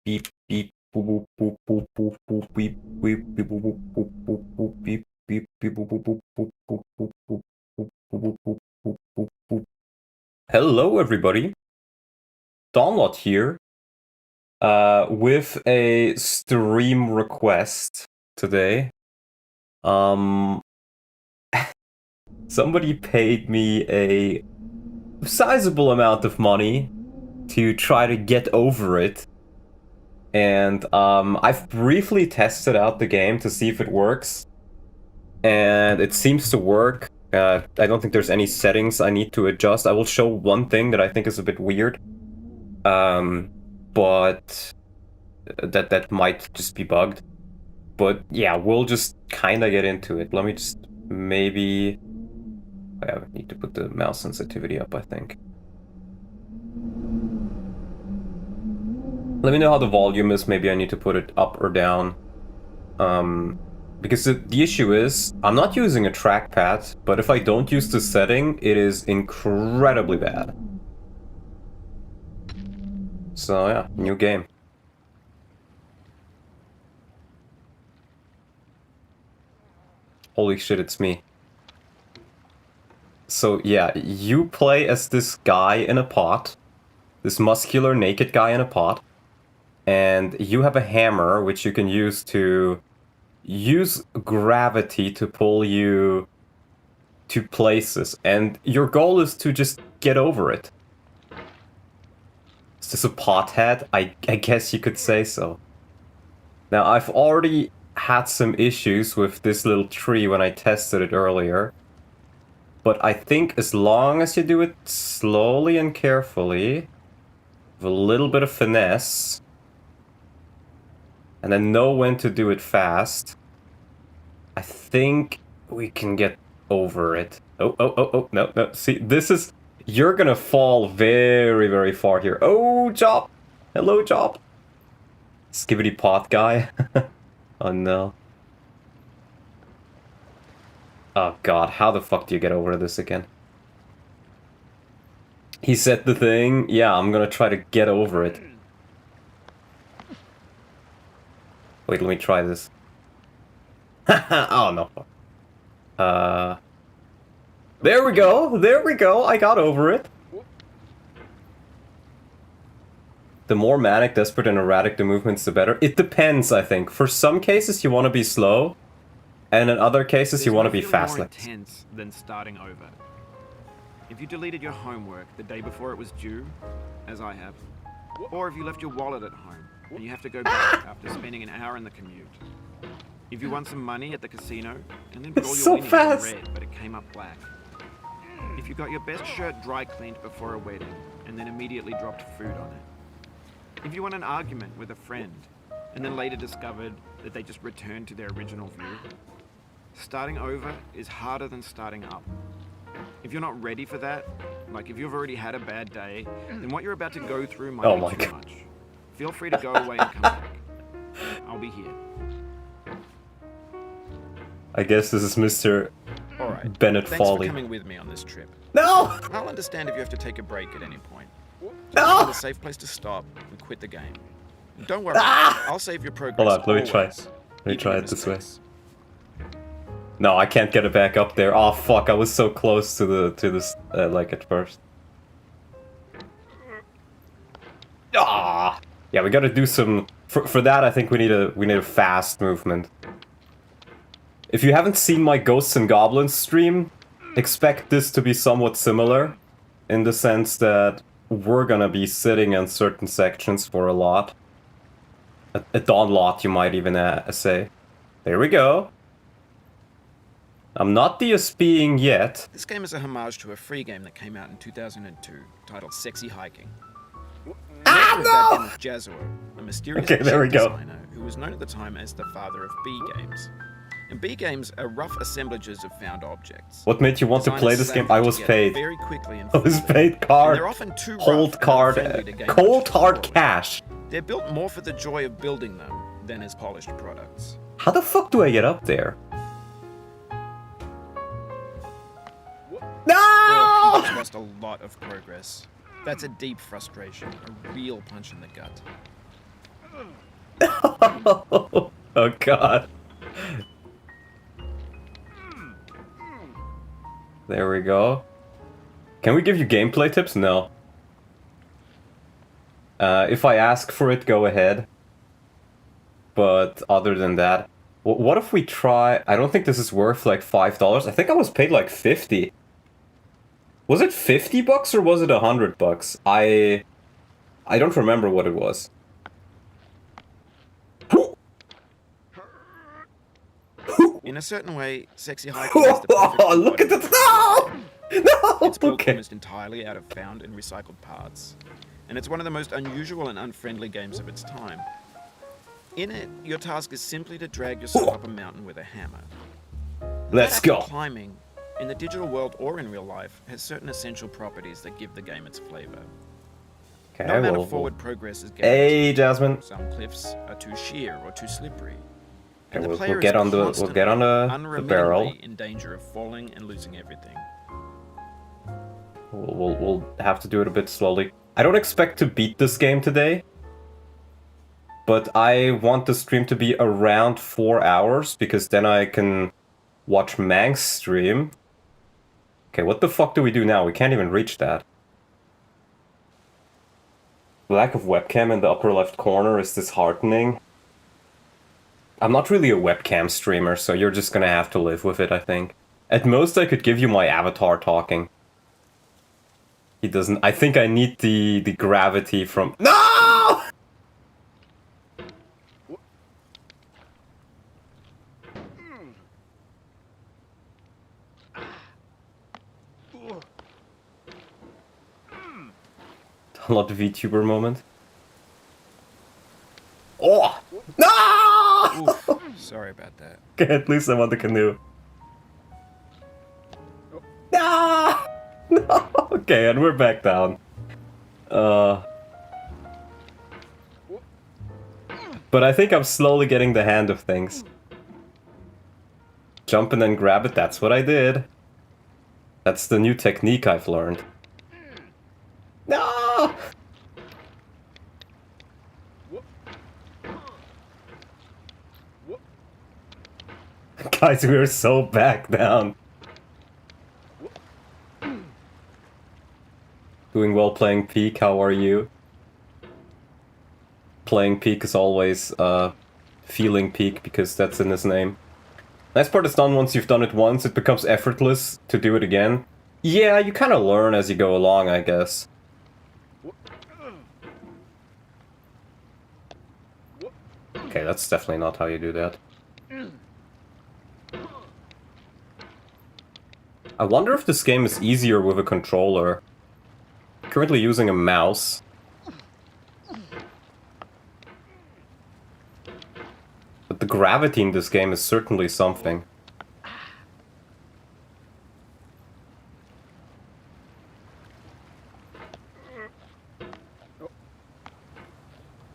beep beep boop boop boop boop boop beep beep beep boop boop boop boop beep beep beep boop boop boop boop boop boop boop boop boop boop boop boop boop. Hello everybody, Donlot here, with a stream request today. Somebody paid me a sizable amount of money to try to get over it. And I've briefly tested out the game to see if it works. And it seems to work. I don't think there's any settings I need to adjust. I will show one thing that I think is a bit weird. But that might just be bugged. But yeah, we'll just kind of get into it. Let me just maybe... I need to put the mouse sensitivity up, I think. Let me know how the volume is. Maybe I need to put it up or down. Because the issue is, I'm not using a trackpad, but if I don't use the setting, it is incredibly bad. So yeah, new game. Holy shit, it's me. So yeah, you play as this guy in a pot. This muscular, naked guy in a pot. And you have a hammer, which you can use to use gravity to pull you to places. And your goal is to just get over it. Is this a pothead? I guess you could say so. Now, I've already had some issues with this little tree when I tested it earlier. But I think as long as you do it slowly and carefully, with a little bit of finesse, and then know when to do it fast, I think we can get over it. Oh, no. See, this is... You're gonna fall very, very far here. Oh, Job! Hello, Job! Skibbity pot guy. Oh, no. Oh, God. How the fuck do you get over this again? He said the thing. Yeah, I'm gonna try to get over it. Wait, let me try this. Oh, no. There we go, I got over it. The more manic, desperate, and erratic the movements, the better. It depends, I think. For some cases, you want to be slow, and in other cases, you want to be fast. More intense than starting over. If you deleted your homework the day before it was due, as I have, or if you left your wallet at home and you have to go back after spending an hour in the commute. If you won some money at the casino and then put all your winnings in red, but it came up black. If you got your best shirt dry cleaned before a wedding and then immediately dropped food on it. If you won an argument with a friend and then later discovered that they just returned to their original view. Starting over is harder than starting up. If you're not ready for that, like if you've already had a bad day, then what you're about to go through might be too much. Feel free to go away and come back. I'll be here. I guess this is Mr. Bennett Thanks Folly. for coming with me on this trip. No! I'll understand if you have to take a break at any point. No! Find a safe place to stop and quit the game. Don't worry, I'll save your progress. Hold on, let me try. Let me try it this way. No, I can't get it back up there. Oh fuck! I was so close to this like at first. Ah, yeah, we gotta do some. For that, I think we need a fast movement. If you haven't seen my Ghosts and Goblins stream, expect this to be somewhat similar, in the sense that we're gonna be sitting in certain sections for a lot. A dawn lot, you might even say. There we go. I'm not DSPing yet. This game is a homage to a free game that came out in 2002, titled Sexy Hiking. Ah, no! Jazzuo, a mysterious designer who was known at the time as the father of B games. And B games are rough assemblages of found objects. What made you want to play this game? I was paid. Very quickly and I was paid card. they're often too cold hard cash. They're built more for the joy of building them than as polished products. How the fuck do I get up there? No! He's lost a lot of progress. That's a deep frustration, a real punch in the gut. Oh god. There we go. Can we give you gameplay tips? No. If I ask for it, go ahead. But other than that, what if we try... I don't think this is worth like $5. I think I was paid like 50. Was it 50 bucks or was it 100 bucks? I don't remember what it was. In a certain way, sexy hiking is the perfect Oh, look at this! No! No! It's built Okay. almost entirely out of found and recycled parts, and it's one of the most unusual and unfriendly games of its time. In it, your task is simply to drag yourself up a mountain with a hammer. Let's That act of go. Climbing, in the digital world or in real life, has certain essential properties that give the game its flavor. Okay, No amount well, of forward progress is Hey, guaranteed. Jasmine. Some cliffs are too sheer or too slippery. Okay, And the we'll player get is on the constantly, barrel. unremittingly in danger of falling and losing everything. We'll have to do it a bit slowly. I don't expect to beat this game today, but I want the stream to be around 4 hours, because then I can watch Mang's stream. Okay, what the fuck do we do now? We can't even reach that. Lack of webcam in the upper left corner is disheartening. I'm not really a webcam streamer, so you're just gonna have to live with it, I think. At most, I could give you my avatar talking. He doesn't... I think I need the gravity from... No! A lot of VTuber moment. Oh! No! Oof, sorry about that. Okay, at least I'm on the canoe. No! No! Okay, and we're back down. But I think I'm slowly getting the hand of things. Jump and then grab it, that's what I did. That's the new technique I've learned. No! Guys, we're so back down. Doing well playing Peak, how are you? Playing Peak is always, feeling Peak, because that's in his name. Nice part is done once you've done it once, it becomes effortless to do it again. Yeah, you kind of learn as you go along, I guess. Okay, that's definitely not how you do that. I wonder if this game is easier with a controller. Currently using a mouse. But the gravity in this game is certainly something.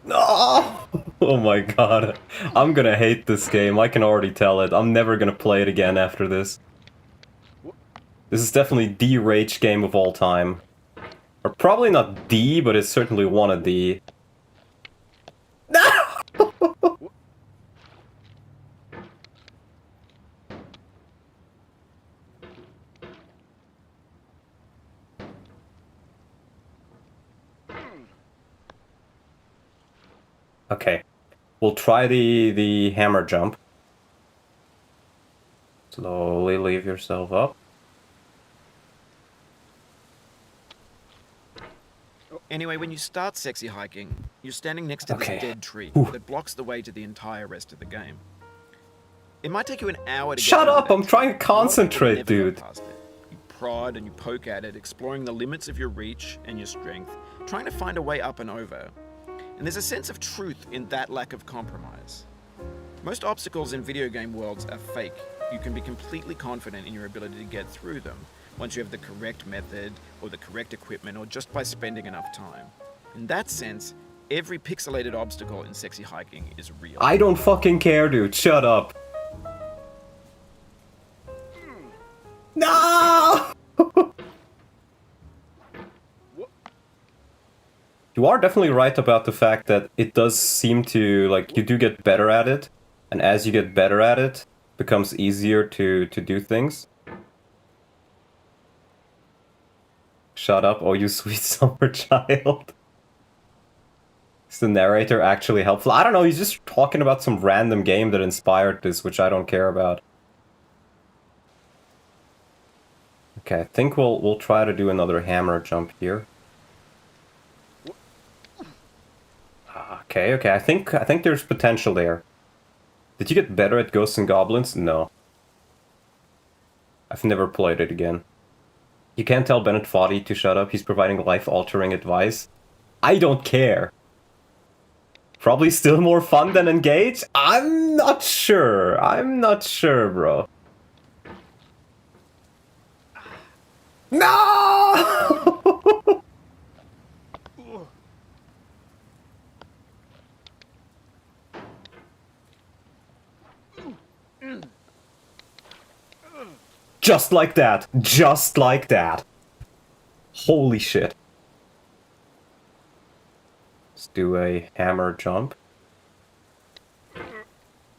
No! Oh my god. I'm gonna hate this game, I can already tell it. I'm never gonna play it again after this. This is definitely the rage game of all time. Or probably not the, but it's certainly one of the... No! Okay. We'll try the hammer jump. Slowly leave yourself up. Anyway, when you start sexy hiking, you're standing next to Okay. this dead tree Whew. that blocks the way to the entire rest of the game. It might take you an hour to Shut get up, over I'm that trying to tree. A lot of people concentrate, never go dude. past it. You prod and you poke at it, exploring the limits of your reach and your strength, trying to find a way up and over. And there's a sense of truth in that lack of compromise. Most obstacles in video game worlds are fake. You can be completely confident in your ability to get through them once you have the correct method or the correct equipment or just by spending enough time. In that sense, every pixelated obstacle in sexy hiking is real. I don't fucking care, dude. Shut up. No! You You are definitely right about the fact that it does seem to, like, you do get better at it, and as you get better at it, it becomes easier to do things. Shut up, oh you sweet summer child. Is the narrator actually helpful? I don't know, he's just talking about some random game that inspired this, which I don't care about. Okay, I think we'll try to do another hammer jump here. Okay, I think there's potential there. Did you get better at Ghosts and Goblins? No. I've never played it again. You can't tell Bennett Foddy to shut up, he's providing life-altering advice. I don't care. Probably still more fun than Engage? I'm not sure, bro. No! Just like that. Just like that. Holy shit. Let's do a hammer jump.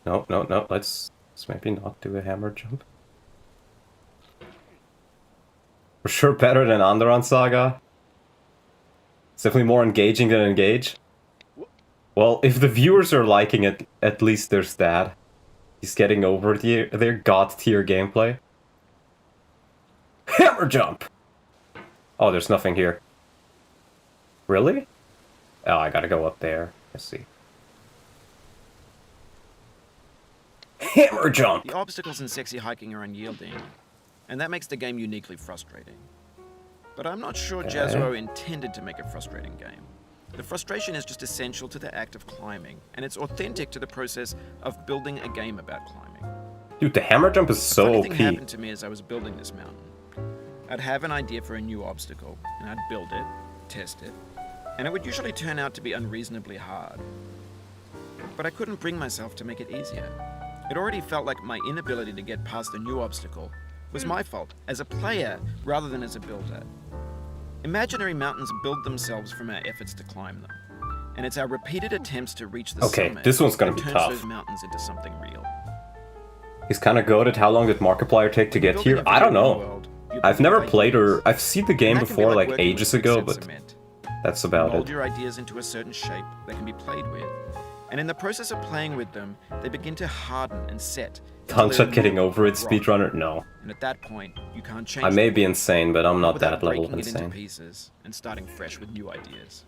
No. Let's maybe not do a hammer jump. For sure better than Onderon Saga. It's definitely more engaging than Engage. Well, if the viewers are liking it, at least there's that. He's getting over their god tier gameplay. Hammer jump! Oh, there's nothing here. Really? Oh, I gotta go up there. Let's see. Hammer jump! The obstacles in sexy hiking are unyielding, and that makes the game uniquely frustrating. But I'm not sure Jazro intended to make a frustrating game. The frustration is just essential to the act of climbing, and it's authentic to the process of building a game about climbing. Dude, the hammer jump is so A funny OP. thing happened to me as I was building this mountain. I'd have an idea for a new obstacle, and I'd build it, test it, and it would usually turn out to be unreasonably hard. But I couldn't bring myself to make it easier. It already felt like my inability to get past a new obstacle was my fault as a player rather than as a builder. Imaginary mountains build themselves from our efforts to climb them, and it's our repeated attempts to reach the summit this one's gonna that be turns tough. those mountains into something real. He's kind of goaded. How long did Markiplier take to get Building here? a I don't video know. world, you I've build never ideas. played or I've seen the game And that can be before like working with ages bricks ago, and but cement. that's about Mold it. your ideas into a certain shape that can be played with. And in the process of playing with them, they begin to harden and set. until they're Gunshot getting over it, rock. speedrunner? No. And at that point, you can't change I may them be insane, but I'm not without that level of breaking it into insane. pieces and starting fresh with new ideas.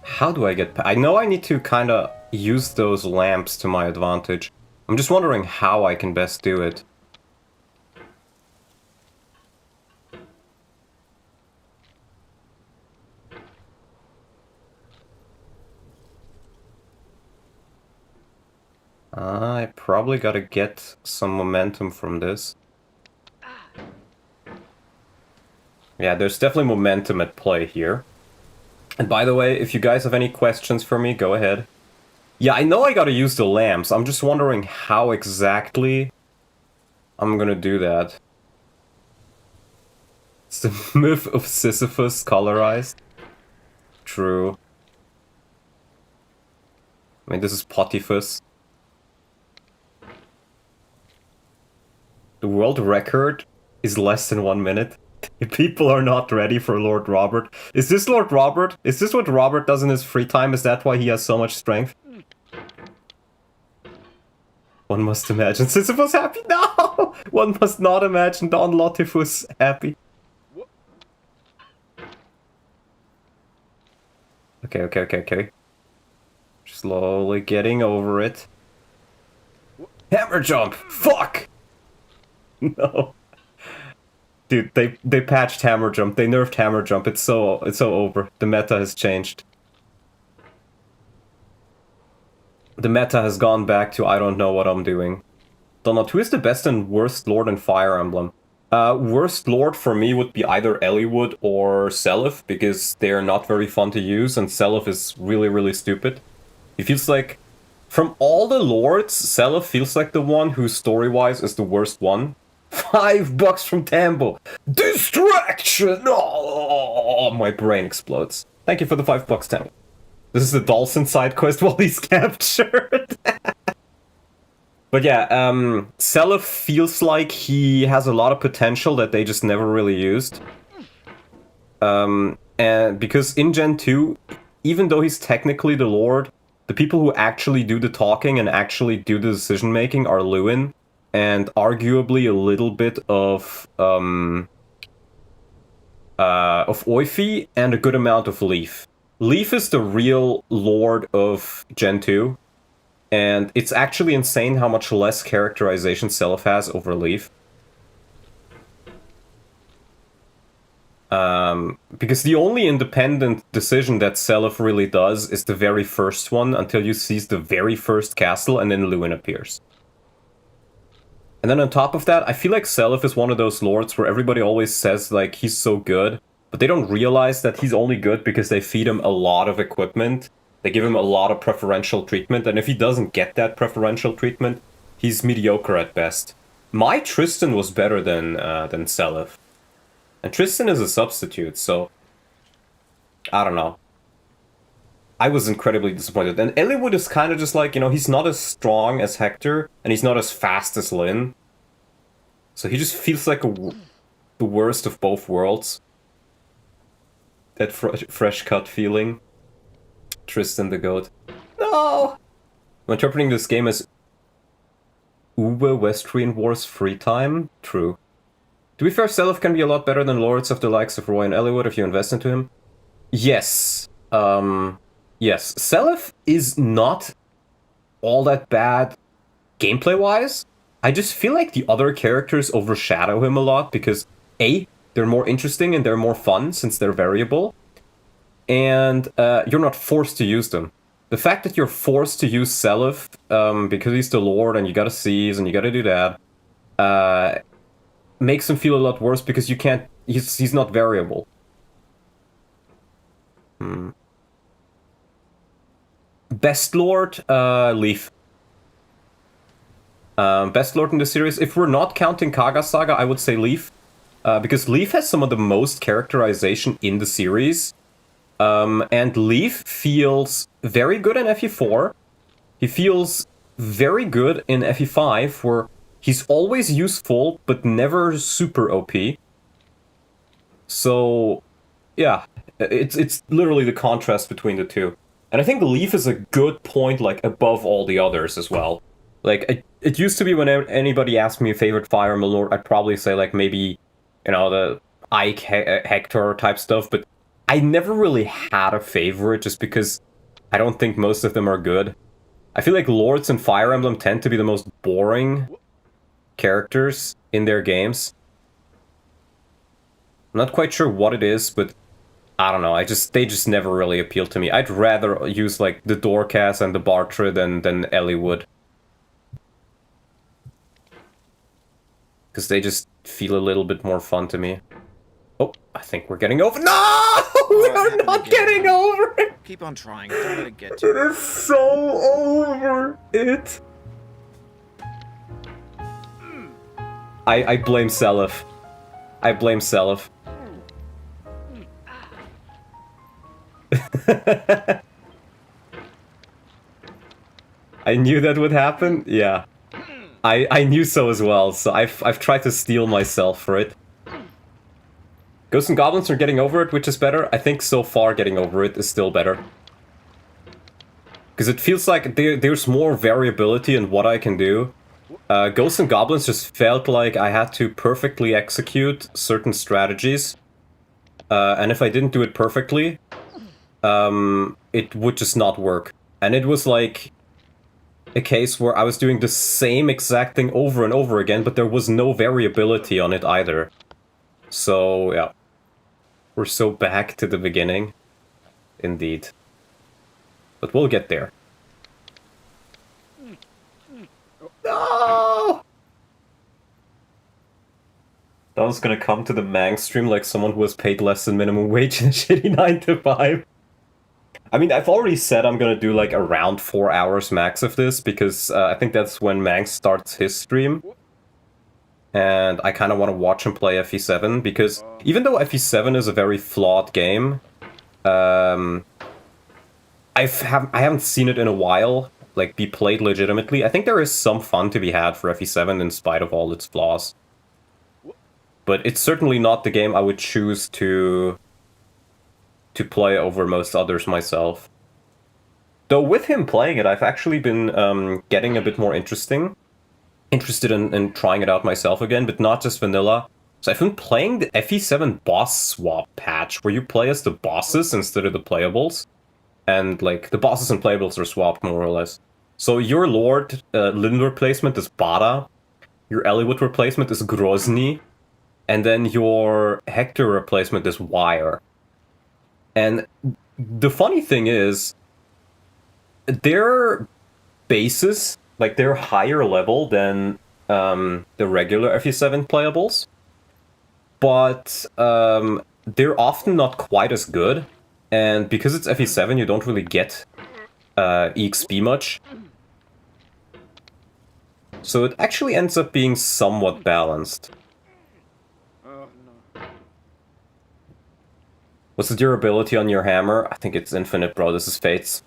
How do I get I know I need to kind of use those lamps to my advantage. I'm just wondering how I can best do it. I probably gotta get some momentum from this. Yeah, there's definitely momentum at play here. And by the way, if you guys have any questions for me, go ahead. Yeah, I know I gotta use the lamps. I'm just wondering how exactly I'm gonna do that. It's the myth of Sisyphus colorized. True. I mean, this is Potiphus. The world record is less than 1 minute. People are not ready for Lord Robert. Is this Lord Robert? Is this what Robert does in his free time? Is that why he has so much strength? One must imagine Sisyphus happy? No! One must not imagine Don Lotifus happy. Okay. Slowly getting over it. Hammer jump! Fuck! No. Dude, they patched hammer jump. They nerfed hammer jump. It's so over. The meta has changed. The meta has gone back to I don't know what I'm doing. Donald, who is the best and worst lord in Fire Emblem? Worst lord for me would be either Eliwood or Seliph, because they're not very fun to use, and Seliph is really, really stupid. It feels like, from all the lords, Seliph feels like the one who story-wise is the worst one. $5 from Tambo. Distraction! Oh, my brain explodes. Thank you for the $5, Tambo. This is the Dawson side quest while he's captured. But yeah, Seliph feels like he has a lot of potential that they just never really used. And because in Gen 2, even though he's technically the Lord, the people who actually do the talking and actually do the decision making are Lewin, and arguably a little bit of Oifi and a good amount of Leaf. Leaf is the real Lord of Gen 2, and it's actually insane how much less characterization Seliph has over Leaf. Because the only independent decision that Seliph really does is the very first one until you seize the very first castle and then Lewin appears. And then on top of that, I feel like Seliph is one of those lords where everybody always says like he's so good, but they don't realize that he's only good because they feed him a lot of equipment. They give him a lot of preferential treatment, and if he doesn't get that preferential treatment, he's mediocre at best. My Tristan was better than Seliph. And Tristan is a substitute, so I don't know. I was incredibly disappointed. And Eliwood is kind of just like, you know, he's not as strong as Hector, and he's not as fast as Lyn. So he just feels like the worst of both worlds. That fresh cut feeling. Tristan the goat. No! I'm interpreting this game as Uwe Westrian Wars free time? True. To be fair, Seliph can be a lot better than lords of the likes of Roy and Eliwood if you invest into him. Yes. Yes. Seliph is not all that bad gameplay-wise. I just feel like the other characters overshadow him a lot because, A, they're more interesting and they're more fun since they're variable. And you're not forced to use them. The fact that you're forced to use Seliph because he's the lord and you gotta seize and you gotta do that, makes him feel a lot worse because you can't. He's not variable. Best Lord, Leaf. Best Lord in the series. If we're not counting Kaga Saga, I would say Leaf, because Leaf has some of the most characterization in the series, and Leaf feels very good in FE4. He feels very good in FE5, where he's always useful, but never super OP. So, yeah, it's literally the contrast between the two. And I think Leaf is a good point, like, above all the others as well. Like, it used to be when anybody asked me a favorite Fire Emblem Lord, I'd probably say, like, maybe, you know, the Ike Hector type stuff, but I never really had a favorite just because I don't think most of them are good. I feel like Lords in Fire Emblem tend to be the most boring characters in their games. I'm not quite sure what it is, but I don't know. They just never really appeal to me. I'd rather use like the Dorcas and the Bartra than Eliwood, because they just feel a little bit more fun to me. Oh, I think we're getting over. No, we are not getting over it. Keep on trying. Don't let it get to It is so over it. I blame Seliph. I blame Seliph. I knew that would happen. Yeah, I knew so as well. So I've tried to steel myself for it. Ghosts and Goblins are getting over it, which is better. I think so far getting over it is still better. Because it feels like there's more variability in what I can do. Ghosts and Goblins just felt like I had to perfectly execute certain strategies. And if I didn't do it perfectly, it would just not work. And it was like a case where I was doing the same exact thing over and over again, but there was no variability on it either. So, yeah. We're so back to the beginning. Indeed. But we'll get there. No! I was gonna come to the Mang stream like someone who was paid less than minimum wage in a shitty 9 to 5. I mean, I've already said I'm gonna do like around 4 hours max of this, because I think that's when Mang starts his stream. and I kind of want to watch him play FE7, because even though FE7 is a very flawed game, I haven't seen it in a while, like, be played legitimately. I think there is some fun to be had for FE7 in spite of all its flaws. But it's certainly not the game I would choose to play over most others myself. Though with him playing it, I've actually been getting a bit more interested in trying it out myself again, but not just vanilla. So I've been playing the FE7 boss swap patch, where you play as the bosses instead of the playables. And, like, the bosses and playables are swapped, more or less. So your Lord Lyn replacement is Bada, your Eliwood replacement is Grozny, and then your Hector replacement is Wire. And the funny thing is, their bases, like, they're higher level than the regular FE7 playables, but they're often not quite as good, and because it's FE7, you don't really get EXP much. So it actually ends up being somewhat balanced. What's the durability on your hammer? I think it's infinite, bro. This is Fate's.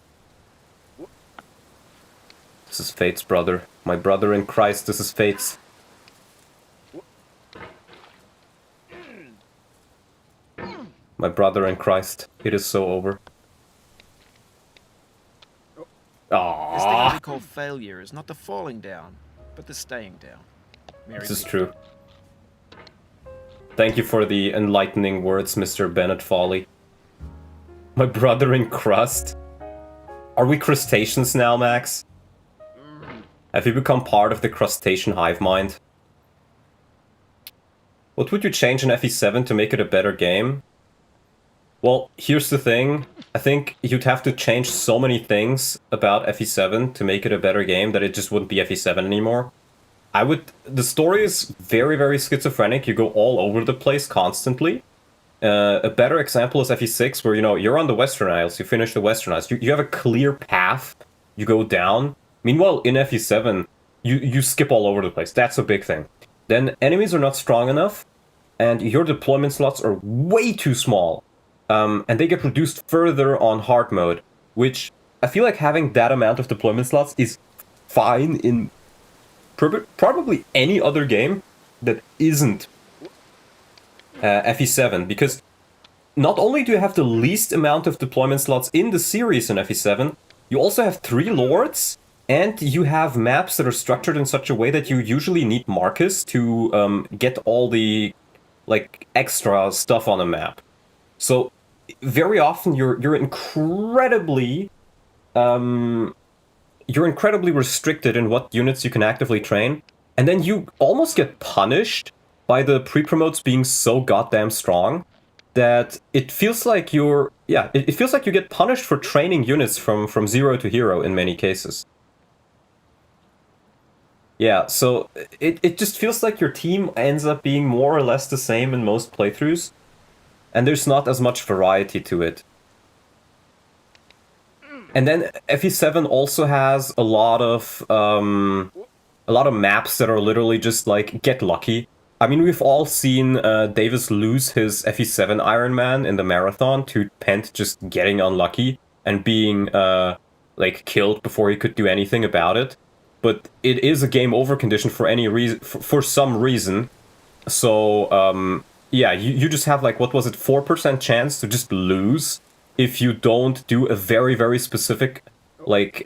This is Fate's, brother. My brother in Christ, this is Fate's. My brother in Christ. It is so over. This thing Aww. we call failure is not the falling down, but the staying down. Mary This is Pickford. true. Thank you for the enlightening words, Mr. Bennett Folly. My brother in crust? Are we crustaceans now, Max? Have you become part of the crustacean hive mind? What would you change in FE7 to make it a better game? Well, here's the thing. I think you'd have to change so many things about FE7 to make it a better game that it just wouldn't be FE7 anymore. The story is very, very schizophrenic. You go all over the place constantly. A better example is FE6, where, you know, you're on the Western Isles, you finish the Western Isles, you have a clear path, you go down. Meanwhile, in FE7, you skip all over the place. That's a big thing. Then enemies are not strong enough, and your deployment slots are way too small. And they get reduced further on hard mode, which I feel like having that amount of deployment slots is fine in probably any other game that isn't FE7, because not only do you have the least amount of deployment slots in the series in FE7, you also have 3 lords, and you have maps that are structured in such a way that you usually need Marcus to get all the, like, extra stuff on a map. So very often you're incredibly restricted in what units you can actively train, and then you almost get punished by the pre-promotes being so goddamn strong that it feels like it feels like you get punished for training units from 0 to hero in many cases. Yeah, so it just feels like your team ends up being more or less the same in most playthroughs, and there's not as much variety to it. And then FE7 also has a lot of maps that are literally just like get lucky. I mean, we've all seen Davis lose his FE7 Iron Man in the marathon to Pent just getting unlucky and being like killed before he could do anything about it. But it is a game over condition for any reason, for some reason. So yeah, you just have, like, what was it, 4% chance to just lose if you don't do a very, very specific, like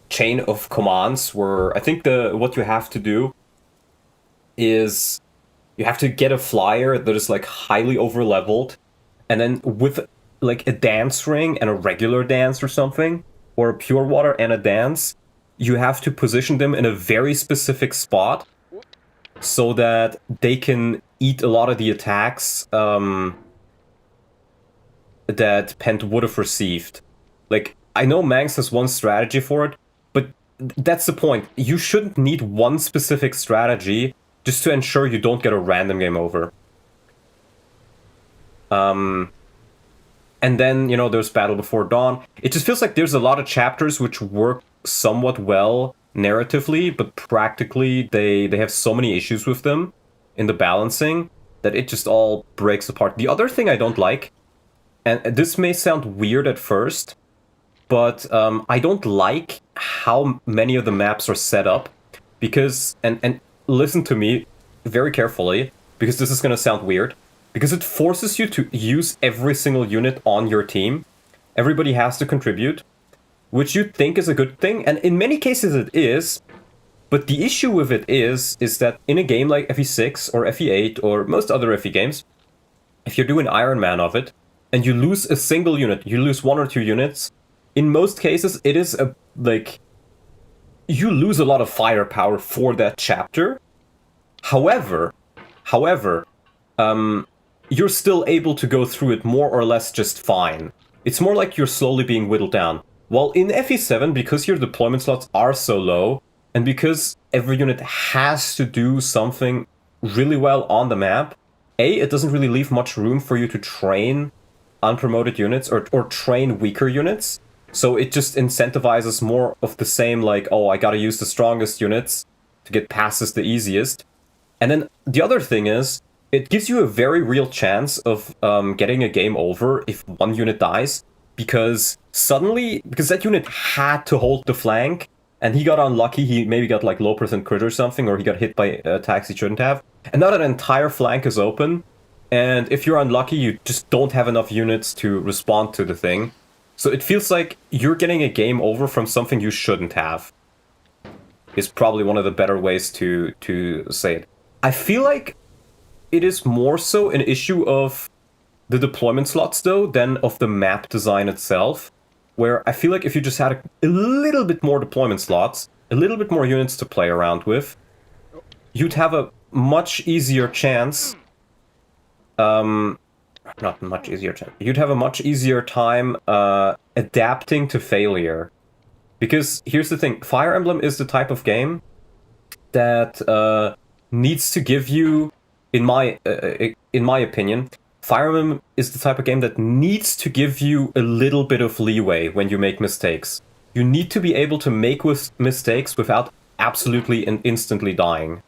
chain of commands, where I think what you have to do is you have to get a flyer that is, like, highly overleveled, and then with, like, a dance ring and a regular dance or something, or a pure water and a dance, you have to position them in a very specific spot so that they can eat a lot of the attacks that Pent would have received. Like, I know Manx has one strategy for it, but that's the point. You shouldn't need one specific strategy just to ensure you don't get a random game over. And then, you know, there's Battle Before Dawn. It just feels like there's a lot of chapters which work somewhat well narratively, but practically they have so many issues with them in the balancing that it just all breaks apart. The other thing I don't like, and this may sound weird at first, but I don't like how many of the maps are set up, because, and listen to me very carefully, because this is going to sound weird, because it forces you to use every single unit on your team. Everybody has to contribute, which you think is a good thing, and in many cases it is, but the issue with it is that in a game like FE6 or FE8 or most other FE games, if you're doing Iron Man of it, and you lose a single unit, you lose 1 or 2 units, in most cases, it is you lose a lot of firepower for that chapter. However, you're still able to go through it more or less just fine. It's more like you're slowly being whittled down. While in FE7, because your deployment slots are so low, and because every unit has to do something really well on the map, it doesn't really leave much room for you to train unpromoted units or train weaker units. So it just incentivizes more of the same, like, oh, I gotta use the strongest units to get passes the easiest. And then the other thing is, it gives you a very real chance of getting a game over if one unit dies, because that unit had to hold the flank, and he got unlucky, he maybe got like low percent crit or something, or he got hit by attacks he shouldn't have. And now that entire flank is open, and if you're unlucky, you just don't have enough units to respond to the thing. So it feels like you're getting a game over from something you shouldn't have. Is probably one of the better ways to say it. I feel like it is more so an issue of the deployment slots, though, than of the map design itself. Where I feel like if you just had a little bit more deployment slots, a little bit more units to play around with, you'd have a much easier chance... not much easier time. You'd have a much easier time adapting to failure. Because here's the thing, Fire Emblem is the type of game that needs to give you, in my opinion, Fire Emblem is the type of game that needs to give you a little bit of leeway when you make mistakes. You need to be able to make mistakes without absolutely and instantly dying.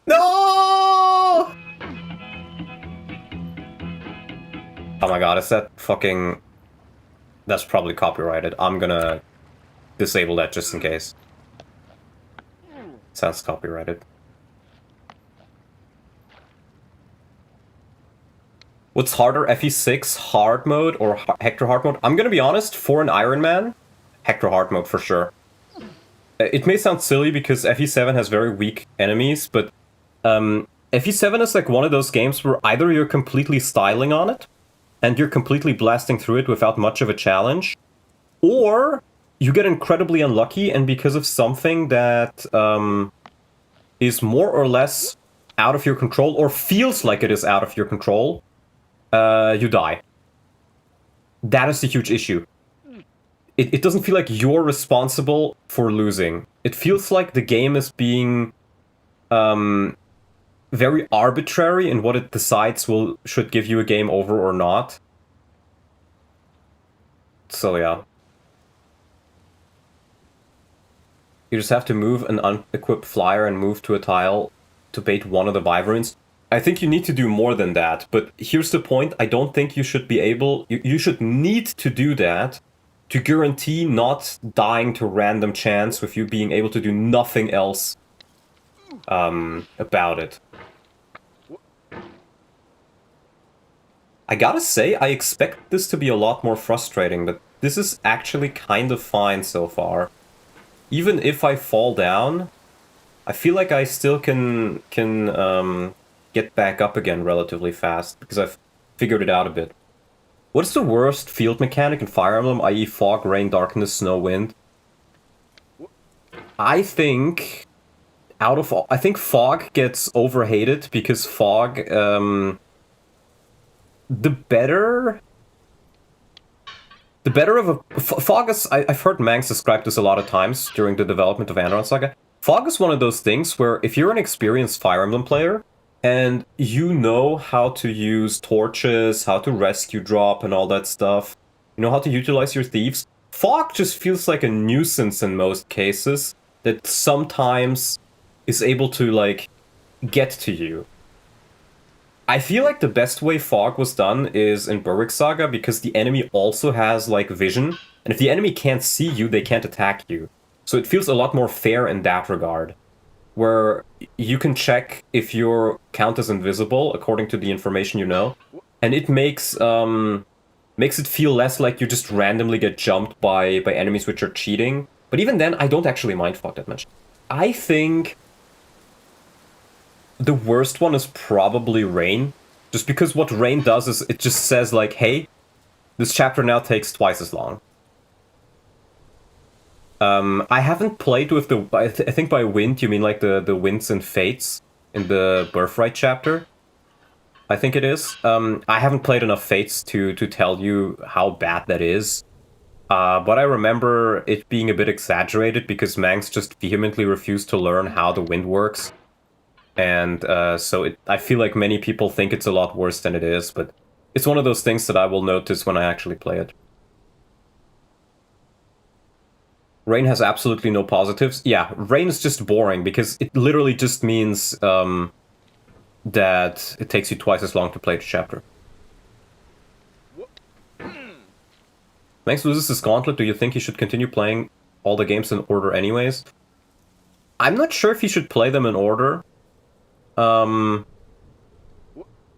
No! Oh my god, is that fucking... That's probably copyrighted. I'm gonna disable that just in case. Sounds copyrighted. What's harder, FE6 hard mode or Hector hard mode? I'm gonna be honest, for an Iron Man, Hector hard mode for sure. It may sound silly because FE7 has very weak enemies, but FE7 is like one of those games where either you're completely styling on it, and you're completely blasting through it without much of a challenge, or you get incredibly unlucky, and because of something that is more or less out of your control, or feels like it is out of your control, you die. That is the huge issue. It doesn't feel like you're responsible for losing. It feels like the game is being very arbitrary in what it decides should give you a game over or not. So yeah. You just have to move an unequipped flyer and move to a tile to bait one of the Wyverns. I think you need to do more than that, but here's the point. I don't think you should be able... You should need to do that to guarantee not dying to random chance with you being able to do nothing else about it. I gotta say, I expect this to be a lot more frustrating, but this is actually kind of fine so far. Even if I fall down, I feel like I still can get back up again relatively fast, because I've figured it out a bit. What's the worst field mechanic in Fire Emblem, i.e. fog, rain, darkness, snow, wind? I think... I think fog gets overhated, because fog... The better of a... Fog is... I've heard Mangs describe this a lot of times during the development of Andron Saga. Fog is one of those things where if you're an experienced Fire Emblem player, and you know how to use torches, how to rescue drop and all that stuff, you know how to utilize your thieves, fog just feels like a nuisance in most cases, that sometimes is able to, like, get to you. I feel like the best way fog was done is in Berwick Saga, because the enemy also has, like, vision, and if the enemy can't see you, they can't attack you. So it feels a lot more fair in that regard, where you can check if your count is invisible according to the information you know, and it makes it feel less like you just randomly get jumped by enemies which are cheating. But even then, I don't actually mind fog that much. I think the worst one is probably Rain, just because what Rain does is it just says, like, hey, this chapter now takes twice as long. I haven't played with the... I think by wind you mean like the winds and fates in the Birthright chapter. I think it is. I haven't played enough fates to tell you how bad that is. But I remember it being a bit exaggerated because Mangs just vehemently refused to learn how the wind works. And so I feel like many people think it's a lot worse than it is, but it's one of those things that I will notice when I actually play it. Rain has absolutely no positives. Yeah, Rain is just boring because it literally just means that it takes you twice as long to play the chapter. Mangs loses his gauntlet. Do you think he should continue playing all the games in order anyways? I'm not sure if he should play them in order.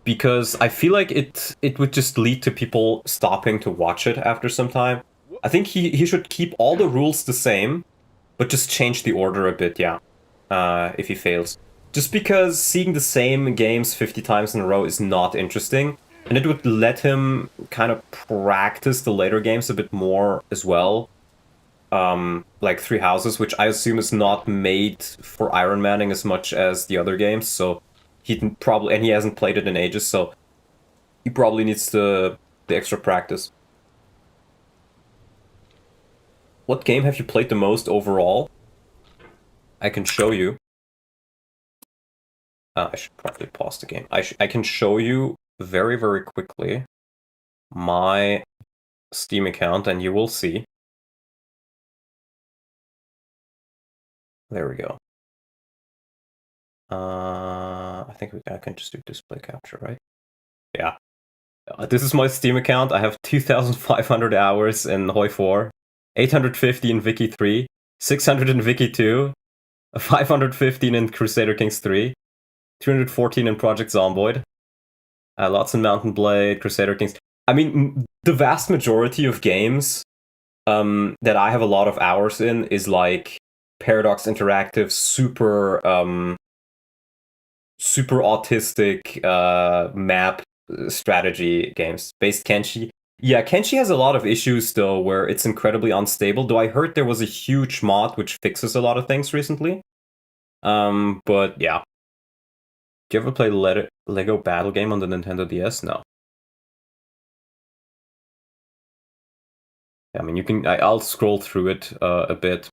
Because I feel like it would just lead to people stopping to watch it after some time. I think he should keep all the rules the same, but just change the order a bit, yeah. If he fails. Just because seeing the same games 50 times in a row is not interesting, and it would let him kind of practice the later games a bit more as well. Like Three Houses, which I assume is not made for Iron Manning as much as the other games, so he hasn't played it in ages, so he probably needs the extra practice. What game have you played the most overall? I can show you. I should probably pause the game. I can show you very, very quickly my Steam account, and you will see. There we go. I think I can just do display capture, right? Yeah. This is my Steam account. I have 2,500 hours in Hoi 4, 850 in Wiki 3, 600 in Wiki 2, 515 in Crusader Kings 3, 314 in Project Zomboid, lots in Mountain Blade, Crusader Kings. I mean, the vast majority of games that I have a lot of hours in is like Paradox Interactive, super autistic map strategy games based Kenshi. Yeah, Kenshi has a lot of issues though, where it's incredibly unstable. Though I heard there was a huge mod which fixes a lot of things recently. But yeah. Do you ever play Lego Battle Game on the Nintendo DS? No. I mean, you can. I'll scroll through it a bit,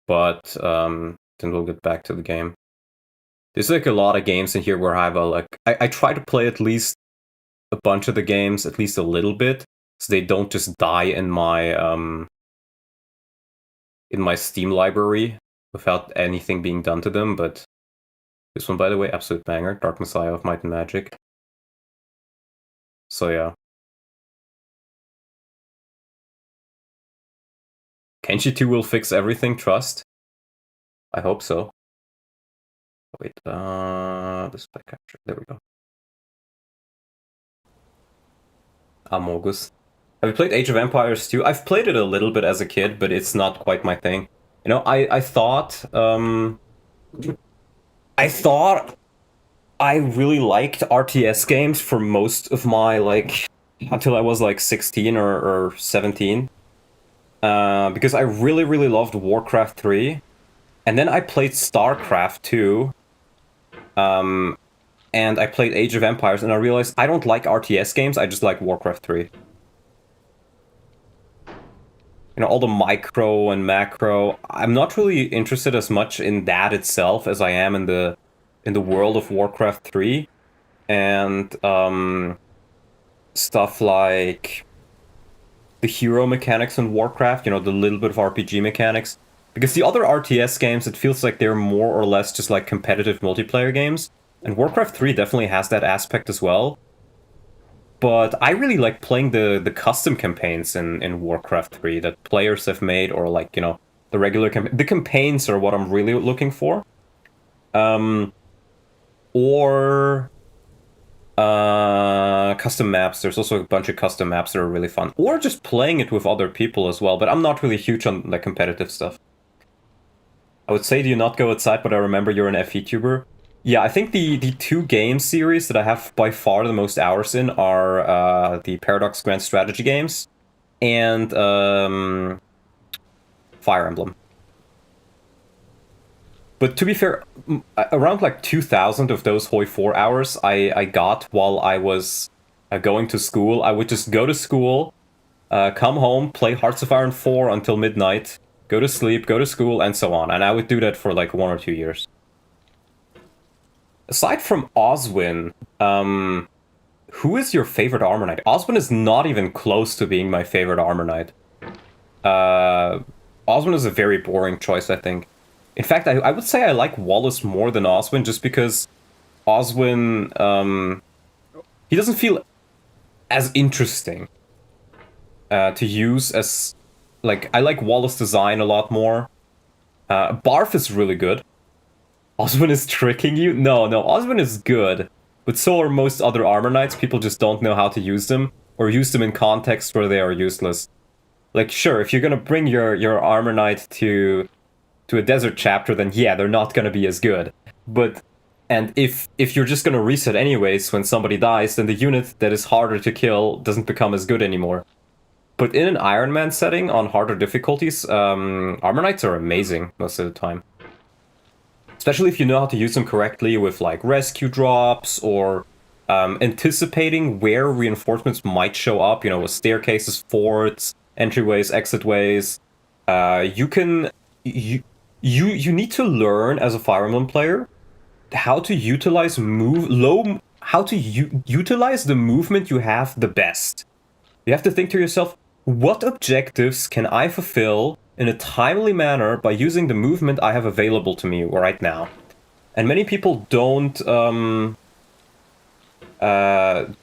but then we'll get back to the game. There's like a lot of games in here where I have I try to play at least a bunch of the games, at least a little bit, so they don't just die in my Steam library without anything being done to them. But this one, by the way, absolute banger, Dark Messiah of Might and Magic. So yeah. Kenshi 2 will fix everything, trust. I hope so. Wait, display capture. There we go. Amogus. Have you played Age of Empires 2? I've played it a little bit as a kid, but it's not quite my thing. You know, I thought I really liked RTS games for most of my, like, until I was like 16 or 17. Because I really, really loved Warcraft 3. And then I played StarCraft 2. And I played Age of Empires, and I realized I don't like RTS games, I just like Warcraft 3. You know, all the micro and macro. I'm not really interested as much in that itself as I am in the world of Warcraft 3. And stuff like the hero mechanics in Warcraft, you know, the little bit of RPG mechanics. Because the other RTS games, it feels like they're more or less just like competitive multiplayer games. And Warcraft 3 definitely has that aspect as well. But I really like playing the custom campaigns in Warcraft 3 that players have made, or like, you know, the regular the campaigns are what I'm really looking for. Or custom maps. There's also a bunch of custom maps that are really fun. Or just playing it with other people as well, but I'm not really huge on the competitive stuff. I would say do you not go outside, but I remember you're an FE tuber. Yeah, I think the two game series that I have by far the most hours in are the Paradox Grand Strategy games and Fire Emblem. But to be fair, around like 2,000 of those Hoi 4 hours I got while I was going to school. I would just go to school, come home, play Hearts of Iron 4 until midnight, go to sleep, go to school, and so on. And I would do that for like 1 or 2 years. Aside from Oswin, who is your favorite Armor Knight? Oswin is not even close to being my favorite Armor Knight. Oswin is a very boring choice, I think. In fact, I would say I like Wallace more than Oswin, just because Oswin, he doesn't feel as interesting to use as, like, I like Wallace design a lot more. Barf is really good. Oswin is tricking you? No, Oswin is good, but so are most other Armor Knights. People just don't know how to use them, or use them in context where they are useless. Like, sure, if you're gonna bring your Armor Knight to a desert chapter, then yeah, they're not gonna be as good. But, and if you're just gonna reset anyways when somebody dies, then the unit that is harder to kill doesn't become as good anymore. But in an Iron Man setting on harder difficulties, Armor Knights are amazing most of the time. Especially if you know how to use them correctly with like rescue drops, or anticipating where reinforcements might show up, you know, with staircases, forts, entryways, exitways. You need to learn as a Fire Emblem player how to utilize utilize the movement you have the best. You have to think to yourself, what objectives can I fulfill in a timely manner by using the movement I have available to me right now? And many people don't know how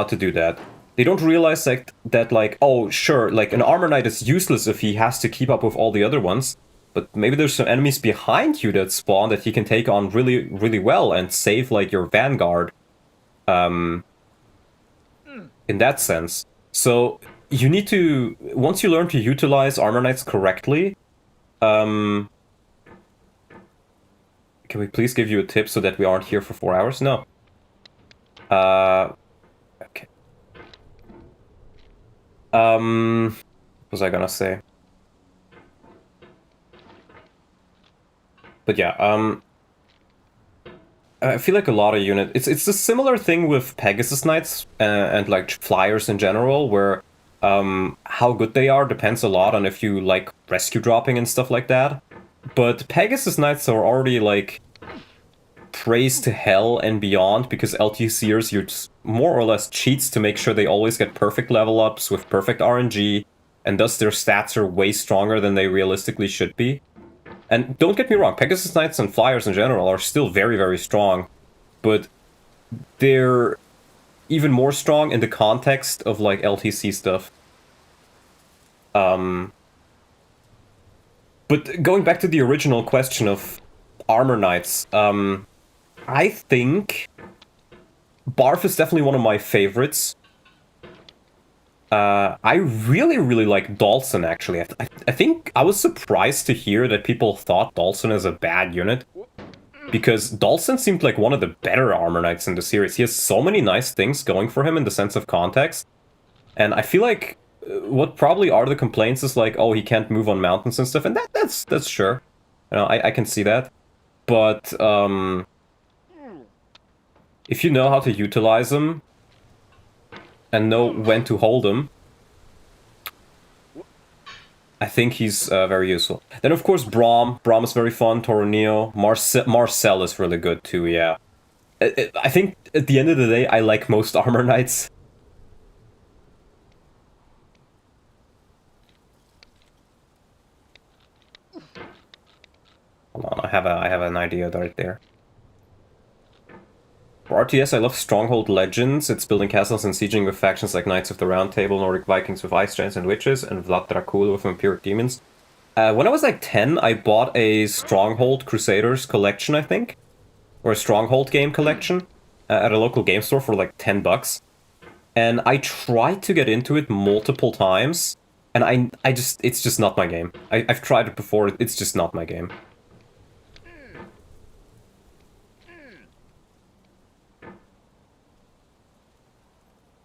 to do that. They don't realize that like, oh, sure, like an Armor Knight is useless if he has to keep up with all the other ones. But maybe there's some enemies behind you that spawn that he can take on really, really well and save, like, your vanguard. In that sense. So, you need to... Once you learn to utilize Armor Knights correctly... Can we please give you a tip so that we aren't here for 4 hours? No. Okay. What was I gonna say? But yeah, I feel like a lot of units... It's a similar thing with Pegasus Knights and like flyers in general, where how good they are depends a lot on if you like rescue dropping and stuff like that. But Pegasus Knights are already like praised to hell and beyond, because LTCers use more or less cheats to make sure they always get perfect level ups with perfect RNG, and thus their stats are way stronger than they realistically should be. And don't get me wrong, Pegasus Knights and Flyers in general are still very, very strong, but they're even more strong in the context of, like, LTC stuff. But going back to the original question of Armor Knights, I think Barf is definitely one of my favorites. I really, really like Dhalsim, actually. I think I was surprised to hear that people thought Dhalsim is a bad unit, because Dhalsim seemed like one of the better Armor Knights in the series. He has so many nice things going for him in the sense of context, and I feel like what probably are the complaints is like, oh, he can't move on mountains and stuff, and that's sure. You know, I can see that. But, if you know how to utilize him, and know when to hold him, I think he's very useful. Then, of course, Braum. Braum is very fun. Toroneo. Marcel is really good, too, yeah. I think, at the end of the day, I like most Armor Knights. Hold on, I have an idea right there. For RTS, I love Stronghold Legends. It's building castles and sieging with factions like Knights of the Round Table, Nordic Vikings with Ice Giants and Witches, and Vlad Dracul with Vampiric Demons. When I was like 10, I bought a Stronghold Crusaders collection, I think. Or a Stronghold game collection at a local game store for like $10. And I tried to get into it multiple times, and it's just not my game. I've tried it before, it's just not my game.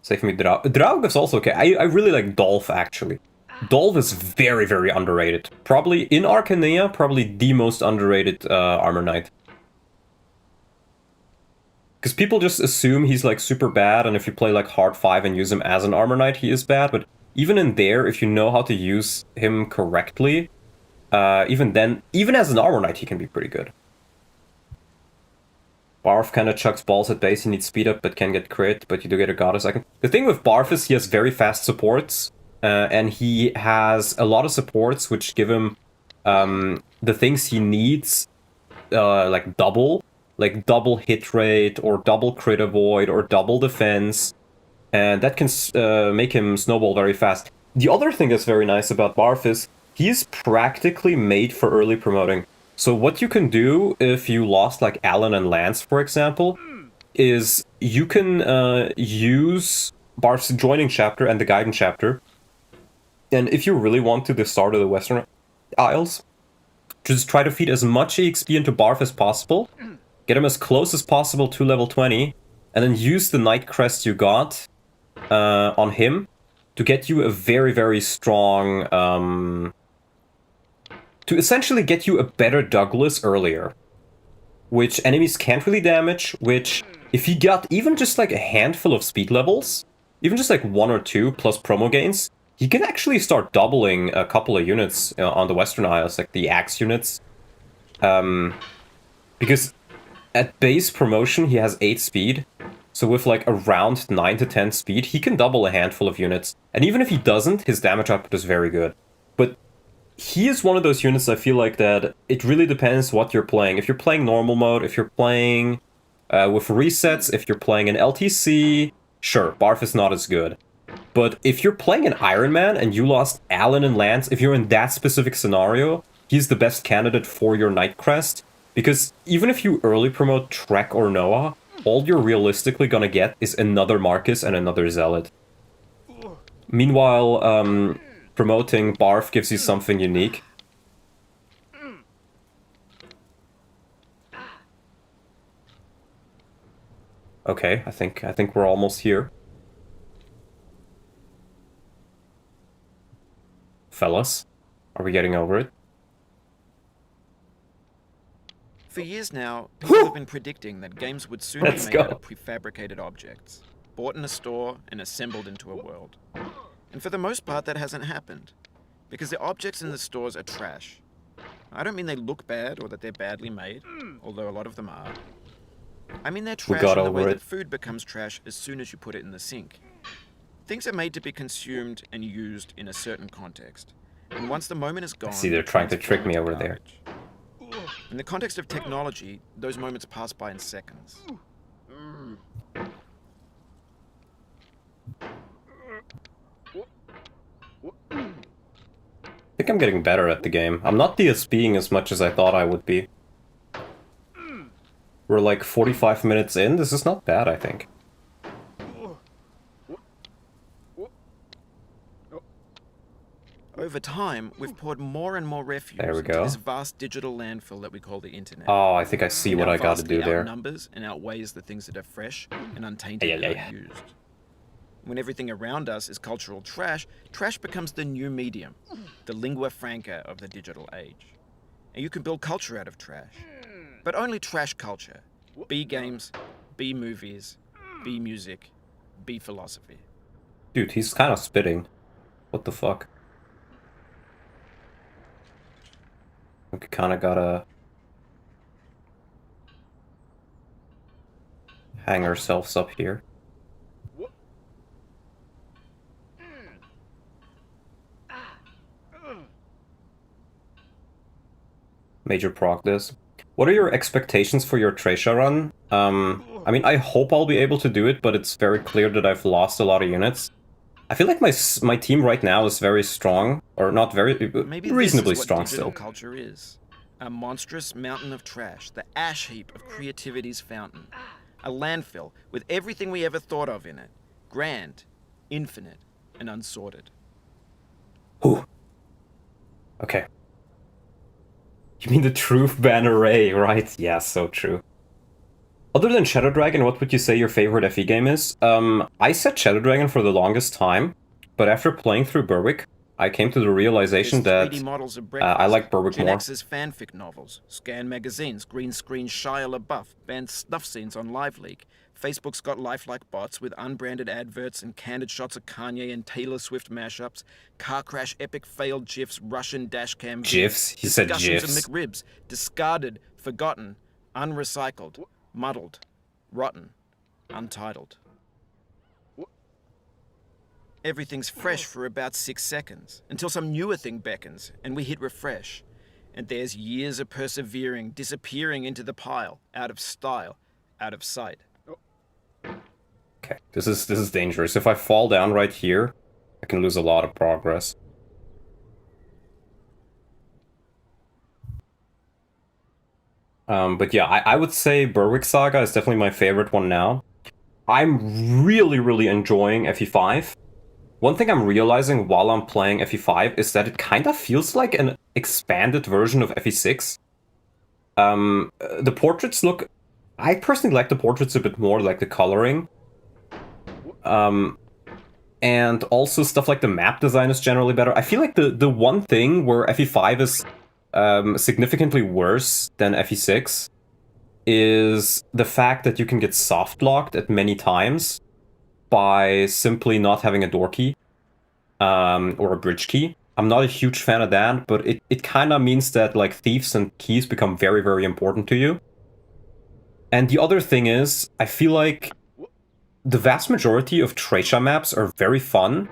Save me Draug is also okay. I really like Dolph, actually. Dolph is very, very underrated. Probably, in Arcanea, probably the most underrated Armor Knight. Because people just assume he's like super bad, and if you play like hard 5 and use him as an Armor Knight, he is bad. But even in there, if you know how to use him correctly, even then, even as an Armor Knight, he can be pretty good. Barf kind of chucks balls at base, he needs speed up, but can get crit, but you do get a goddess icon. The thing with Barf is he has very fast supports, and he has a lot of supports which give him the things he needs, like double hit rate, or double crit avoid, or double defense, and that can make him snowball very fast. The other thing that's very nice about Barf is he's practically made for early promoting. So what you can do if you lost like Alan and Lance, for example, is you can use Barf's joining chapter and the guidance chapter, and if you really want to the start of the Western Isles, just try to feed as much EXP into Barf as possible, get him as close as possible to level 20, and then use the Knight Crest you got on him to get you a very, very strong... to essentially get you a better Douglas earlier, which enemies can't really damage, which, if you got even just like a handful of speed levels, even just like 1 or 2 plus promo gains, he can actually start doubling a couple of units on the Western Isles, like the Axe units. Because at base promotion, he has 8 speed, so with like around 9 to 10 speed, he can double a handful of units. And even if he doesn't, his damage output is very good. But he is one of those units I feel like that it really depends what you're playing. If you're playing normal mode, if you're playing with resets, if you're playing an LTC, sure, Barf is not as good. But if you're playing an Iron Man and you lost Alan and Lance, if you're in that specific scenario, he's the best candidate for your Knight Crest. Because even if you early promote Trek or Noah, all you're realistically gonna get is another Marcus and another Zealot. Meanwhile, promoting Barf gives you something unique. Okay, I think we're almost here. Fellas, are we getting over it? For years now, people have been predicting that games would soon Let's be made go. out of prefabricated objects, bought in a store and assembled into a world. And for the most part, that hasn't happened, because the objects in the stores are trash. I don't mean they look bad or that they're badly made, although a lot of them are. I mean they're trash got in the way over that it. food becomes trash as soon as you put it in the sink. Things are made to be consumed and used in a certain context. And once the moment is gone... See, they're trying to trick me transform over into there. garbage. In the context of technology, those moments pass by in seconds. I think I'm getting better at the game. I'm not DSPing as much as I thought I would be. We're like 45 minutes in. This is not bad, I think. Over time, we've poured more and more refuse There we into go. this vast digital landfill that we call the internet. Oh, I think I see It what now I gotta vastly do there. outnumbers and outweighs the things that are fresh and untainted Yeah, and yeah, yeah. unused. When everything around us is cultural trash, trash becomes the new medium, the lingua franca of the digital age. And you can build culture out of trash. But only trash culture. B games, B movies, B music, B philosophy. Dude, he's kind of spitting. What the fuck? We kind of gotta hang ourselves up here. major proc this. What are your expectations for your Tracia run? I mean, I hope I'll be able to do it, but it's very clear that I've lost a lot of units. I feel like my team right now is very strong, or not very, Maybe reasonably this is what strong digital still. culture is. A monstrous mountain of trash, the ash heap of creativity's fountain. A landfill with everything we ever thought of in it. Grand, infinite, and unsorted. Ooh. Okay. You mean the Truth Ban Array, right? Yeah, so true. Other than Shadow Dragon, what would you say your favorite FE game is? I said Shadow Dragon for the longest time, but after playing through Berwick, I came to the realization There's that 3D models of breakfast, I like Berwick Gen more. X's fanfic novels, scan magazines, green screen Shia LaBeouf, banned snuff scenes on LiveLeak. Facebook's got lifelike bots with unbranded adverts and candid shots of Kanye and Taylor Swift mashups, car crash epic failed GIFs, Russian dashcam GIFs? He said discussions GIFs. of McRibs, discarded, forgotten, unrecycled, muddled, rotten, untitled. Everything's fresh for about 6 seconds, until some newer thing beckons, and we hit refresh. And there's years of persevering, disappearing into the pile, out of style, out of sight. Okay, this is dangerous. If I fall down right here, I can lose a lot of progress. But yeah, I would say Berwick Saga is definitely my favorite one now. I'm really enjoying FE5. One thing I'm realizing while I'm playing FE5 is that it kind of feels like an expanded version of FE6. The portraits look... I personally like the portraits a bit more, like the coloring. And also stuff like the map design is generally better. I feel like the one thing where FE5 is significantly worse than FE6 is the fact that you can get soft locked at many times by simply not having a door key or a bridge key. I'm not a huge fan of that, but it kind of means that like thieves and keys become very important to you. And the other thing is, I feel like the vast majority of Tracia maps are very fun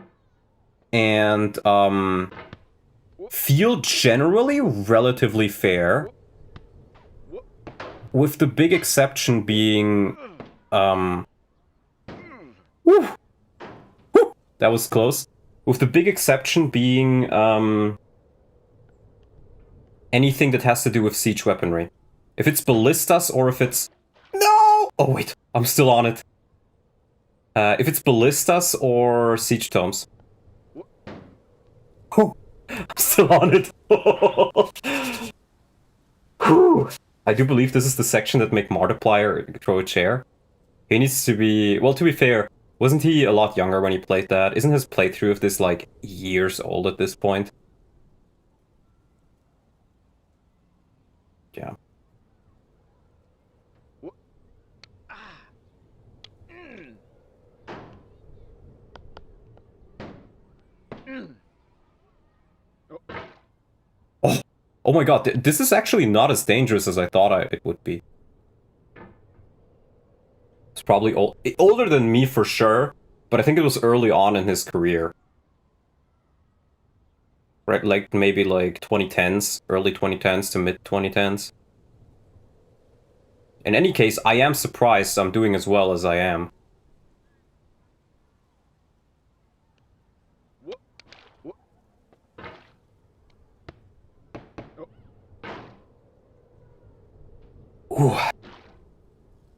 and feel generally relatively fair, with the big exception being woo, that was close. With the big exception being anything that has to do with siege weaponry. If it's ballistas or if it's... No! Oh wait, I'm still on it. If it's ballistas or siege tomes. Oh, I'm still on it. Whew. I do believe this is the section that make Markiplier throw a chair. He needs to be... Well, to be fair, wasn't he a lot younger when he played that? Isn't his playthrough of this, like, years old at this point? Yeah. Oh, oh my god, this is actually not as dangerous as I thought it would be. It's probably older than me for sure, but I think it was early on in his career. Right, like maybe like 2010s, early 2010s to mid 2010s. In any case, I am surprised I'm doing as well as I am. Ooh.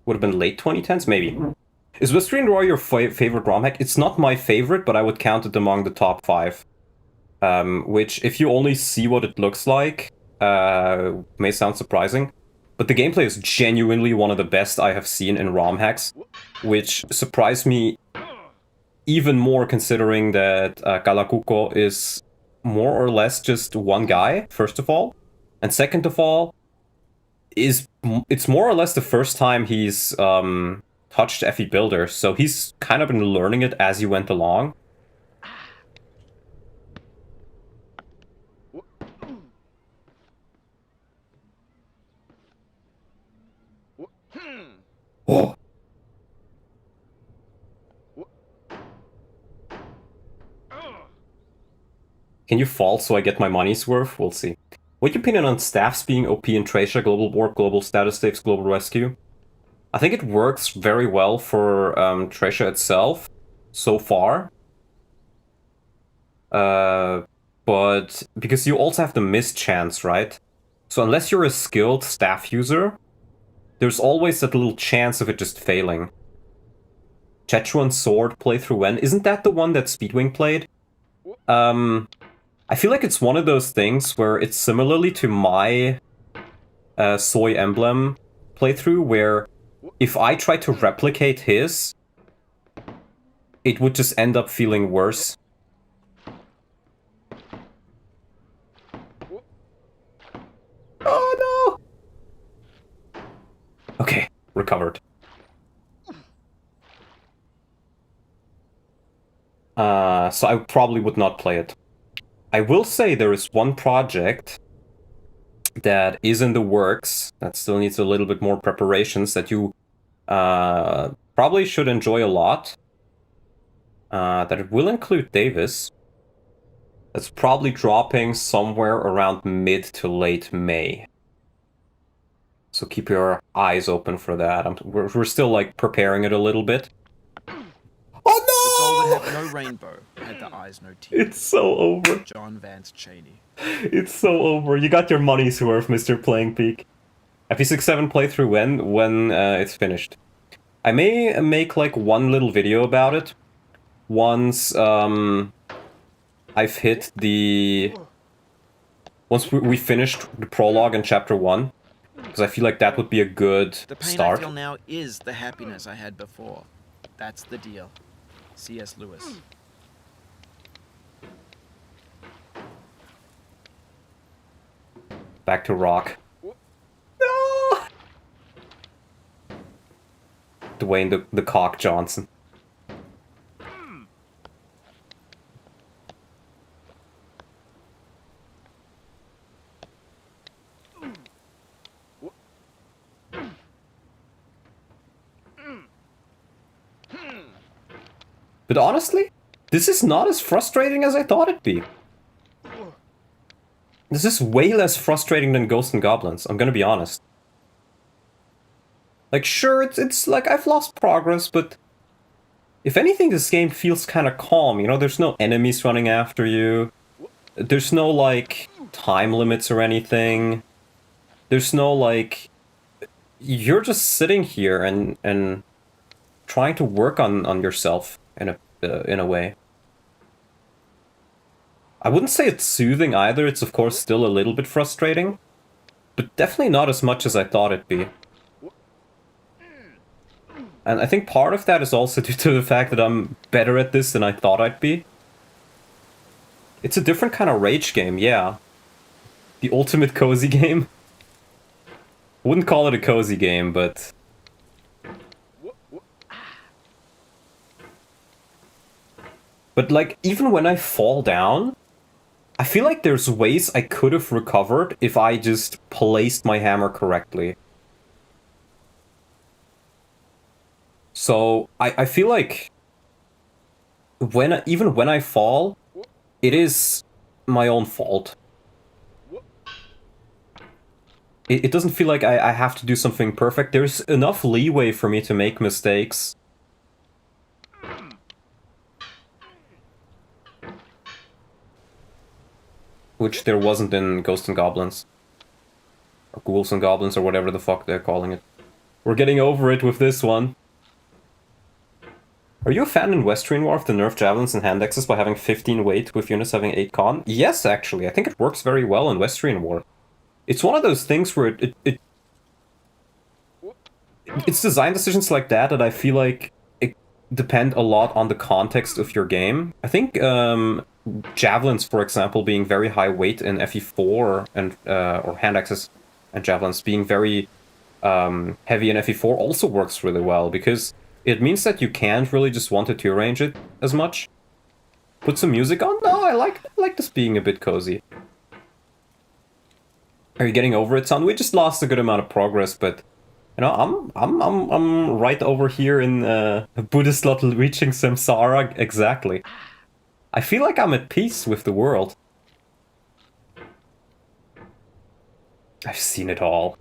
Would have been late 2010s, maybe. Is Whispering Roar your favorite ROM hack? It's not my favorite, but I would count it among the top 5. Which, if you only see what it looks like, may sound surprising. But the gameplay is genuinely one of the best I have seen in ROM hacks, which surprised me even more considering that Kalakuko is more or less just one guy, first of all. And second of all, it's more or less the first time he's touched FE Builder, so he's kind of been learning it as he went along. Oh. Can you fall so I get my money's worth? We'll see. What's your opinion on staffs being OP in Tracia, Global Warp, Global Status Saves, Global Rescue? I think it works very well for Tracia itself, so far. But because you also have the mischance, right? So unless you're a skilled staff user, there's always that little chance of it just failing. Chechuan Sword playthrough when? Isn't that the one that Speedwing played? I feel like it's one of those things where it's similarly to my Soy Emblem playthrough, where if I try to replicate his, it would just end up feeling worse. Oh no! Okay, recovered. So I probably would not play it. I will say there is one project that is in the works that still needs a little bit more preparations that you probably should enjoy a lot. That it will include Davis. That's probably dropping somewhere around mid to late May. So keep your eyes open for that. We're still like preparing it a little bit. The soul Oh that no! had no rainbow had the eyes no tears. It's so over. John Vance Cheney. It's so over. You got your money's worth, Mr. Playing Peak. FE67 playthrough when it's finished. I may make like one little video about it once I've hit the... Once we finished the prologue in chapter 1. Because I feel like that would be a good The pain start. I feel now is the happiness I had before. That's the deal. C.S. Lewis. Back to rock. No! Dwayne the Cock Johnson. But honestly, this is not as frustrating as I thought it'd be. This is way less frustrating than Ghosts and Goblins, I'm gonna be honest. Like, sure, it's like I've lost progress, but if anything, this game feels kind of calm, you know? There's no enemies running after you. There's no, like, time limits or anything. There's no, like... You're just sitting here and trying to work on yourself in a way. I wouldn't say it's soothing either. It's of course still a little bit frustrating, but definitely not as much as I thought it'd be. And I think part of that is also due to the fact that I'm better at this than I thought I'd be. It's a different kind of rage game, yeah. The ultimate cozy game. I wouldn't call it a cozy game, but... But like, even when I fall down, I feel like there's ways I could have recovered if I just placed my hammer correctly. So, I feel like even when I fall, it is my own fault. It doesn't feel like I have to do something perfect. There's enough leeway for me to make mistakes. Which there wasn't in Ghosts and Goblins. Or Ghouls and Goblins, or whatever the fuck they're calling it. We're getting over it with this one. Are you a fan in Westrian War of the nerf javelins and hand axes by having 15 weight with units having 8 con? Yes, actually. I think it works very well in Westrian War. It's one of those things where it's design decisions like that I feel like it depend a lot on the context of your game. I think javelins, for example, being very high weight in FE4 and or hand axes and javelins being very heavy in FE4 also works really well because it means that you can't really just want to two range it as much. Put some music on? No, I like this being a bit cozy. Are you getting over it, son? We just lost a good amount of progress, but you know, I'm right over here in Buddhist lot reaching samsara exactly. I feel like I'm at peace with the world. I've seen it all.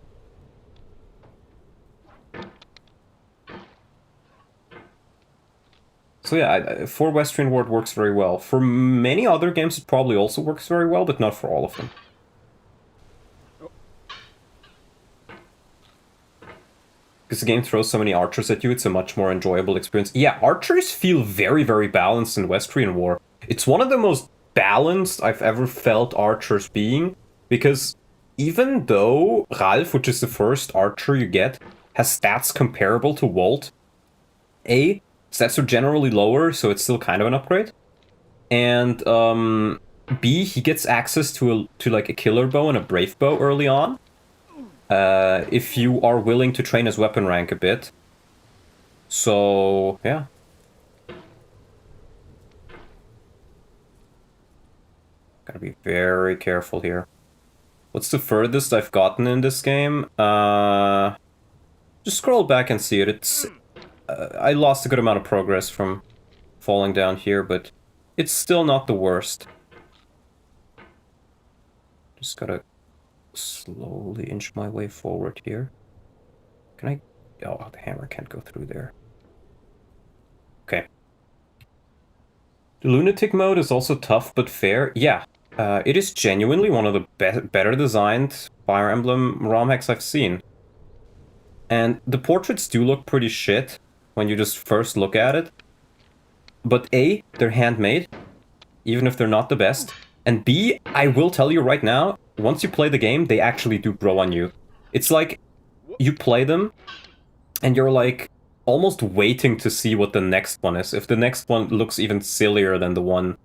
So yeah, for Western War it works very well. For many other games it probably also works very well, but not for all of them. Because the game throws so many archers at you, it's a much more enjoyable experience. Yeah, archers feel very, very balanced in Westrian War. It's one of the most balanced I've ever felt archers being, because even though Ralph, which is the first archer you get, has stats comparable to Walt, stats are generally lower, so it's still kind of an upgrade. And B, he gets access to like a killer bow and a brave bow early on. If you are willing to train his weapon rank a bit. So, yeah. Gotta be very careful here. What's the furthest I've gotten in this game? Just scroll back and see it. It's I lost a good amount of progress from falling down here, but it's still not the worst. Just gotta slowly inch my way forward here. Can I... Oh, the hammer can't go through there. Okay. The lunatic mode is also tough but fair. Yeah, it is genuinely one of the better designed Fire Emblem ROM hacks I've seen. And the portraits do look pretty shit when you just first look at it. But A, they're handmade, even if they're not the best. And B, I will tell you right now, once you play the game, they actually do grow on you. It's like, you play them, and you're like, almost waiting to see what the next one is. If the next one looks even sillier than the one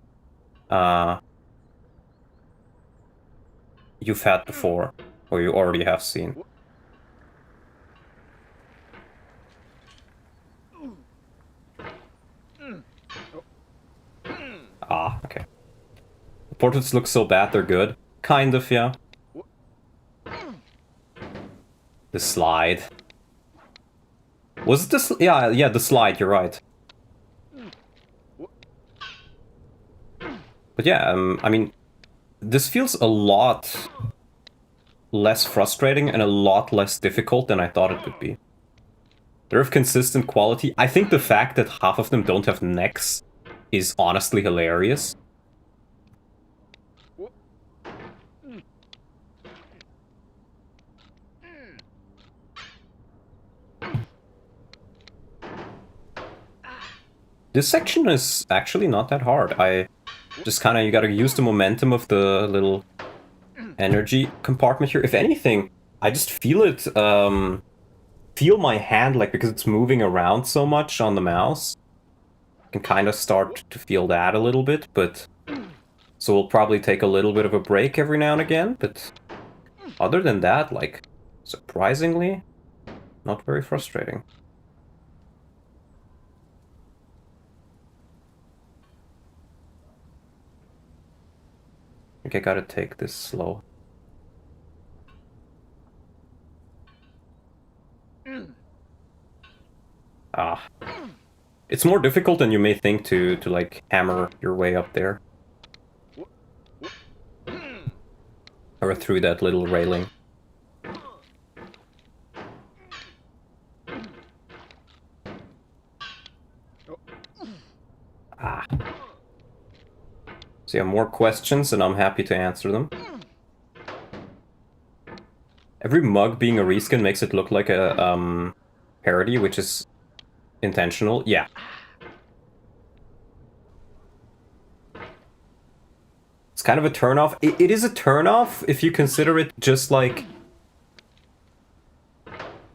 you've had before, or you already have seen. Ah, okay. The portraits look so bad they're good. Kind of, yeah. The slide. Was it the yeah, the slide, you're right. But yeah, I mean, this feels a lot less frustrating and a lot less difficult than I thought it would be. They're of consistent quality. I think the fact that half of them don't have necks is honestly hilarious. This section is actually not that hard. Just kind of, you gotta use the momentum of the little energy compartment here. If anything, I just feel it, feel my hand, like, because it's moving around so much on the mouse. I can kind of start to feel that a little bit, but... So we'll probably take a little bit of a break every now and again, but... Other than that, like, surprisingly, not very frustrating. I think I gotta take this slow. Ah. It's more difficult than you may think to like, hammer your way up there. Or through that little railing. Ah. So yeah, more questions, and I'm happy to answer them. Every mug being a reskin makes it look like a parody, which is intentional. Yeah. It's kind of a turnoff. It is a turnoff if you consider it just like...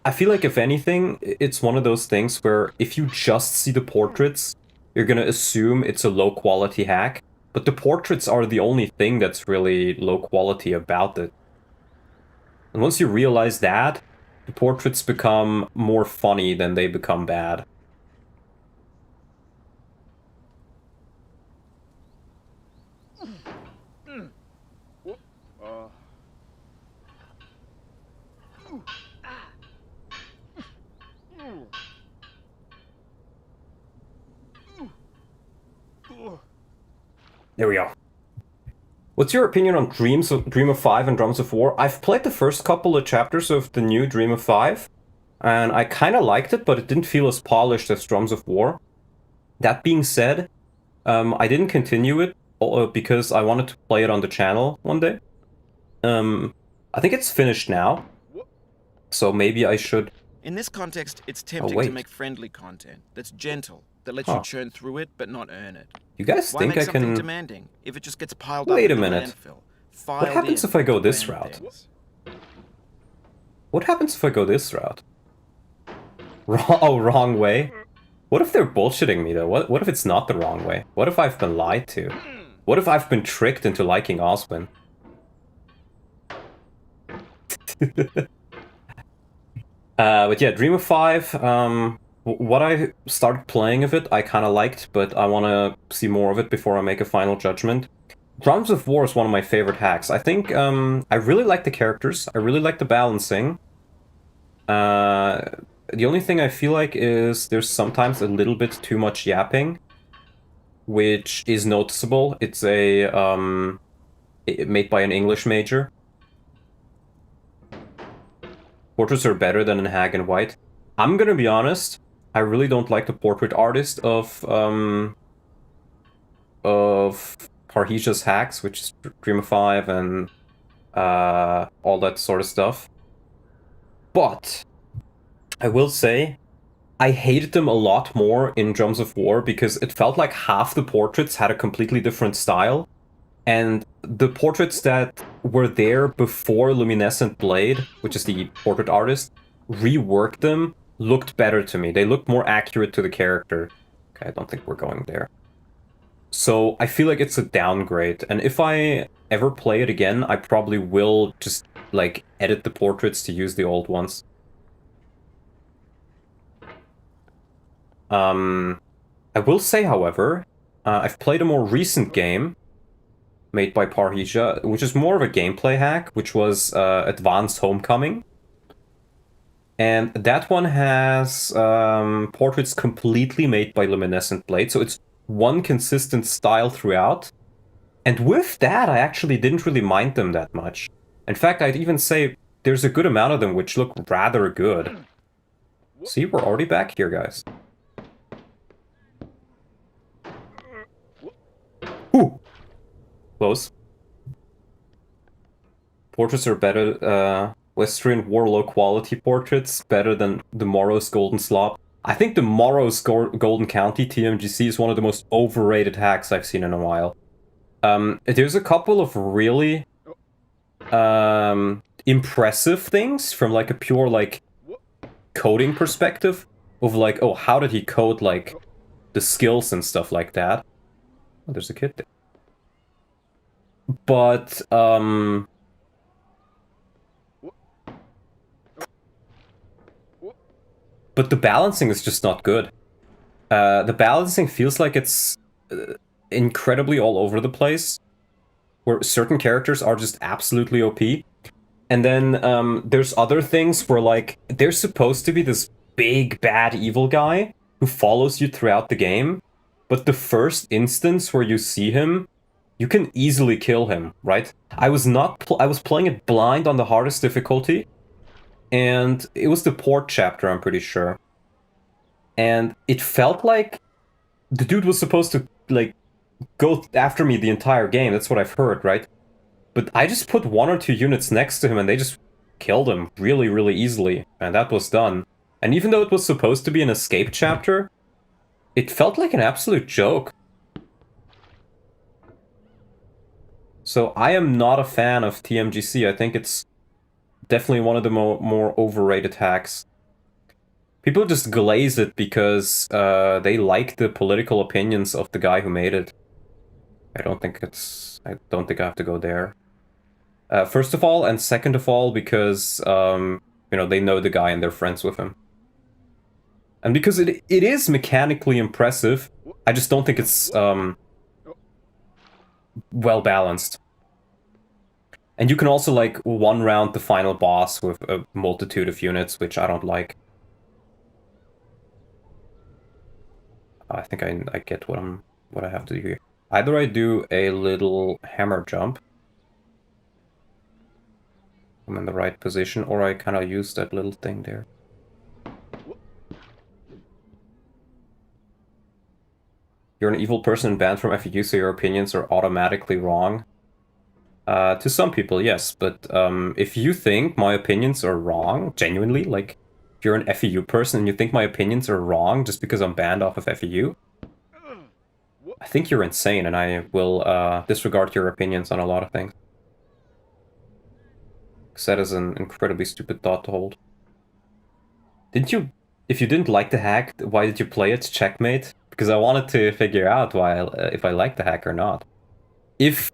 I feel like, if anything, it's one of those things where if you just see the portraits, you're gonna assume it's a low-quality hack. But the portraits are the only thing that's really low quality about it. And once you realize that, the portraits become more funny than they become bad. There we go. What's your opinion on Dream of Five and Drums of War? I've played the first couple of chapters of the new Dream of Five, and I kind of liked it, but it didn't feel as polished as Drums of War. That being said, I didn't continue it because I wanted to play it on the channel one day. I think it's finished now, so maybe I should... In this context, it's tempting wait. to make friendly content that's gentle, that lets Huh. you churn through it but not earn it. You guys Why think make I something can... demanding if it just gets piled Wait up a in the minute. landfill? What happens if I go this route? What happens if I go this route? Wrong way? What if they're bullshitting me, though? What if it's not the wrong way? What if I've been lied to? What if I've been tricked into liking Oswin? But yeah, Dream of Five, what I started playing of it, I kind of liked, but I want to see more of it before I make a final judgment. Drums of War is one of my favorite hacks. I think, I really like the characters, I really like the balancing. The only thing I feel like is there's sometimes a little bit too much yapping, which is noticeable. It's made by an English major. Portraits are better than in Hag and White. I'm gonna be honest, I really don't like the portrait artist of Parhesia's hacks, which is Dream of Five and all that sort of stuff. But I will say, I hated them a lot more in Drums of War because it felt like half the portraits had a completely different style. And the portraits that were there before Luminescent Blade, which is the portrait artist, reworked them, looked better to me. They looked more accurate to the character. Okay, I don't think we're going there. So I feel like it's a downgrade. And if I ever play it again, I probably will just, like, edit the portraits to use the old ones. I will say, however, I've played a more recent game made by Parhesia, which is more of a gameplay hack, which was Advanced Homecoming. And that one has portraits completely made by Luminescent Blade, so it's one consistent style throughout. And with that, I actually didn't really mind them that much. In fact, I'd even say there's a good amount of them which look rather good. See, we're already back here, guys. Ooh! Close. Portraits are better, Western War low quality portraits, better than the Morrow's Golden Slop. I think the Morrow's Golden County TMGC is one of the most overrated hacks I've seen in a while. There's a couple of really impressive things from like a pure like coding perspective of like, oh, how did he code like the skills and stuff like that. Oh, there's a kid there. But the balancing is just not good. The balancing feels like it's incredibly all over the place, where certain characters are just absolutely OP. And then there's other things where, like, there's supposed to be this big, bad, evil guy who follows you throughout the game, but the first instance where you see him, you can easily kill him, right? I was playing it blind on the hardest difficulty, and it was the port chapter, I'm pretty sure. And it felt like the dude was supposed to, like, go after me the entire game. That's what I've heard, right? But I just put 1 or 2 units next to him and they just killed him really, really easily. And that was done. And even though it was supposed to be an escape chapter, it felt like an absolute joke. So I am not a fan of TMGC. I think it's definitely one of the more overrated hacks. People just glaze it because they like the political opinions of the guy who made it. I don't think I have to go there. First of all, and second of all, because you know, they know the guy and they're friends with him. And because it is mechanically impressive, I just don't think it's well balanced. And you can also, like, one round the final boss with a multitude of units, which I don't like. I think I get what I have to do here. Either I do a little hammer jump. I'm in the right position, or I kind of use that little thing there. You're an evil person banned from FEU, so your opinions are automatically wrong. To some people, yes, but if you think my opinions are wrong, genuinely, like, if you're an FEU person and you think my opinions are wrong just because I'm banned off of FEU, I think you're insane, and I will disregard your opinions on a lot of things. Because that is an incredibly stupid thought to hold. Didn't you... If you didn't like the hack, why did you play it? Checkmate? Because I wanted to figure out why if I like the hack or not. If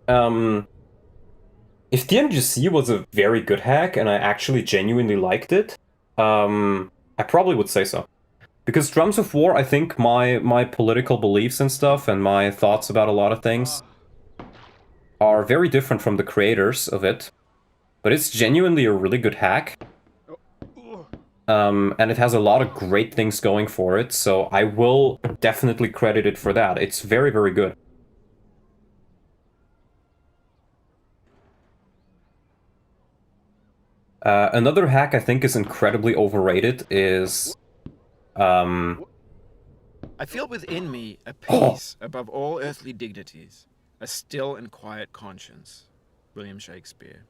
TMGC was a very good hack and I actually genuinely liked it, I probably would say so. Because Drums of War, I think my political beliefs and stuff and my thoughts about a lot of things are very different from the creators of it. But it's genuinely a really good hack. And it has a lot of great things going for it, so I will definitely credit it for that. It's very, very good. Another hack I think is incredibly overrated is... I feel within me a peace above all earthly dignities, a still and quiet conscience. William Shakespeare.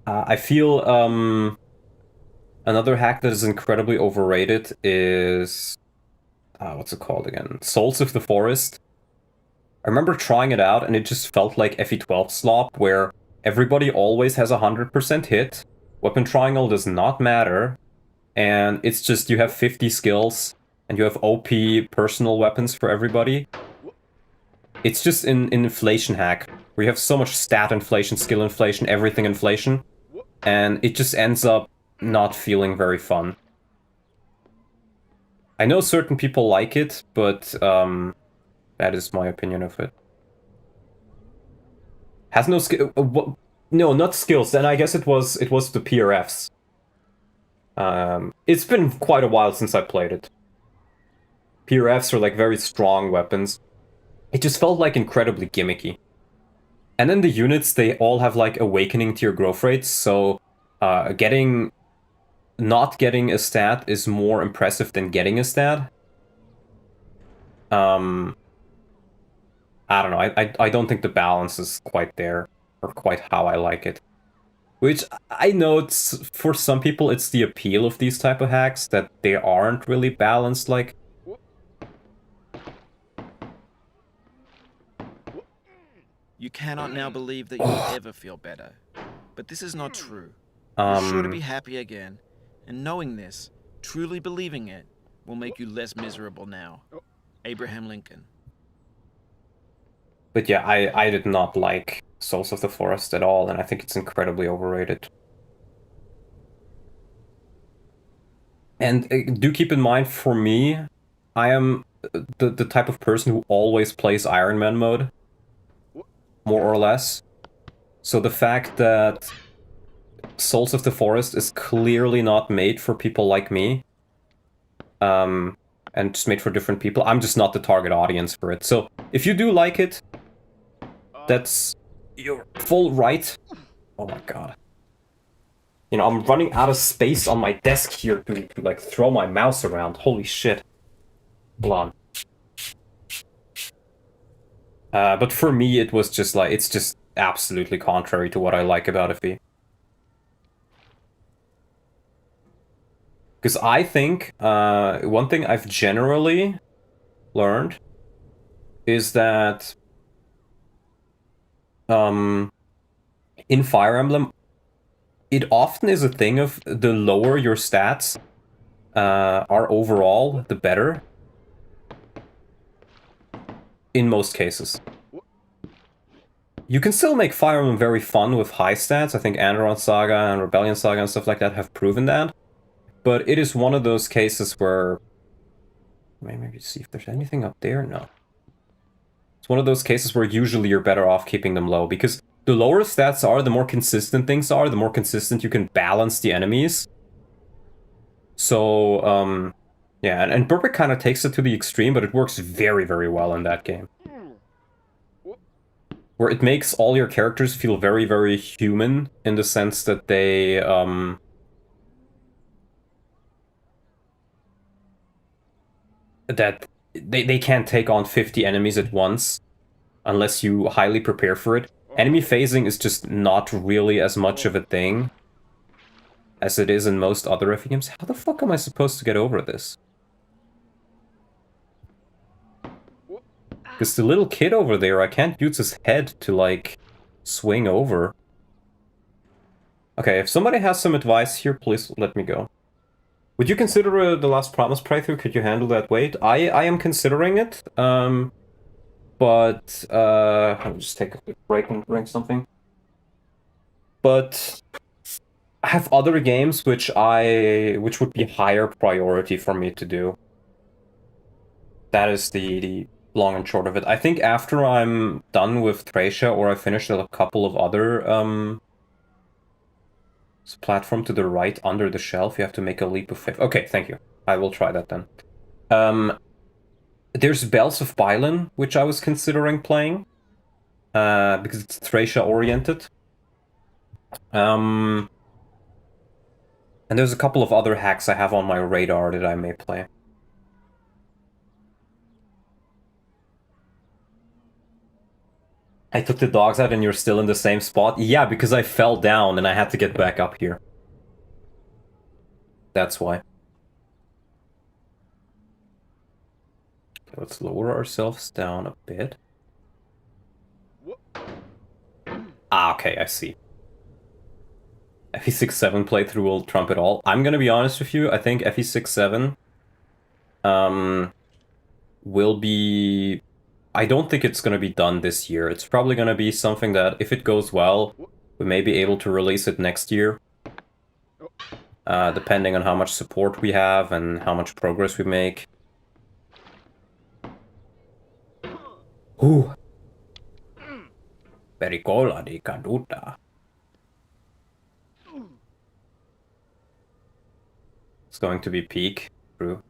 I feel another hack that is incredibly overrated is... what's it called again? Souls of the Forest. I remember trying it out and it just felt like FE12 slop, where everybody always has 100% hit, weapon triangle does not matter, and it's just you have 50 skills and you have OP personal weapons for everybody. It's just an inflation hack, where you have so much stat inflation, skill inflation, everything inflation, and it just ends up not feeling very fun. I know certain people like it, but that is my opinion of it. Has no skill. No, not skills. Then I guess it was the PRFs. It's been quite a while since I played it. PRFs are like very strong weapons. It just felt like incredibly gimmicky. And then the units, they all have like awakening to your growth rates, so not getting a stat is more impressive than getting a stat. I don't know, I don't think the balance is quite there, or quite how I like it. Which, I know it's, for some people it's the appeal of these type of hacks, that they aren't really balanced, like... You cannot now believe that you'll ever feel better. But this is not true. You're sure to be happy again. And knowing this, truly believing it, will make you less miserable now. Abraham Lincoln. But yeah, I did not like Souls of the Forest at all, and I think it's incredibly overrated. And do keep in mind, for me, I am the type of person who always plays Iron Man mode. More or less. So the fact that Souls of the Forest is clearly not made for people like me, and just made for different people, I'm just not the target audience for it. So if you do like it, that's your full right. Oh my god. You know, I'm running out of space on my desk here to like throw my mouse around. Holy shit. Hold on. But for me, it was just like, it's just absolutely contrary to what I like about FE. Because I think, one thing I've generally learned is that in Fire Emblem, it often is a thing of the lower your stats are overall, the better. In most cases. You can still make Fire Emblem very fun with high stats. I think Andron Saga and Rebellion Saga and stuff like that have proven that. But it is one of those cases where... Maybe see if there's anything up there? No. It's one of those cases where usually you're better off keeping them low, because the lower stats are, the more consistent things are, the more consistent you can balance the enemies. So, Yeah, and Burpick kind of takes it to the extreme, but it works very, very well in that game. Where it makes all your characters feel very, very human in the sense that they can't take on 50 enemies at once unless you highly prepare for it. Enemy phasing is just not really as much of a thing as it is in most other FE games. How the fuck am I supposed to get over this? Because the little kid over there, I can't use his head to, like, swing over. Okay, if somebody has some advice here, please let me go. Would you consider the Last Promise playthrough? Could you handle that weight? I am considering it, but I'll just take a quick break and drink something. But I have other games which would be higher priority for me to do. That is the long and short of it. I think after I'm done with Thracia, or I finish a couple of other platform to the right under the shelf, you have to make a leap of faith. Okay, thank you. I will try that then. There's Bells of Bylin, which I was considering playing, because it's Thracia oriented. And there's a couple of other hacks I have on my radar that I may play. I took the dogs out and you're still in the same spot? Yeah, because I fell down and I had to get back up here. That's why. Okay, let's lower ourselves down a bit. Ah, okay, I see. FE6-7 playthrough will trump it all. I'm gonna be honest with you, I think FE6-7 will be... I don't think it's gonna be done this year. It's probably gonna be something that, if it goes well, we may be able to release it next year. Depending on how much support we have and how much progress we make. Ooh. Pericola di caduta. It's going to be peak. True.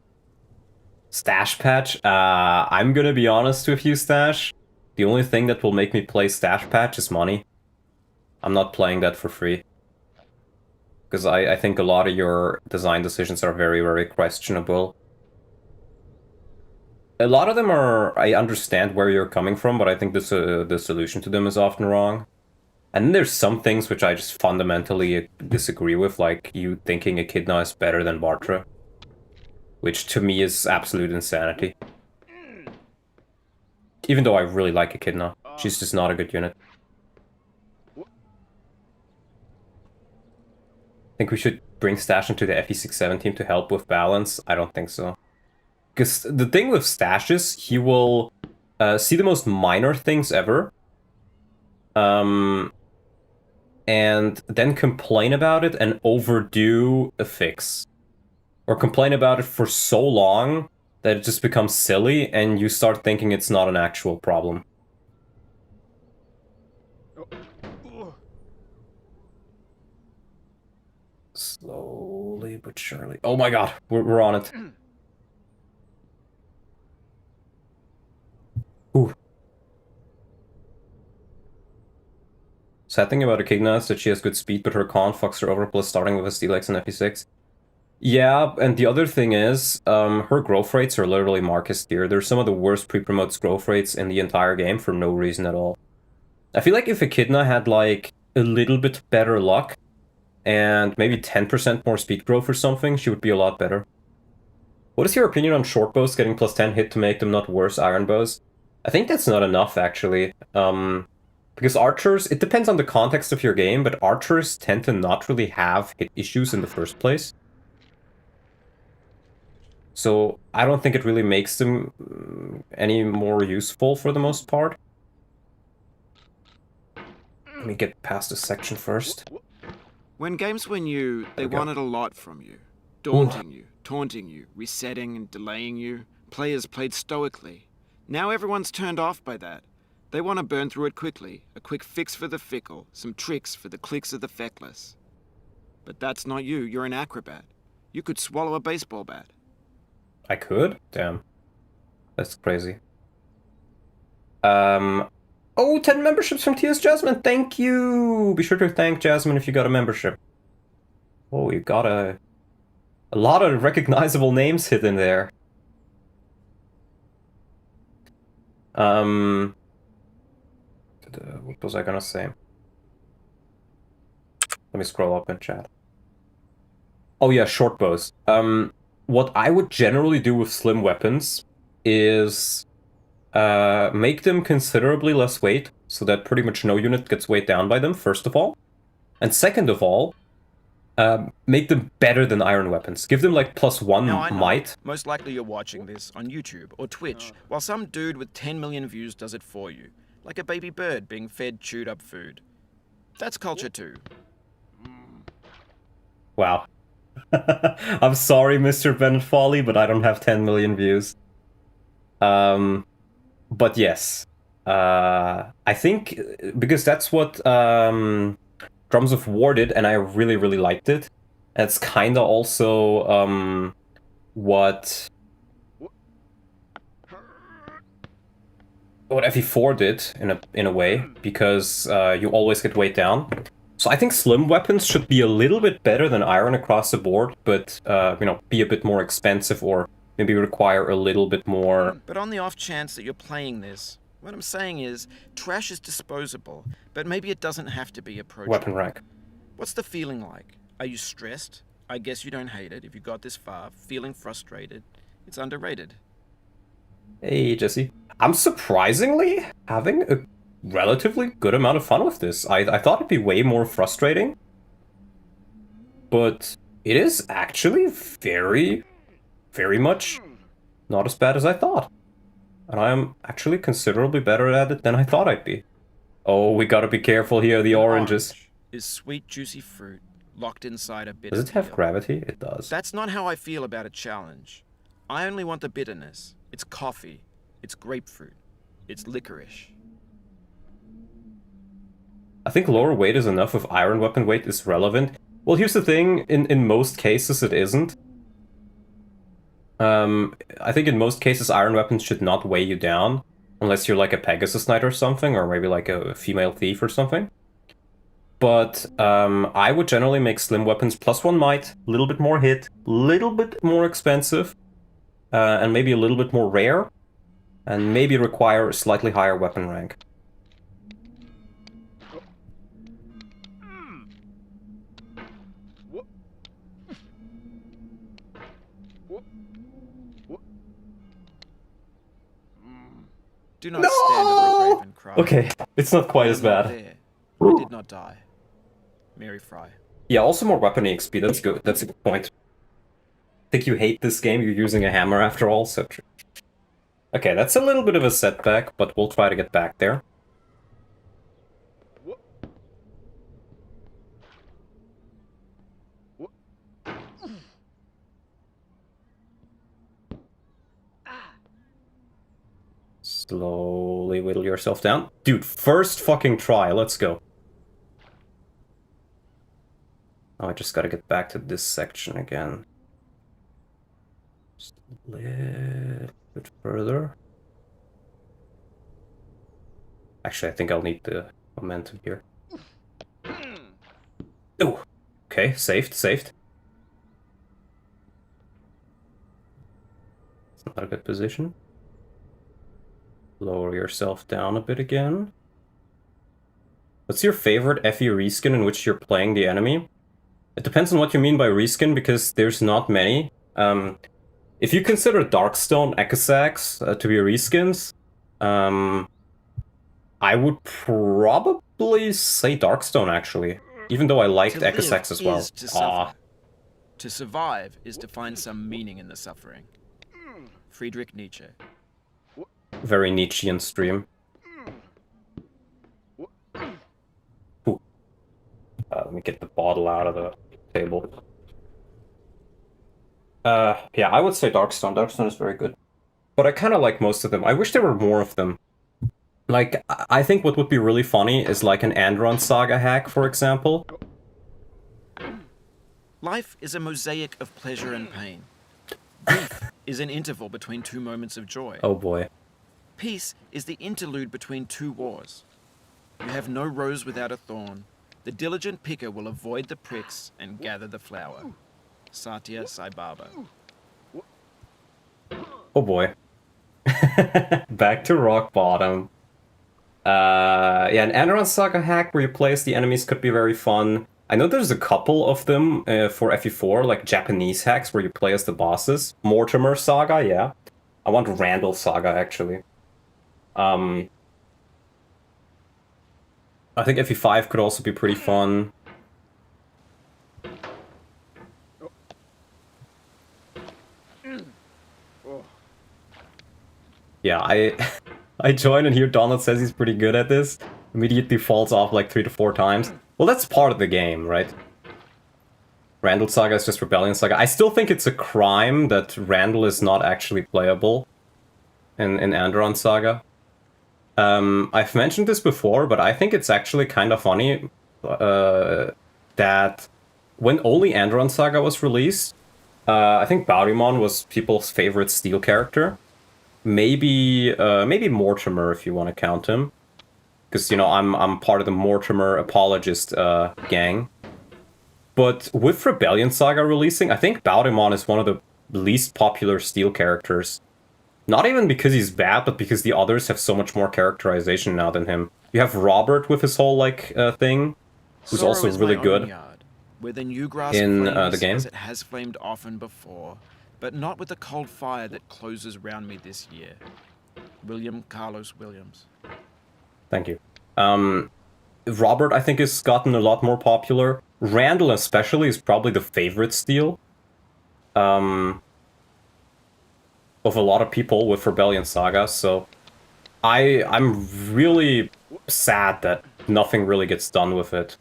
Stash patch? I'm gonna be honest with you, Stash. The only thing that will make me play Stash patch is money. I'm not playing that for free. Because I think a lot of your design decisions are very, very questionable. A lot of them are... I understand where you're coming from, but I think the solution to them is often wrong. And then there's some things which I just fundamentally disagree with, like you thinking Echidna is better than Bartra. Which to me is absolute insanity. Even though I really like Echidna. She's just not a good unit. I think we should bring Stash into the FE6-7 team to help with balance. I don't think so. Because the thing with Stash is, he will see the most minor things ever. And then complain about it and overdo a fix. Or complain about it for so long that it just becomes silly and you start thinking it's not an actual problem. Slowly but surely. Oh my god, we're on it. Ooh. Sad thing about Echidna is that she has good speed, but her con fucks her over, plus starting with a Steelix and FE6. Yeah, and the other thing is, her growth rates are literally Marcus tier. They're some of the worst pre-promotes growth rates in the entire game for no reason at all. I feel like if Echidna had, like, a little bit better luck, and maybe 10% more speed growth or something, she would be a lot better. What is your opinion on short bows getting plus 10 hit to make them not worse iron bows? I think that's not enough, actually. Because archers, it depends on the context of your game, but archers tend to not really have hit issues in the first place. So I don't think it really makes them any more useful for the most part. Let me get past this section first. When games were new, they wanted a lot from you. Daunting you, taunting you, resetting and delaying you. Players played stoically. Now everyone's turned off by that. They want to burn through it quickly. A quick fix for the fickle. Some tricks for the clicks of the feckless. But that's not you. You're an acrobat. You could swallow a baseball bat. I could? Damn. That's crazy. Oh, 10 memberships from TS Jasmine. Thank you. Be sure to thank Jasmine if you got a membership. Oh, you got a lot of recognizable names hidden there. What was I gonna say? Let me scroll up in chat. Oh yeah, short bows. What I would generally do with slim weapons is make them considerably less weight, so that pretty much no unit gets weighed down by them, first of all. And second of all, make them better than iron weapons. Give them like +1 Now, I know, might. most likely you're watching this on YouTube or Twitch, while some dude with 10 million views does it for you, like a baby bird being fed chewed up food. That's culture too. Wow. I'm sorry, Mr. Bennett Folly, but I don't have 10 million views. But yes. I think, because that's what Drums of War did, and I really, really liked it. It's kinda also what FE4 did in a way, because you always get weighed down. So I think slim weapons should be a little bit better than iron across the board, but you know, be a bit more expensive or maybe require a little bit more. But on the off chance that you're playing this, what I'm saying is, trash is disposable, but maybe it doesn't have to be approachable. Weapon rank. What's the feeling like? Are you stressed? I guess you don't hate it if you got this far. Feeling frustrated? It's underrated. Hey, Jesse. I'm surprisingly having a relatively good amount of fun with this. I thought it'd be way more frustrating, but it is actually very, very much not as bad as I thought. And I am actually considerably better at it than I thought I'd be. Oh, we gotta be careful here, the oranges. Orange is sweet, juicy fruit locked inside a bitter Does it have peel. gravity? It does. That's not how I feel about a challenge. I only want the bitterness. It's coffee. It's grapefruit. It's licorice. I think lower weight is enough if iron weapon weight is relevant. Well, here's the thing, in most cases it isn't. I think in most cases iron weapons should not weigh you down, unless you're like a Pegasus Knight or something, or maybe like a female thief or something. But I would generally make slim weapons +1 might, a little bit more hit, little bit more expensive, and maybe a little bit more rare, and maybe require a slightly higher weapon rank. Do not stand over a grave and cry. Okay, it's not quite as I am not bad. there. I did not die. Mary Fry. Yeah, also more weapon XP, that's good, that's a good point. I think you hate this game, you're using a hammer after all, so true. Okay, that's a little bit of a setback, but we'll try to get back there. Slowly whittle yourself down. Dude, first fucking try, let's go. Oh, I just gotta get back to this section again. Just a little bit further. Actually, I think I'll need the momentum here. Oh, okay, saved. It's not a good position. Lower yourself down a bit again. What's your favorite FE reskin in which you're playing the enemy? It depends on what you mean by reskin, because there's not many. If you consider Darkstone Echosax to be reskins, I would probably say Darkstone, actually. Even though I liked To live Echosax as well. is to suffer. To survive is to find some meaning in the suffering. Friedrich Nietzsche. Very Nietzschean stream. Ooh. Let me get the bottle out of the table. Yeah, I would say Darkstone. Darkstone is very good. But I kind of like most of them. I wish there were more of them. Like, I think what would be really funny is like an Andron Saga hack, for example. Life is a mosaic of pleasure and pain. Grief is an interval between two moments of joy. Oh boy. Peace is the interlude between two wars. You have no rose without a thorn. The diligent picker will avoid the pricks and gather the flower. Satya Sai Baba. Oh boy. Back to rock bottom. Yeah, an Enron Saga hack where you play as the enemies could be very fun. I know there's a couple of them for FE4, like Japanese hacks where you play as the bosses. Mortimer Saga, yeah. I want Randall Saga, actually. I think FE5 could also be pretty fun. Yeah, I join and hear Donald says he's pretty good at this. Immediately falls off like 3 to 4 times. Well, that's part of the game, right? Randall Saga is just Rebellion Saga. I still think it's a crime that Randall is not actually playable in Andron Saga. I've mentioned this before, but I think it's actually kind of funny that when only Andron Saga was released, I think Baurimon was people's favorite Steel character. Maybe Mortimer if you want to count him, because you know I'm part of the Mortimer apologist gang. But with Rebellion Saga releasing, I think Baurimon is one of the least popular Steel characters. Not even because he's bad, but because the others have so much more characterization now than him. You have Robert with his whole like thing, who's Sorrow also is really my own good yard, where the new grass in flames the game. as it has flamed often before, but not with the cold fire that closes round me this year. William Carlos Williams. Thank you. Robert, I think, has gotten a lot more popular. Randall, especially, is probably the favorite Steel of a lot of people with Rebellion Saga, so I'm really sad that nothing really gets done with it.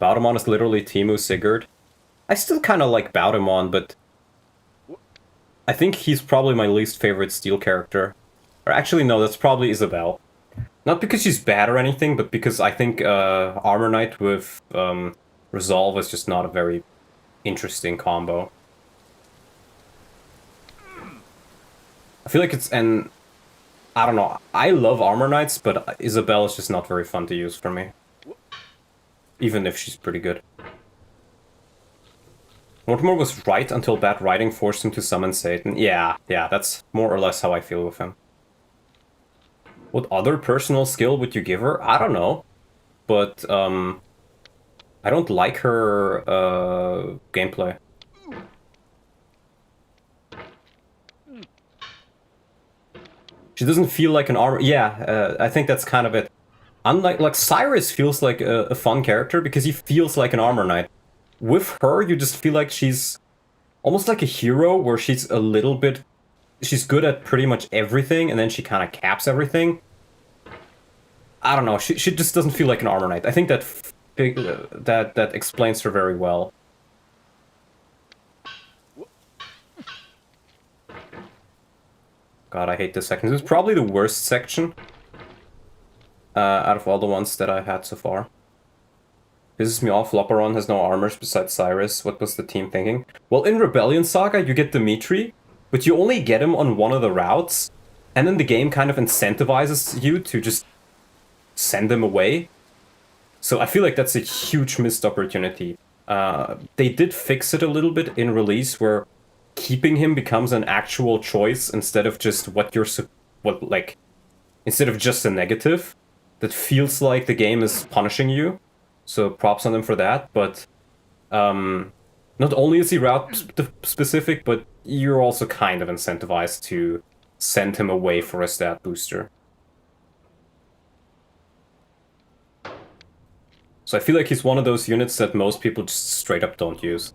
Bautimon is literally Teemu Sigurd. I still kind of like Bautimon, but I think he's probably my least favorite Steel character. Or actually, no, that's probably Isabel. Not because she's bad or anything, but because I think Armor Knight with Resolve is just not a very interesting combo. I feel like it's an... I don't know. I love Armor Knights, but Isabel is just not very fun to use for me. Even if she's pretty good. Mortimer was right until bad writing forced him to summon Satan. Yeah, that's more or less how I feel with him. What other personal skill would you give her? I don't know. But, I don't like her, gameplay. She doesn't feel like an armor... Yeah, I think that's kind of it. Unlike, like, Cyrus feels like a fun character because he feels like an armor knight. With her, you just feel like she's almost like a hero where she's a little bit... She's good at pretty much everything, and then she kind of caps everything. I don't know, she just doesn't feel like an armor knight. I think that explains her very well. God, I hate this section. This is probably the worst section out of all the ones that I had so far. Pisses me off, Loparon has no armors besides Cyrus. What was the team thinking? Well, in Rebellion Saga, you get Dimitri, but you only get him on one of the routes, and then the game kind of incentivizes you to just send him away. So I feel like that's a huge missed opportunity. They did fix it a little bit in release, where keeping him becomes an actual choice instead of just instead of just a negative that feels like the game is punishing you. So props on them for that, but not only is he route specific, but you're also kind of incentivized to send him away for a stat booster. So I feel like he's one of those units that most people just straight up don't use.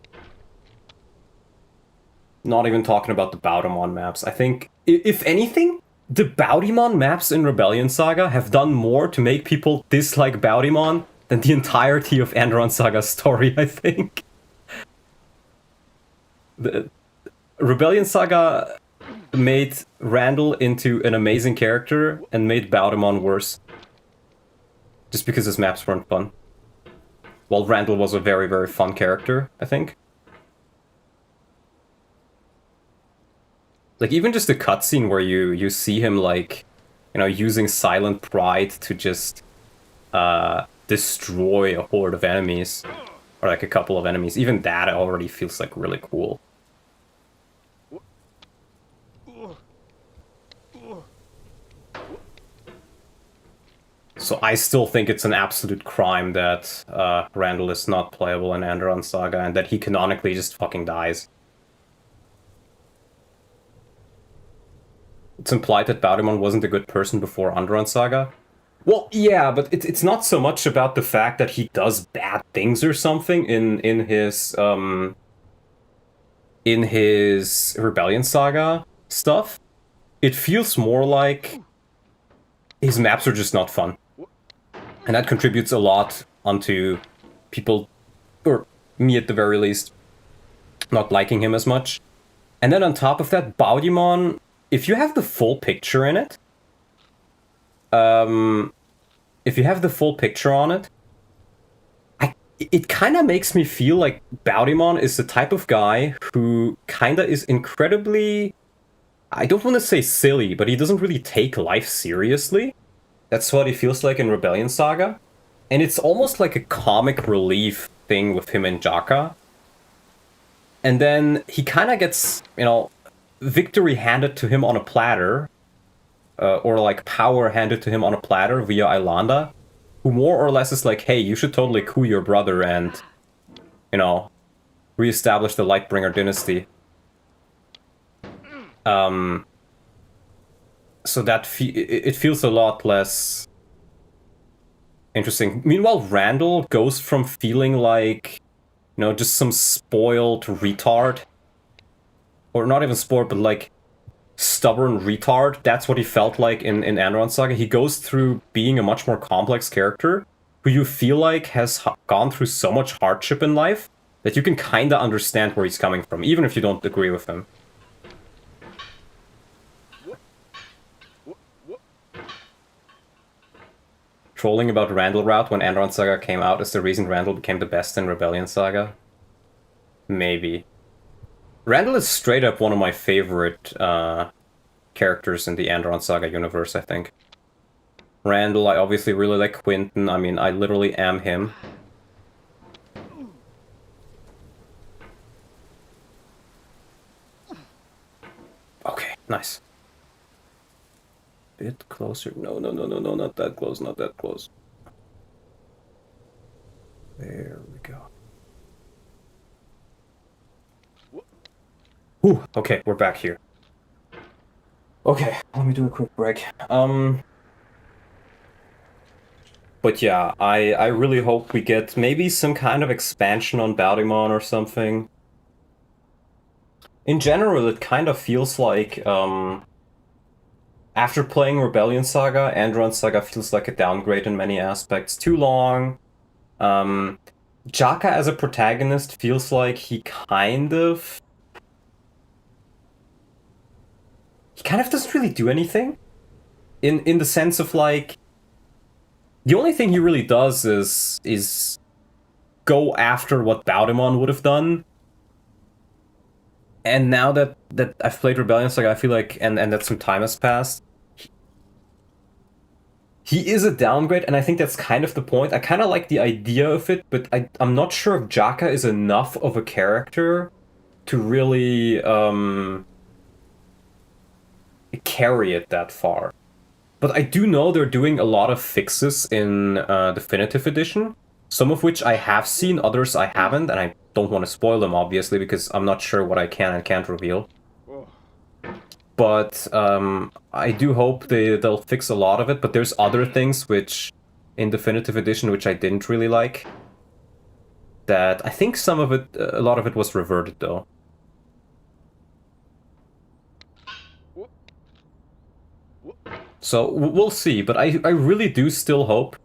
Not even talking about the Bautimon maps. I think, if anything, the Bautimon maps in Rebellion Saga have done more to make people dislike Bautimon than the entirety of Andron Saga's story, I think. The Rebellion Saga made Randall into an amazing character and made Bautimon worse. Just because his maps weren't fun. While Randall was a very, very fun character, I think. Like, even just a cutscene where you see him, like, you know, using silent pride to just destroy a horde of enemies. Or, like, a couple of enemies. Even that already feels, like, really cool. So I still think it's an absolute crime that Randall is not playable in Andron Saga, and that he canonically just fucking dies. It's implied that Baudimon wasn't a good person before Andron Saga. Well, yeah, but it's not so much about the fact that he does bad things or something in his Rebellion Saga stuff. It feels more like his maps are just not fun. And that contributes a lot onto people, or me at the very least, not liking him as much. And then on top of that, Baudimon, if you have the full picture in it, if you have the full picture on it, it kind of makes me feel like Baudimon is the type of guy who kind of is incredibly, I don't want to say silly, but he doesn't really take life seriously. That's what he feels like in Rebellion Saga. And it's almost like a comic relief thing with him and Jaka. And then he kind of gets, you know, victory handed to him on a platter. Or like power handed to him on a platter via Ilanda. Who more or less is like, hey, you should totally coup your brother and, you know, reestablish the Lightbringer dynasty. So that it feels a lot less interesting. Meanwhile, Randall goes from feeling like, you know, just some spoiled retard, or not even spoiled, but like stubborn retard. That's what he felt like in Andron Saga. He goes through being a much more complex character who you feel like has gone through so much hardship in life that you can kind of understand where he's coming from, even if you don't agree with him. Trolling about Randall route when Andron Saga came out is the reason Randall became the best in Rebellion Saga? Maybe. Randall is straight up one of my favorite characters in the Andron Saga universe, I think. Randall, I obviously really like Quinton. I mean, I literally am him. Okay, nice. Bit closer. No, no, no, no, no, not that close, not that close. There we go. Whew, okay, we're back here. Okay, let me do a quick break. But yeah, I really hope we get maybe some kind of expansion on Baudimon or something. In general, it kind of feels like, after playing Rebellion Saga, Andron Saga feels like a downgrade in many aspects. Too long. Jaka as a protagonist feels like he kind of doesn't really do anything. In the sense of, like, the only thing he really does is go after what Baudimon would have done. And now that I've played Rebellion Saga, I feel like, and that some time has passed, he is a downgrade, and I think that's kind of the point. I kind of like the idea of it, but I'm not sure if Jaka is enough of a character to really carry it that far. But I do know they're doing a lot of fixes in Definitive Edition, some of which I have seen, others I haven't, and I don't want to spoil them, obviously, because I'm not sure what I can and can't reveal. But I do hope they'll fix a lot of it, but there's other things which, in Definitive Edition, which I didn't really like. That I think some of it, a lot of it was reverted, though. So, we'll see, but I really do still hope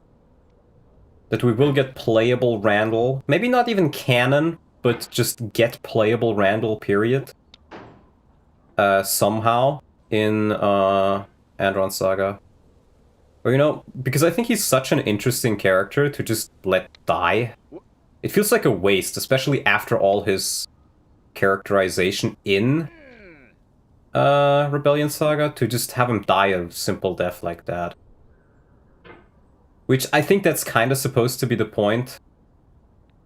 that we will get playable Randall. Maybe not even canon, but just get playable Randall, period. Somehow in Andron Saga. Or, you know, because I think he's such an interesting character to just let die. It feels like a waste, especially after all his characterization in Rebellion Saga to just have him die a simple death like that. Which I think that's kind of supposed to be the point.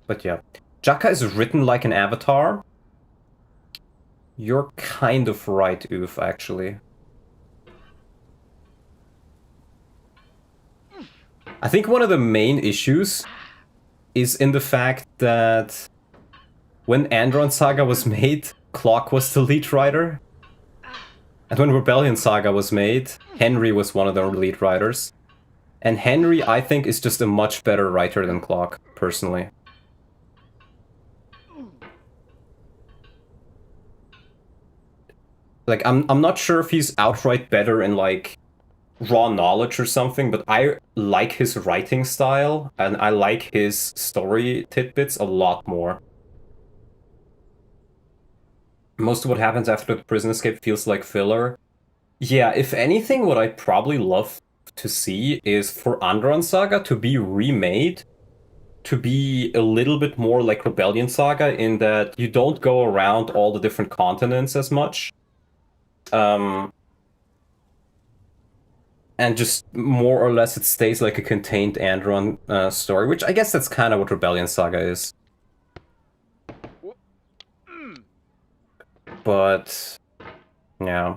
But yeah. Jaka is written like an avatar. You're kind of right, Oof, actually. I think one of the main issues is in the fact that when Andron Saga was made, Clock was the lead writer. And when Rebellion Saga was made, Henry was one of the lead writers. And Henry, I think, is just a much better writer than Clock, personally. Like, I'm not sure if he's outright better in, like, raw knowledge or something, but I like his writing style, and I like his story tidbits a lot more. Most of what happens after the prison escape feels like filler. Yeah, if anything, what I'd probably love to see is for Andron Saga to be remade, to be a little bit more like Rebellion Saga, in that you don't go around all the different continents as much. And just more or less it stays like a contained Andron story, which I guess that's kind of what Rebellion Saga is. But, yeah.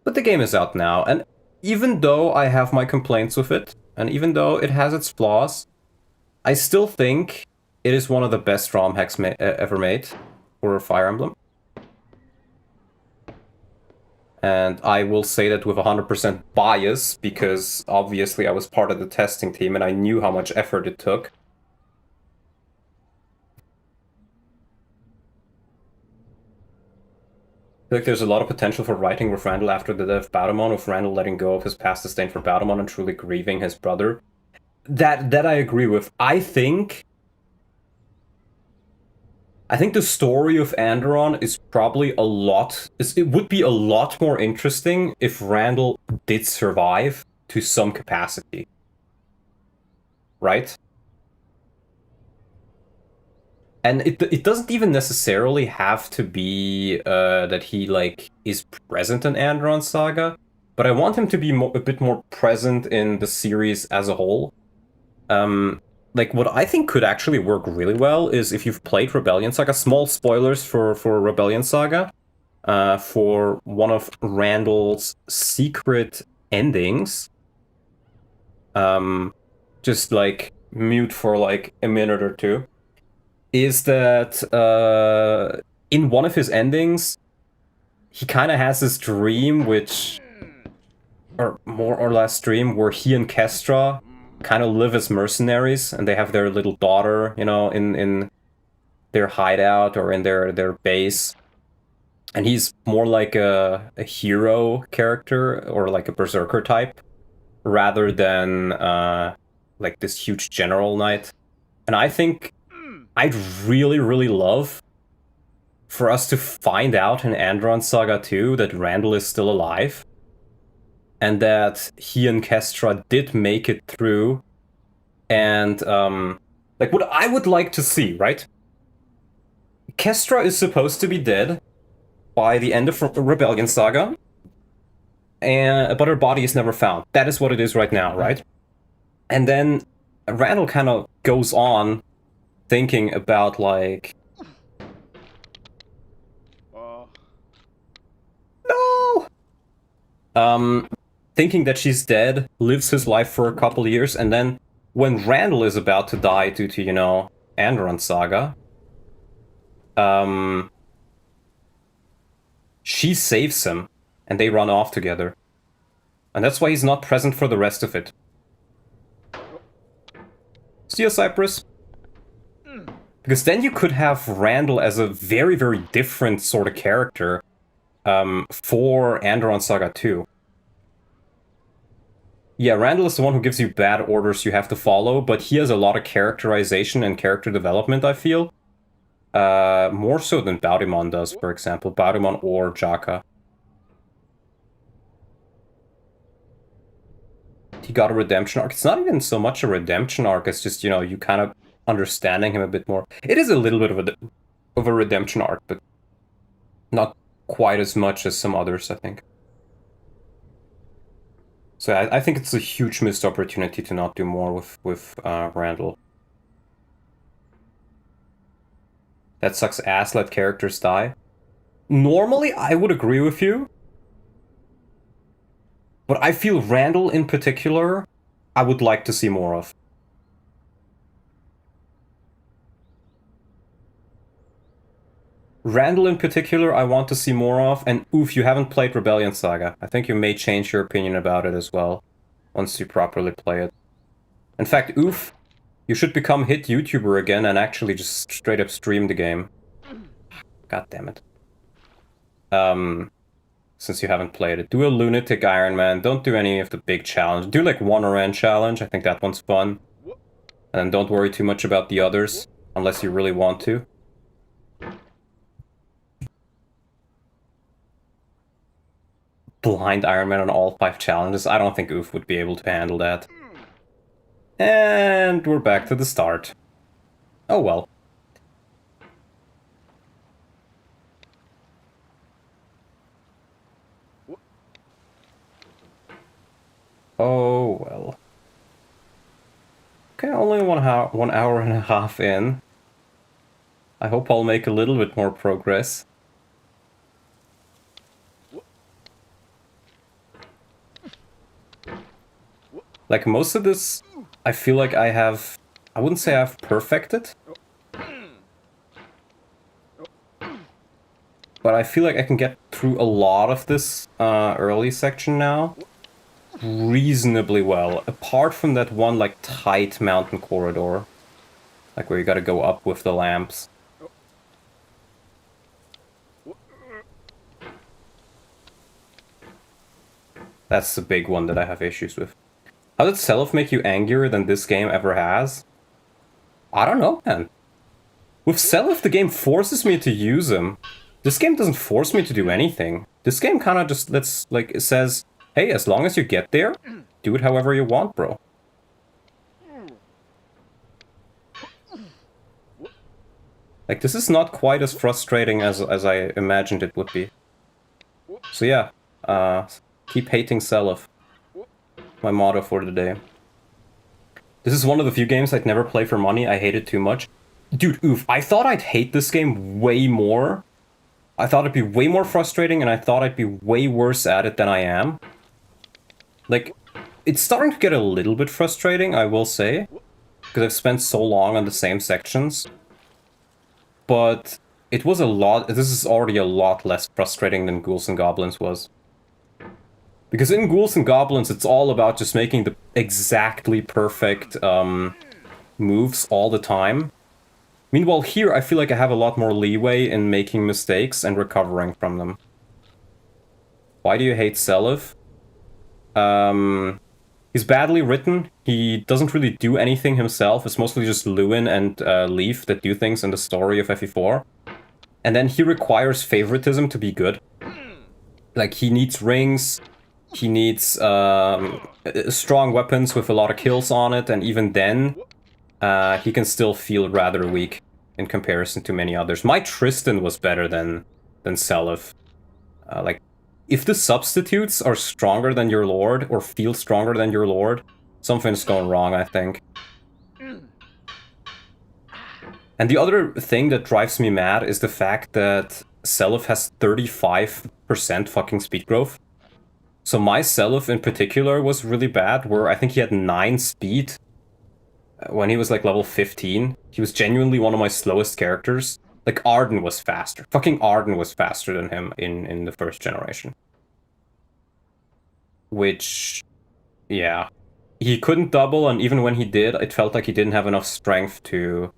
But the game is out now, and even though I have my complaints with it, and even though it has its flaws, I still think it is one of the best ROM hacks ever made for Fire Emblem. And I will say that with 100% bias, because obviously I was part of the testing team and I knew how much effort it took. I feel like there's a lot of potential for writing with Randall after the death of Baudemon, with Randall letting go of his past disdain for Baudemon and truly grieving his brother. That I agree with. I think the story of Andron is probably it would be a lot more interesting if Randall did survive to some capacity. Right? And it doesn't even necessarily have to be that he, like, is present in Andron Saga, but I want him to be a bit more present in the series as a whole. Like, what I think could actually work really well is if you've played Rebellion Saga, small spoilers for Rebellion Saga, for one of Randall's secret endings, just, like, mute for, like, a minute or two, is that in one of his endings, he kind of has this dream, or more or less dream, where he and Kestra kind of live as mercenaries, and they have their little daughter, you know, in their hideout or in their base. And he's more like a hero character, or like a berserker type, rather than like this huge general knight. And I think I'd really, really love for us to find out in Andron Saga 2 that Randall is still alive, and that he and Kestra did make it through, and, like, what I would like to see, right? Kestra is supposed to be dead by the end of Rebellion Saga, but her body is never found. That is what it is right now, right? And then Randall kind of goes on thinking about, like... No! Thinking that she's dead, lives his life for a couple years, and then when Randall is about to die due to, you know, Andron Saga, she saves him, and they run off together. And that's why he's not present for the rest of it. See you, Cypress. Because then you could have Randall as a very, very different sort of character for Andron Saga 2. Yeah, Randall is the one who gives you bad orders you have to follow, but he has a lot of characterization and character development, I feel. More so than Baudemon does, for example. Baudemon or Jaka. He got a redemption arc. It's not even so much a redemption arc, it's just, you know, you kind of understanding him a bit more. It is a little bit of a redemption arc, but not quite as much as some others, I think. So I think it's a huge missed opportunity to not do more with Randall. That sucks ass, let characters die. Normally, I would agree with you. But I feel Randall in particular, I would like to see more of. Randall in particular, I want to see more of, and oof, you haven't played Rebellion Saga. I think you may change your opinion about it as well, once you properly play it. In fact, oof, you should become hit YouTuber again and actually just straight up stream the game. God damn it. Since you haven't played it. Do a Lunatic Iron Man, don't do any of the big challenges. Do like one Oran challenge, I think that one's fun. And don't worry too much about the others, unless you really want to. Blind Iron Man on all 5 challenges. I don't think Oof would be able to handle that. And we're back to the start. Oh well. Oh well. Okay, only 1 hour and a half in. I hope I'll make a little bit more progress. Like, most of this, I feel like I have... I wouldn't say I've perfected. But I feel like I can get through a lot of this early section now reasonably well. Apart from that one, like, tight mountain corridor. Like, where you gotta go up with the lamps. That's the big one that I have issues with. How did Self make you angrier than this game ever has? I don't know, man. With Self, the game forces me to use him. This game doesn't force me to do anything. This game kind of just it says, hey, as long as you get there, do it however you want, bro. Like, this is not quite as frustrating as I imagined it would be. So yeah, keep hating Self. My motto for the day. This is one of the few games I'd never play for money. I hate it too much. Dude, oof, I thought I'd hate this game way more. I thought it'd be way more frustrating, and I thought I'd be way worse at it than I am. Like, it's starting to get a little bit frustrating, I will say. Because I've spent so long on the same sections. But it was a lot... This is already a lot less frustrating than Ghouls and Goblins was. Because in Ghouls and Goblins, it's all about just making the exactly perfect moves all the time. Meanwhile, here, I feel like I have a lot more leeway in making mistakes and recovering from them. Why do you hate Seliph? He's badly written. He doesn't really do anything himself. It's mostly just Lewin and Leaf that do things in the story of FE4. And then he requires favoritism to be good. Like, he needs rings... He needs strong weapons with a lot of kills on it, and even then, he can still feel rather weak in comparison to many others. My Tristan was better than Seliph. Like, if the substitutes are stronger than your lord, or feel stronger than your lord, something's going wrong, I think. And the other thing that drives me mad is the fact that Seliph has 35% fucking speed growth. So my Seliph in particular was really bad, where I think he had 9 speed when he was like level 15. He was genuinely one of my slowest characters. Like, Arden was faster. Fucking Arden was faster than him in the first generation. Which, yeah. He couldn't double, and even when he did, it felt like he didn't have enough strength to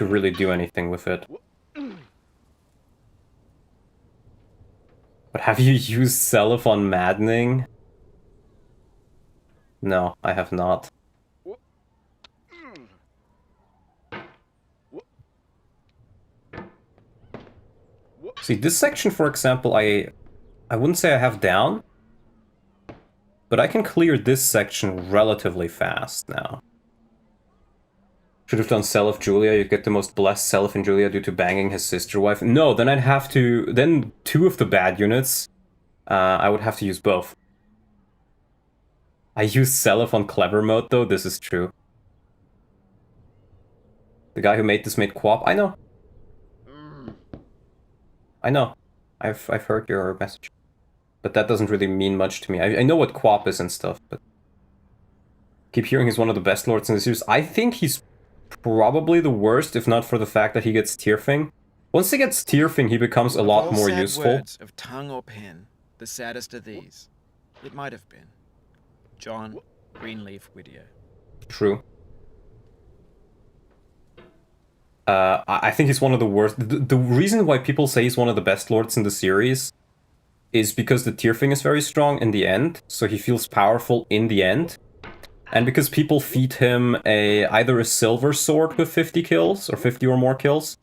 really do anything with it. But have you used Seliph on Maddening? No, I have not. See, this section, for example, I wouldn't say I have down. But I can clear this section relatively fast now. Should have done Cell of Julia. You'd get the most blessed Cell in Julia due to banging his sister wife. No, then I'd have to... Then 2 of the bad units, I would have to use both. I used Selef on clever mode, though. This is true. The guy who made this made QoP. I know. I know. I've heard your message. But that doesn't really mean much to me. I know what QoP is and stuff, but... Keep hearing he's one of the best lords in the series. I think he's probably the worst, if not for the fact that he gets Tearfing. Once he gets Tearfing, he becomes a lot more useful. Words of tongue or pen, the saddest are these. It might have been. John Greenleaf Whittier. True. I think he's one of the worst. The reason why people say he's one of the best lords in the series is because the Tearfing is very strong in the end, so he feels powerful in the end. And because people feed him either a silver sword with 50 kills, or 50 or more kills,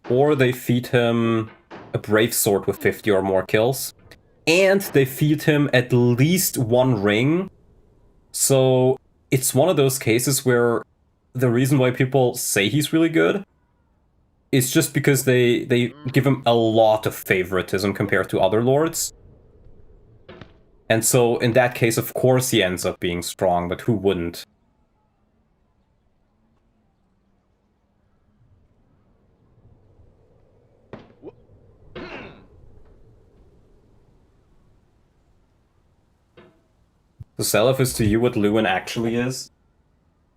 or they feed him a brave sword with 50 or more kills, and they feed him at least 1 ring. So it's one of those cases where the reason why people say he's really good is just because they give him a lot of favoritism compared to other lords. And so, in that case, of course he ends up being strong, but who wouldn't? So Selef is to you what Lewin actually is?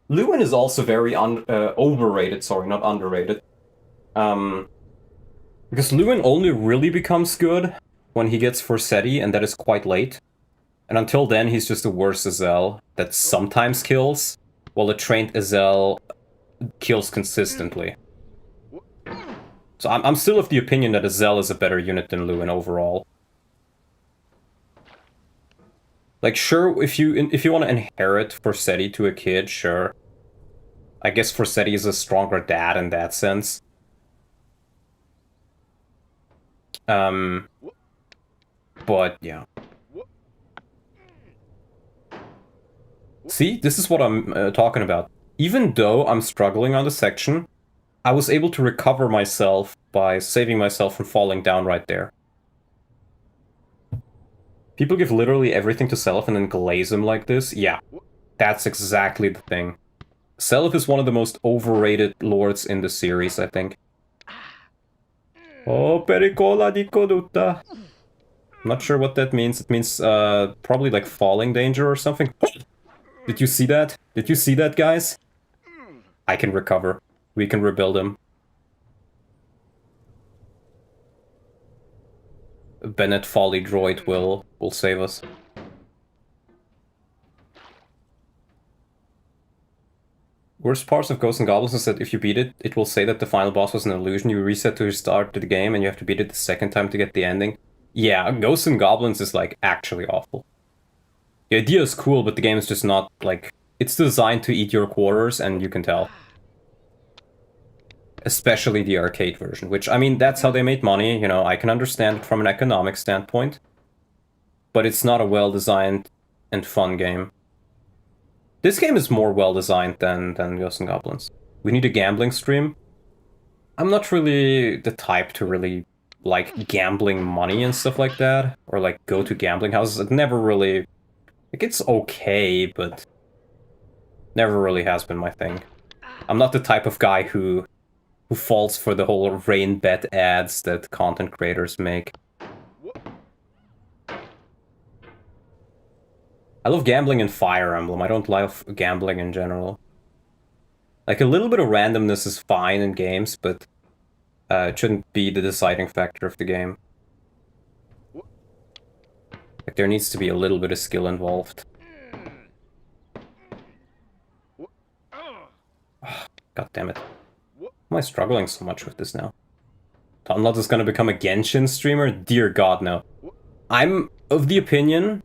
Lewin is also very overrated, sorry, not underrated. Because Lewin only really becomes good when he gets Forsetti, and that is quite late. And until then, he's just a worse Azel that sometimes kills, while a trained Azel kills consistently. So I'm still of the opinion that Azel is a better unit than Lewin overall. Like, sure, if you want to inherit Forsetti to a kid, sure. I guess Forsetti is a stronger dad in that sense. But, yeah. See, this is what I'm talking about. Even though I'm struggling on the section, I was able to recover myself by saving myself from falling down right there. People give literally everything to Selef and then glaze him like this. Yeah, that's exactly the thing. Selef is one of the most overrated lords in the series, I think. Oh, pericola di coduta. I'm not sure what that means. It means probably like falling danger or something. Did you see that? Did you see that, guys? I can recover. We can rebuild him. Bennett Folly Droid will save us. Worst parts of Ghosts and Goblins is that if you beat it, it will say that the final boss was an illusion. You reset to restart the game and you have to beat it the second time to get the ending. Yeah, Ghosts and Goblins is like actually awful. The idea is cool, but the game is just not, like... It's designed to eat your quarters, and you can tell. Especially the arcade version, which, I mean, that's how they made money, you know, I can understand it from an economic standpoint. But it's not a well-designed and fun game. This game is more well-designed than Ghosts and Goblins. We need a gambling stream. I'm not really the type to really like gambling money and stuff like that, or like go to gambling houses. It never really... Like, it's okay, but never really has been my thing. I'm not the type of guy who falls for the whole rain bet ads that content creators make. I love gambling in Fire Emblem. I don't love gambling in general. Like, a little bit of randomness is fine in games, but it shouldn't be the deciding factor of the game. Like, there needs to be a little bit of skill involved. God damn it. Why am I struggling so much with this now? Tonlot is gonna become a Genshin streamer? Dear God, no. I'm of the opinion...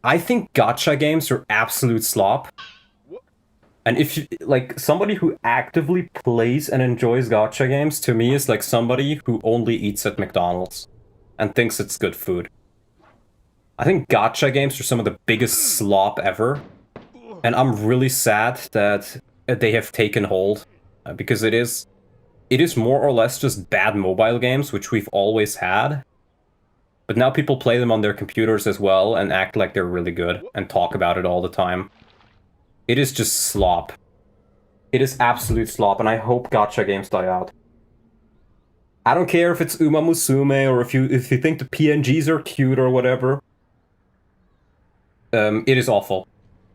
I think gacha games are absolute slop. And if you, like, somebody who actively plays and enjoys gacha games, to me is like somebody who only eats at McDonald's and thinks it's good food. I think gacha games are some of the biggest slop ever, and I'm really sad that they have taken hold, because it is more or less just bad mobile games, which we've always had. But now people play them on their computers as well and act like they're really good and talk about it all the time. It is just slop. It is absolute slop, and I hope gacha games die out. I don't care if it's Uma Musume or if you think the PNGs are cute or whatever. It is awful.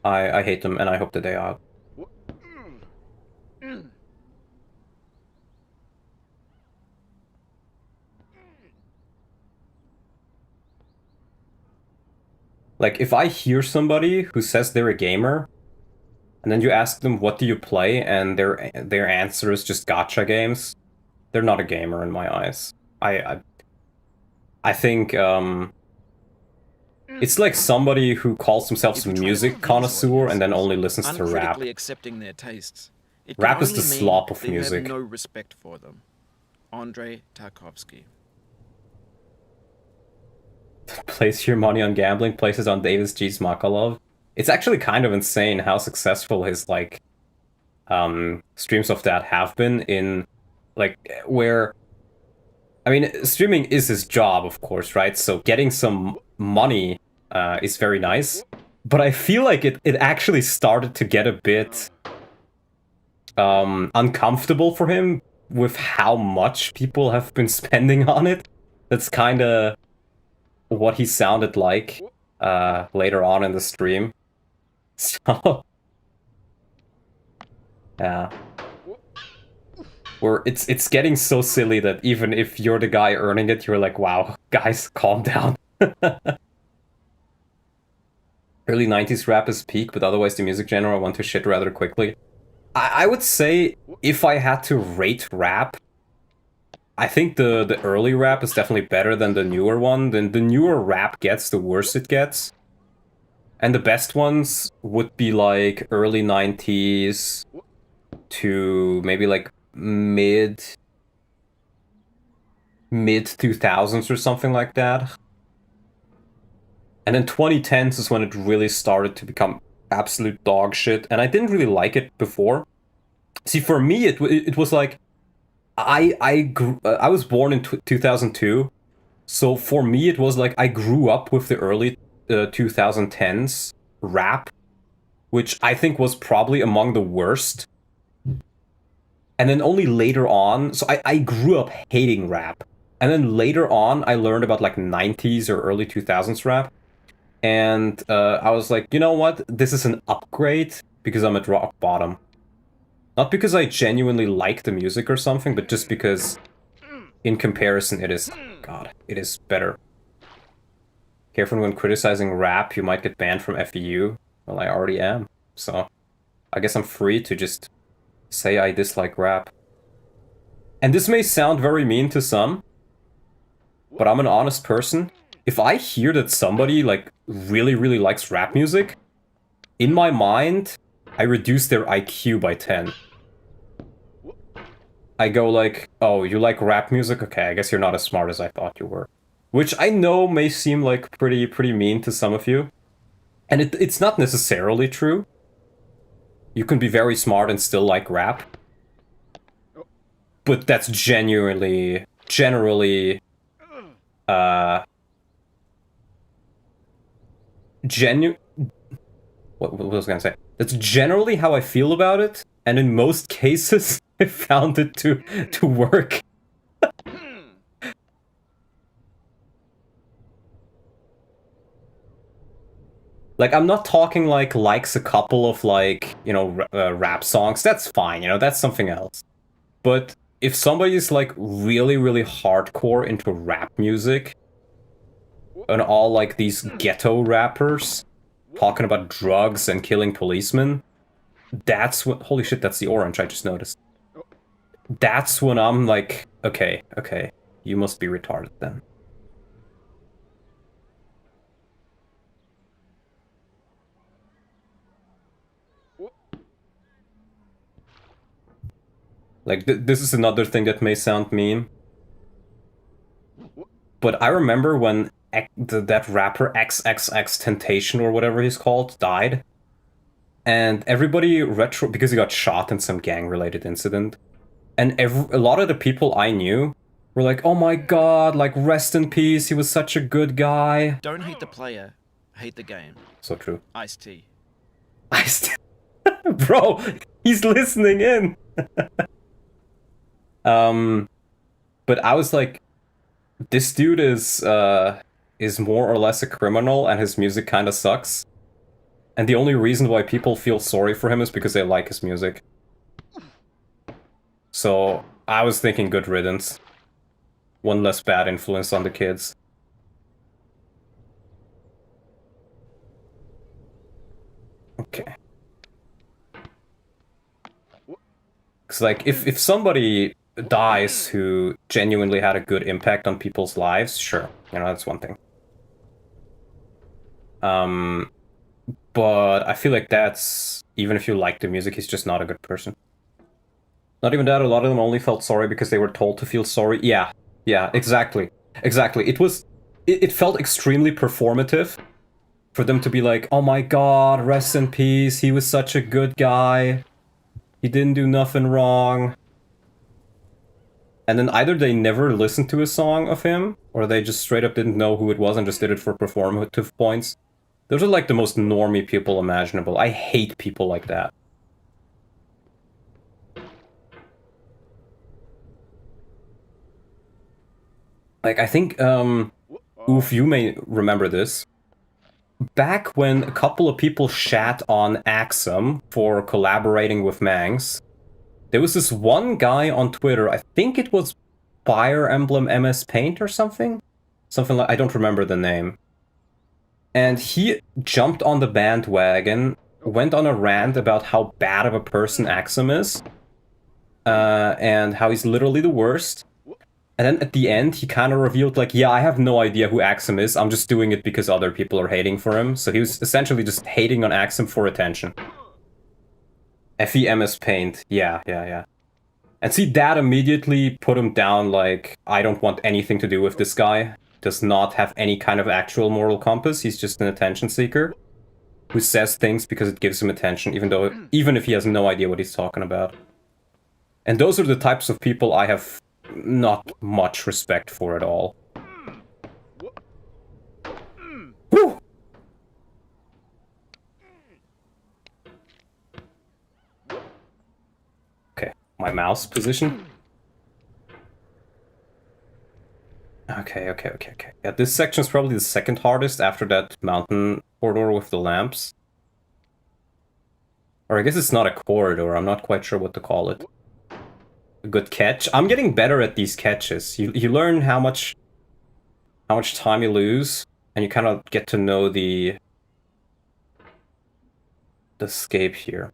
I hate them, and I hope that they are out. Like, if I hear somebody who says they're a gamer, and then you ask them, what do you play, and their answer is just gacha games, they're not a gamer in my eyes. I think, it's like somebody who calls themselves a music connoisseur and then only listens to rap. Uncritically accepting their tastes. It can Rap is the only mean slop of that you have music. no respect for them. Andrei Tarkovsky. Place your money on gambling, places on Davis G's Makalov. It's actually kind of insane how successful his, like, streams of that have been in, like, where... I mean, streaming is his job, of course, right? So getting some money is very nice. But I feel like it actually started to get a bit uncomfortable for him with how much people have been spending on it. That's kind of what he sounded like later on in the stream. So, yeah. Where it's getting so silly that even if you're the guy earning it, you're like, wow, guys, calm down. Early 90s rap is peak, but otherwise the music genre went to shit rather quickly. I would say if I had to rate rap, I think the early rap is definitely better than the newer one. Then the newer rap gets, the worse it gets. And the best ones would be like early 90s to maybe like mid 2000s or something like that. And then 2010s is when it really started to become absolute dog shit, and I didn't really like it before. See, for me, it was like I was born in 2002, so for me it was like I grew up with the early 2010s rap, which I think was probably among the worst. And then only later on, so I grew up hating rap, and then later on I learned about like 90s or early 2000s rap. And I was like, you know what? This is an upgrade because I'm at rock bottom. Not because I genuinely like the music or something, but just because in comparison it is... God, it is better. Careful when criticizing rap, you might get banned from FEU. Well, I already am. So I guess I'm free to just say I dislike rap. And this may sound very mean to some, but I'm an honest person. If I hear that somebody, like, really, really likes rap music, in my mind, I reduce their IQ by 10. I go like, oh, you like rap music? Okay, I guess you're not as smart as I thought you were. Which I know may seem like pretty mean to some of you. And it's not necessarily true. You can be very smart and still like rap. But that's generally... What was I gonna say? That's generally how I feel about it, and in most cases, I found it to work. Like, I'm not talking like likes a couple of like, you know, rap songs. That's fine, you know, that's something else. But if somebody's like really, really hardcore into rap music, and all like these ghetto rappers talking about drugs and killing policemen, that's when... Holy shit, that's the orange I just noticed. That's when I'm like, okay, you must be retarded then. Like, this is another thing that may sound mean. But I remember when that rapper XXX Temptation or whatever he's called died. And everybody because he got shot in some gang-related incident. And a lot of the people I knew were like, oh my god, like, rest in peace, he was such a good guy. Don't hate the player, hate the game. So true. Iced tea. Bro, he's listening in. But I was like, this dude is more or less a criminal, and his music kind of sucks. And the only reason why people feel sorry for him is because they like his music. So I was thinking good riddance. One less bad influence on the kids. Okay. Because, like, if somebody dies who genuinely had a good impact on people's lives, sure, you know, that's one thing. But I feel like that's, even if you like the music, he's just not a good person. Not even that, a lot of them only felt sorry because they were told to feel sorry. Yeah, exactly. Exactly. It felt extremely performative for them to be like, oh my god, rest in peace, he was such a good guy. He didn't do nothing wrong. And then either they never listened to a song of him, or they just straight up didn't know who it was and just did it for performative points. Those are like the most normie people imaginable. I hate people like that. Like, I think, Oof, you may remember this. Back when a couple of people shat on Axum for collaborating with Mangs, there was this one guy on Twitter, I think it was Fire Emblem MS Paint or something? Something like, I don't remember the name. And he jumped on the bandwagon, went on a rant about how bad of a person Axum is, and how he's literally the worst. And then at the end, he kind of revealed, like, yeah, I have no idea who Axum is, I'm just doing it because other people are hating for him. So he was essentially just hating on Axum for attention. FEMS Paint, yeah. And see, that immediately put him down, like, I don't want anything to do with this guy. Does not have any kind of actual moral compass, he's just an attention seeker who says things because it gives him attention, even if he has no idea what he's talking about. And those are the types of people I have not much respect for at all. Whew! Okay, my mouse position. Okay. Yeah, this section is probably the second hardest after that mountain corridor with the lamps. Or I guess it's not a corridor, I'm not quite sure what to call it. A good catch. I'm getting better at these catches. You learn how much time you lose, and you kind of get to know the escape here.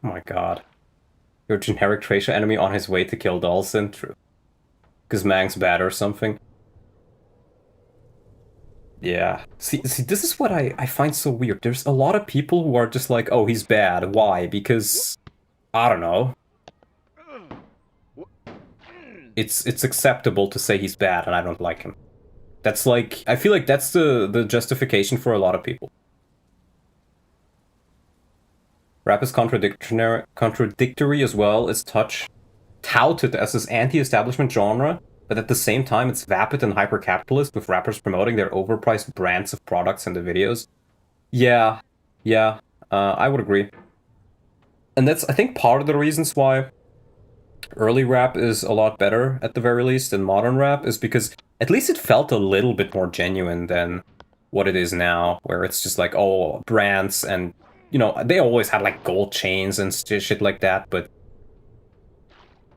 Oh my god. Your generic Tracer enemy on his way to kill Dhalsim? True. Because Mang's bad or something. Yeah. See, this is what I find so weird. There's a lot of people who are just like, oh, he's bad. Why? Because, I don't know. It's acceptable to say he's bad and I don't like him. That's like, I feel like that's the justification for a lot of people. Rap is contradictory as well. It's touted as this anti-establishment genre, but at the same time it's vapid and hyper-capitalist, with rappers promoting their overpriced brands of products in the videos. Yeah, I would agree. And that's, I think, part of the reasons why early rap is a lot better, at the very least, than modern rap, is because at least it felt a little bit more genuine than what it is now, where it's just like, oh, brands, and, you know, they always had, like, gold chains and shit like that, but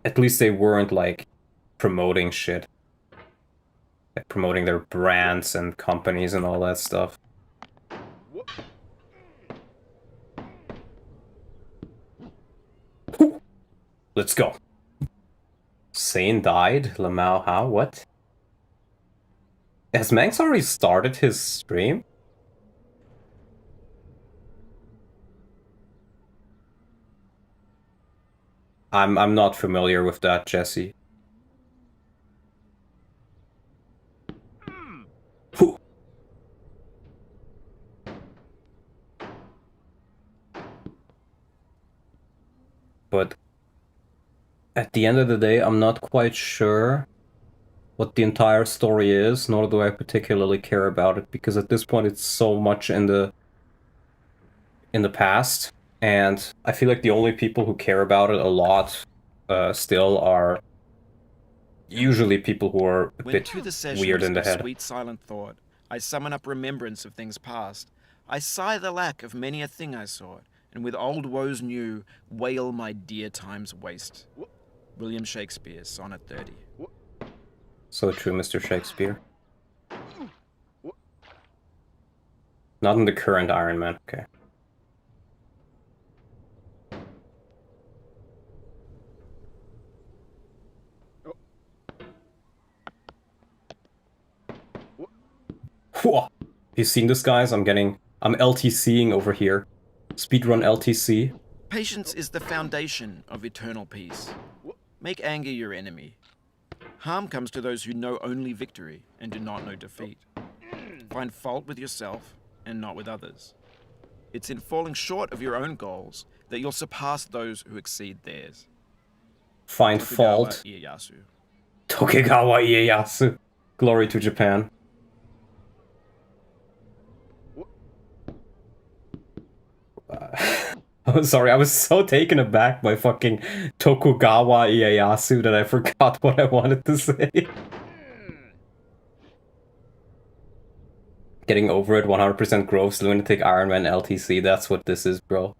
at least they weren't, like, promoting shit. Like, promoting their brands and companies and all that stuff. Whew. Let's go. Sane died? Lamau, how? What? Has Manx already started his stream? I'm not familiar with that, Jesse. at the end of the day, I'm not quite sure what the entire story is, nor do I particularly care about it, because at this point it's so much in the past, and I feel like the only people who care about it a lot still are usually people who are a When bit to the weird sessions in the of head. sweet silent thought I summon up remembrance of things past, I sigh the lack of many a thing I sought, and with old woes new wail my dear time's waste. William Shakespeare, Sonnet 30. So true, Mr. Shakespeare. Not in the current Iron Man, okay. Whoa. You seen this, guys? I'm LTCing over here. Speedrun LTC. Patience is the foundation of eternal peace. Make anger your enemy. Harm comes to those who know only victory and do not know defeat. Find fault with yourself and not with others. It's in falling short of your own goals that you'll surpass those who exceed theirs. Find Tokugawa fault. Ieyasu. Tokugawa Ieyasu. Glory to Japan. I'm sorry, I was so taken aback by fucking Tokugawa Ieyasu that I forgot what I wanted to say. Getting over it, 100% growth, lunatic Iron Man LTC, that's what this is, bro.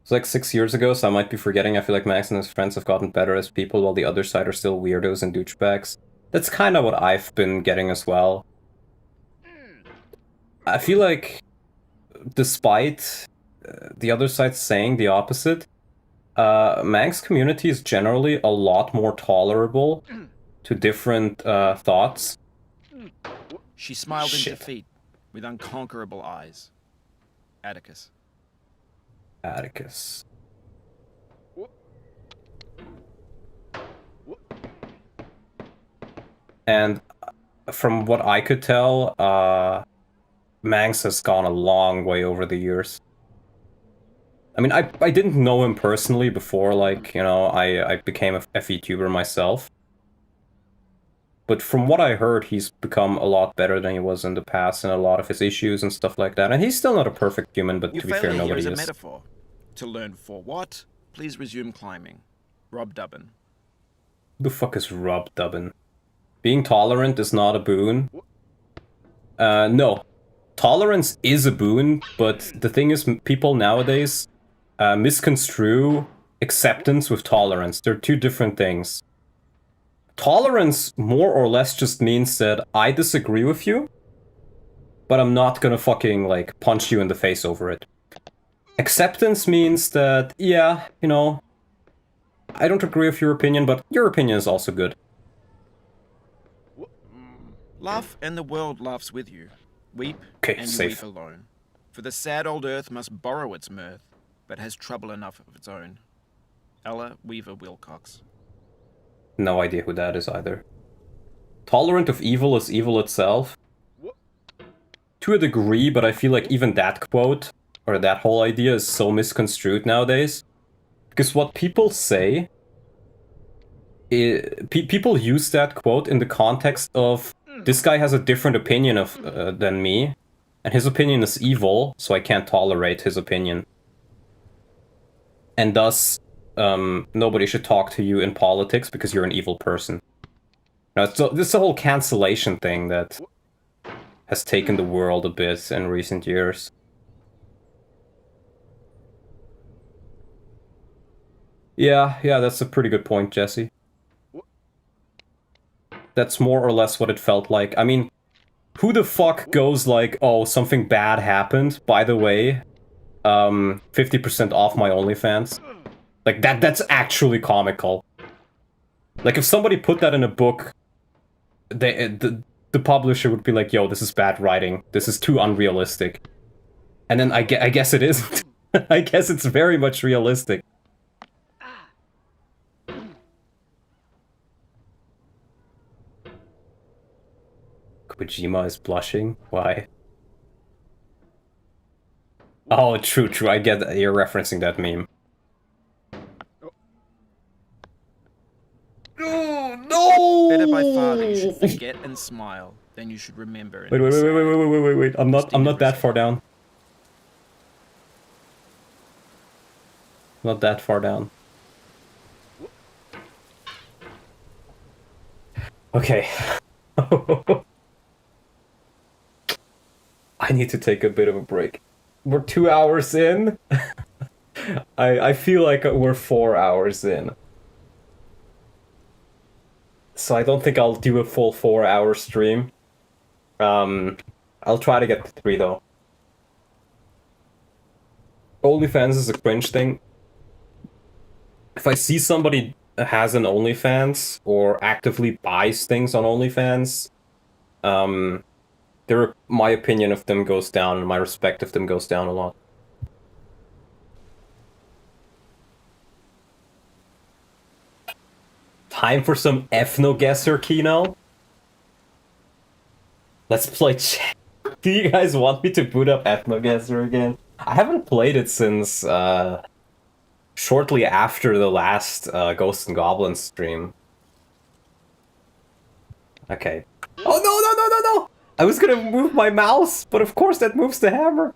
It's like 6 years ago, so I might be forgetting. I feel like Max and his friends have gotten better as people, while the other side are still weirdos and douchebags. That's kind of what I've been getting as well. I feel like, despite the other side saying the opposite, Mang's community is generally a lot more tolerable to different thoughts. She smiled in Shit. defeat with unconquerable eyes. Atticus. Atticus. And from what I could tell, Mangs has gone a long way over the years. I mean, I didn't know him personally before, like, you know, I became a FETuber myself. But from what I heard, he's become a lot better than he was in the past, and a lot of his issues and stuff like that. And he's still not a perfect human, but Your to be fair, failure here nobody is a is. metaphor. To learn for what, please resume climbing. Rob Dubbin. Who the fuck is Rob Dubbin? Being tolerant is not a boon. No. Tolerance is a boon, but the thing is, people nowadays misconstrue acceptance with tolerance. They're two different things. Tolerance more or less just means that I disagree with you, but I'm not gonna fucking, like, punch you in the face over it. Acceptance means that, yeah, you know, I don't agree with your opinion, but your opinion is also good. Laugh and the world laughs with you. Weep Okay, and you safe. weep alone. For the sad old earth must borrow its mirth, but has trouble enough of its own. Ella Weaver Wilcox. No idea who that is either. Tolerant of evil is evil itself. To a degree, but I feel like even that quote, or that whole idea, is so misconstrued nowadays. Because what people say, people use that quote in the context of, this guy has a different opinion of than me, and his opinion is evil, so I can't tolerate his opinion. And thus, nobody should talk to you in politics because you're an evil person. Now, so this is a whole cancellation thing that has taken the world a bit in recent years. Yeah, that's a pretty good point, Jesse. That's more or less what it felt like. I mean, who the fuck goes like, oh, something bad happened, by the way, 50% off my OnlyFans? Like, that's actually comical. Like, if somebody put that in a book, the publisher would be like, yo, this is bad writing. This is too unrealistic. And then I guess it isn't. I guess it's very much realistic. Kojima is blushing? Why? Oh, true. I get that. You're referencing that meme. No! Better by far that you should forget and smile than you should remember and Wait, be wait, wait, sad. wait, wait, wait, wait, wait, wait. I'm not Stinger that far respect. down. Not that far down. Okay. I need to take a bit of a break. We're 2 hours in. I feel like we're 4 hours in. So I don't think I'll do a full 4-hour stream. I'll try to get to 3 though. OnlyFans is a cringe thing. If I see somebody has an OnlyFans or actively buys things on OnlyFans, my opinion of them goes down and my respect of them goes down a lot. Time for some ethno-guesser, Kino? Let's play chat. Do you guys want me to boot up ethno-guesser again? I haven't played it since, shortly after the last Ghosts and Goblins stream. Okay. Oh, no, no, no, no, no! I was gonna move my mouse, but of course that moves the hammer.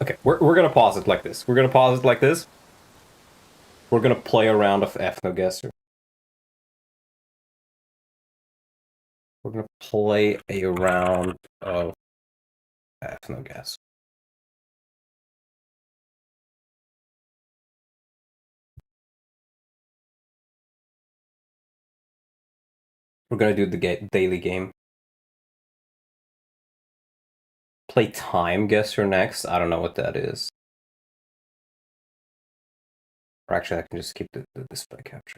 Okay, we're gonna pause it like this. We're gonna pause it like this. We're gonna play a round of ethno-guesser. We're gonna play a round of ethno-guess. We're gonna do the daily game. Play time guesser next. I don't know what that is. Or actually, I can just keep the display capture.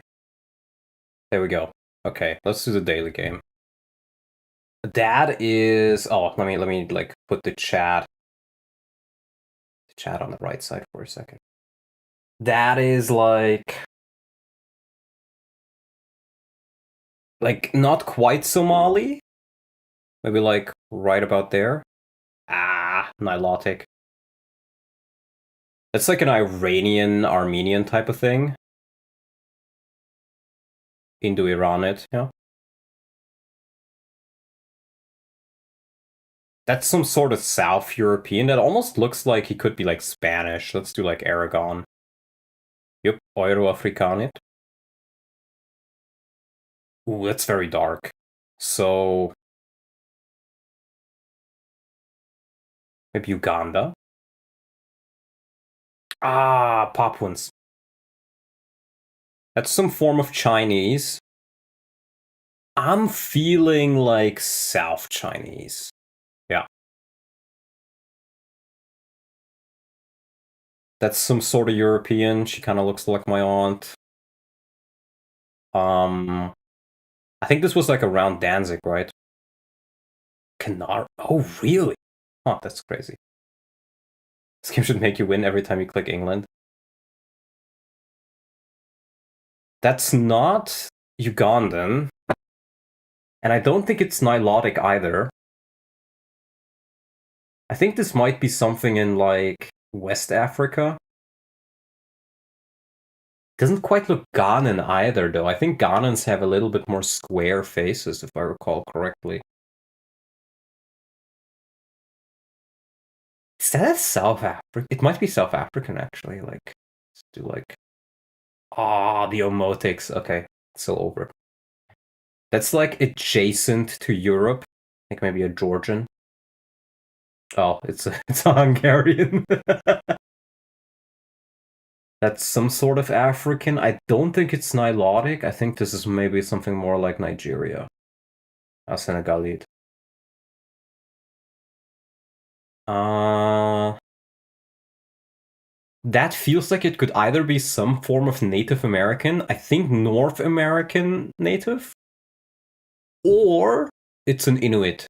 There we go. Okay, let's do the daily game. That is. Oh, let me like put the chat on the right side for a second. That is like not quite Somali. Maybe like right about there. Ah, Nilotic. It's like an Iranian, Armenian type of thing. Indo-Iranid, yeah. That's some sort of South European. That almost looks like he could be like Spanish. Let's do like Aragon. Yup, Euro-Afrikanit. Ooh, that's very dark. So maybe Uganda? Ah, Papuans. That's some form of Chinese. I'm feeling like South Chinese. Yeah. That's some sort of European. She kind of looks like my aunt. I think this was like around Danzig, right? Canar. Oh, really? Oh, that's crazy. This game should make you win every time you click England. That's not Ugandan. And I don't think it's Nilotic either. I think this might be something in, like, West Africa. Doesn't quite look Ghanaian either, though. I think Ghanaians have a little bit more square faces, if I recall correctly. Is that South Africa? It might be South African, actually. Like, let's do, like... Ah, the Omotics. Okay, it's all over. That's, like, adjacent to Europe. I think maybe a Georgian. Oh, it's a Hungarian. That's some sort of African. I don't think it's Nilotic. I think this is maybe something more like Nigeria. A Senegalite. That feels like it could either be some form of Native American, I think North American native, or it's an Inuit.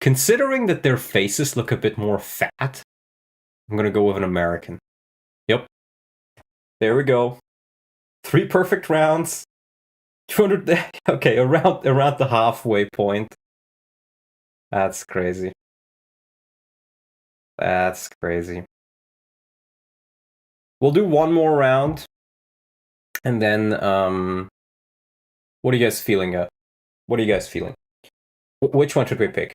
Considering that their faces look a bit more fat, I'm gonna go with an American. Yep. There we go. 3 perfect rounds. 200. Okay, around the halfway point. That's crazy. That's crazy. We'll do one more round, and then what are you guys feeling? What are you guys feeling? Which one should we pick?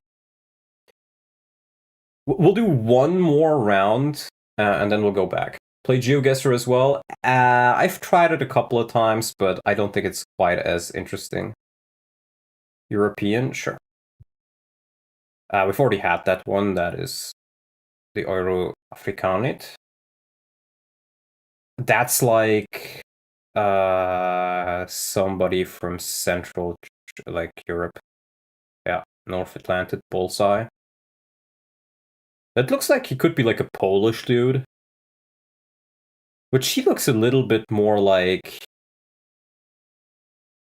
We'll do one more round, and then we'll go back. Play GeoGuessr as well. I've tried it a couple of times, but I don't think it's quite as interesting. European, sure. We've already had that one. That is the Euro Afrikanit. That's like somebody from Central, like Europe. Yeah, North Atlantic bullseye. That looks like he could be like a Polish dude. Which he looks a little bit more like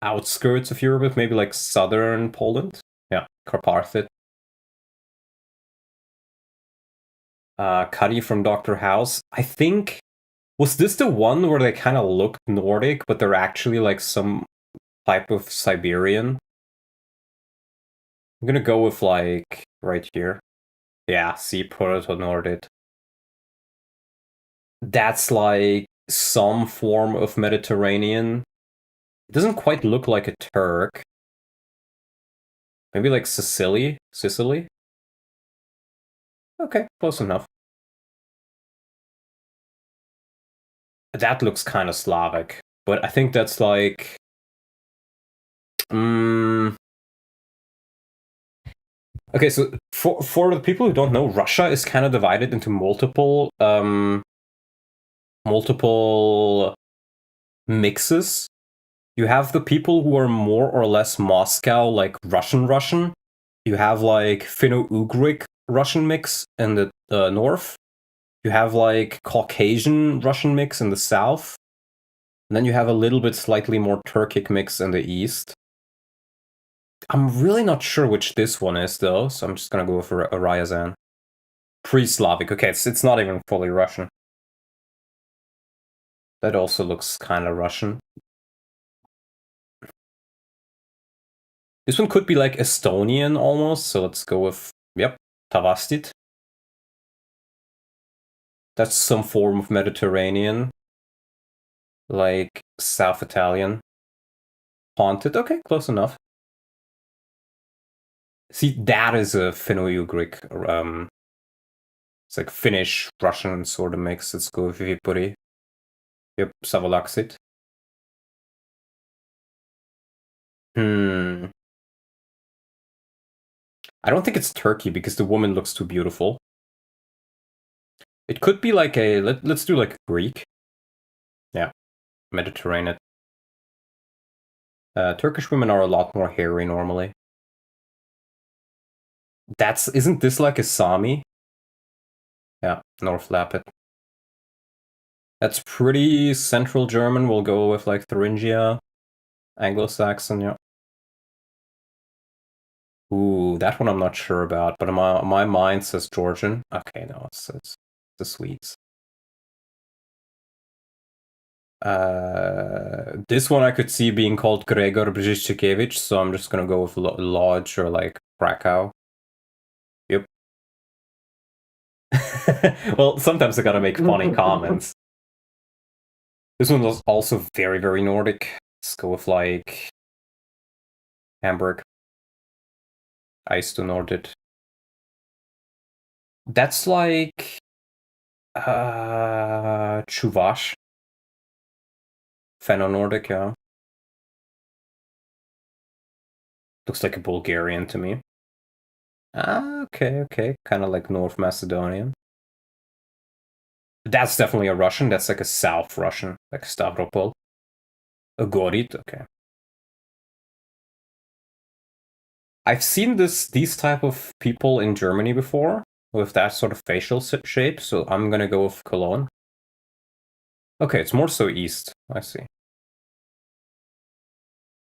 outskirts of Europe, maybe like southern Poland. Yeah, Karpathy. Cuddy from Dr. House. I think, was this the one where they kind of looked Nordic, but they're actually like some type of Siberian? I'm gonna go with like right here. Yeah, see, Proto-Nordic. That's like some form of Mediterranean. It doesn't quite look like a Turk. Maybe like Sicily? Sicily? Okay, close enough. That looks kind of Slavic, but I think that's like... Okay, so for the people who don't know, Russia is kind of divided into multiple mixes. You have the people who are more or less Moscow, like Russian. You have like Finno-Ugric Russian mix in the north. You have like Caucasian Russian mix in the south. And then you have a little bit slightly more Turkic mix in the east. I'm really not sure which this one is though, so I'm just gonna go for a Ryazan. Pre-Slavic, okay, it's not even fully Russian. That also looks kind of Russian. This one could be like Estonian almost, so let's go with, yep, Tavastit. That's some form of Mediterranean. Like South Italian. Haunted, okay, close enough. See, that is a Finno-Ugric, it's like Finnish, Russian sort of mix. Let's go with Vipuri. Yep, Savolaxit. I don't think it's Turkey because the woman looks too beautiful. It could be like a... Let's do like Greek. Yeah, Mediterranean. Turkish women are a lot more hairy normally. Isn't this like a Sami? Yeah, North Lapid. That's pretty Central German. We'll go with like Thuringia. Anglo-Saxon, yeah. Ooh, that one I'm not sure about, but my mind says Georgian. Okay, no, it's the Swedes. This one I could see being called Gregor Brzeziszkiewicz, so I'm just gonna go with Lodz or like Krakow. Yep. Well, sometimes I gotta make funny comments. This one was also very, very Nordic. Let's go with like Hamburg. Ice to Nordic. That's like Chuvash. Fenno-Nordic, yeah. Looks like a Bulgarian to me. Okay. Kind of like North Macedonian. That's definitely a Russian. That's like a South Russian, like Stavropol. A Gorit, okay. I've seen these type of people in Germany before, with that sort of facial shape, so I'm gonna go with Cologne. Okay, it's more so East, I see.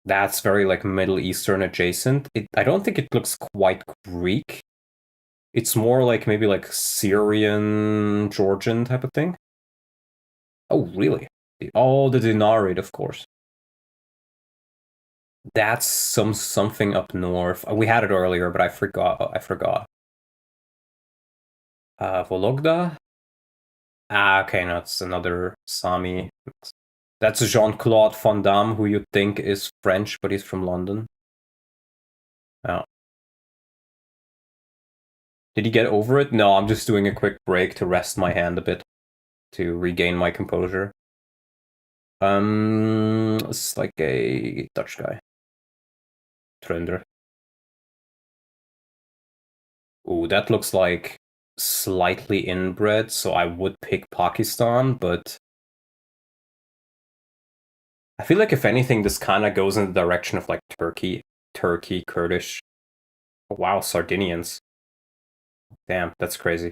That's very like Middle Eastern adjacent. I don't think it looks quite Greek. It's more like maybe like Syrian, Georgian type of thing. Oh, really? Oh, the Dinarid, of course. That's something up north. We had it earlier, but I forgot. Vologda? Ah, okay, no, it's another Sami. That's Jean-Claude Van Damme, who you think is French, but he's from London. Oh. Did he get over it? No, I'm just doing a quick break to rest my hand a bit, to regain my composure. It's like a Dutch guy. Trender. Ooh, that looks like slightly inbred, so I would pick Pakistan, but I feel like if anything, this kind of goes in the direction of like Turkey, Kurdish. Oh, wow, Sardinians. Damn, that's crazy.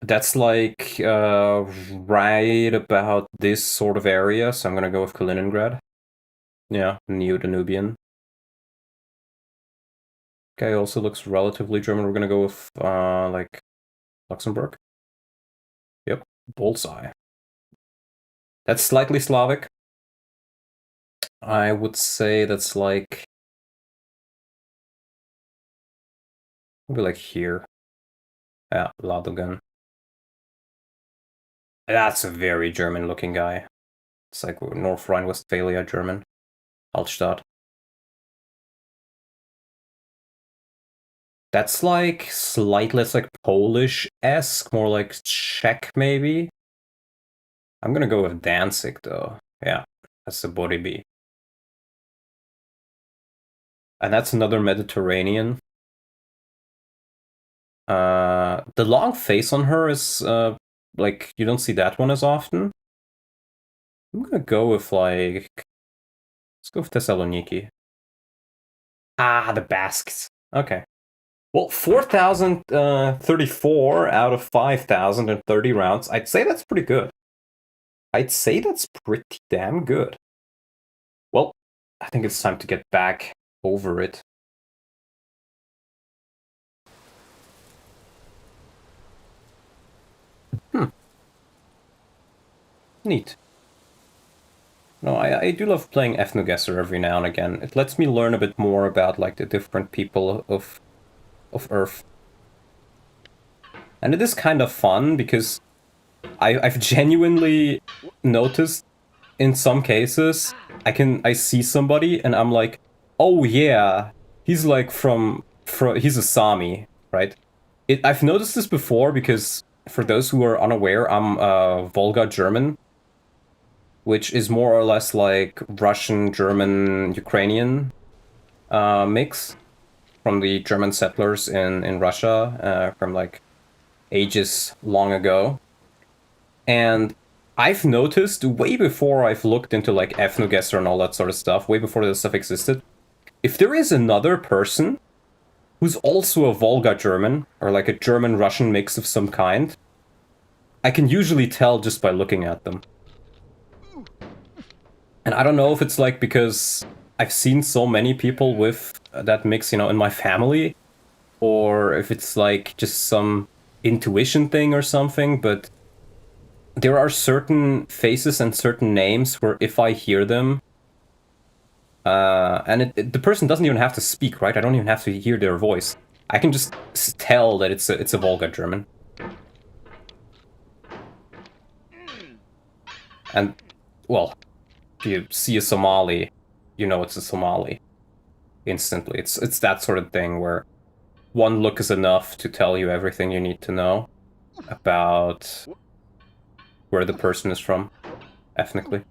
That's like right about this sort of area, so I'm gonna go with Kaliningrad. Yeah, Neo-Danubian. Okay, also looks relatively German. We're gonna go with like Luxembourg. Yep, bullseye. That's slightly Slavic. I would say that's like maybe like here. Yeah, Ladogan. That's a very German-looking guy. It's like North Rhine-Westphalia German. Altstadt. That's like slightly less like Polish-esque, more like Czech maybe. I'm gonna go with Danzig though. Yeah, that's the body B. And that's another Mediterranean. The long face on her is like you don't see that one as often. I'm gonna go with like let's go with Thessaloniki. Ah, the Basques. Okay. Well, 4,034 out of 5,030 rounds. I'd say that's pretty good. I'd say that's pretty damn good. Well, I think it's time to get back over it. Neat. No, I do love playing Ethnoguesser every now and again. It lets me learn a bit more about like the different people of Earth. And it is kind of fun because I've genuinely noticed in some cases I see somebody and I'm like, oh yeah, he's like from he's a Sami, right? I've noticed this before because for those who are unaware, I'm Volga German, which is more or less like Russian, German, Ukrainian mix from the German settlers in Russia from like ages long ago. And I've noticed way before I've looked into like Ethnoguesser and all that sort of stuff, way before this stuff existed, if there is another person who's also a Volga German, or like a German-Russian mix of some kind, I can usually tell just by looking at them. And I don't know if it's like because I've seen so many people with that mix, you know, in my family, or if it's like just some intuition thing or something, but there are certain faces and certain names where if I hear them, and the person doesn't even have to speak, right? I don't even have to hear their voice. I can just tell that it's a Volga German. And, well, if you see a Somali, you know it's a Somali. Instantly. It's that sort of thing where one look is enough to tell you everything you need to know about where the person is from, ethnically.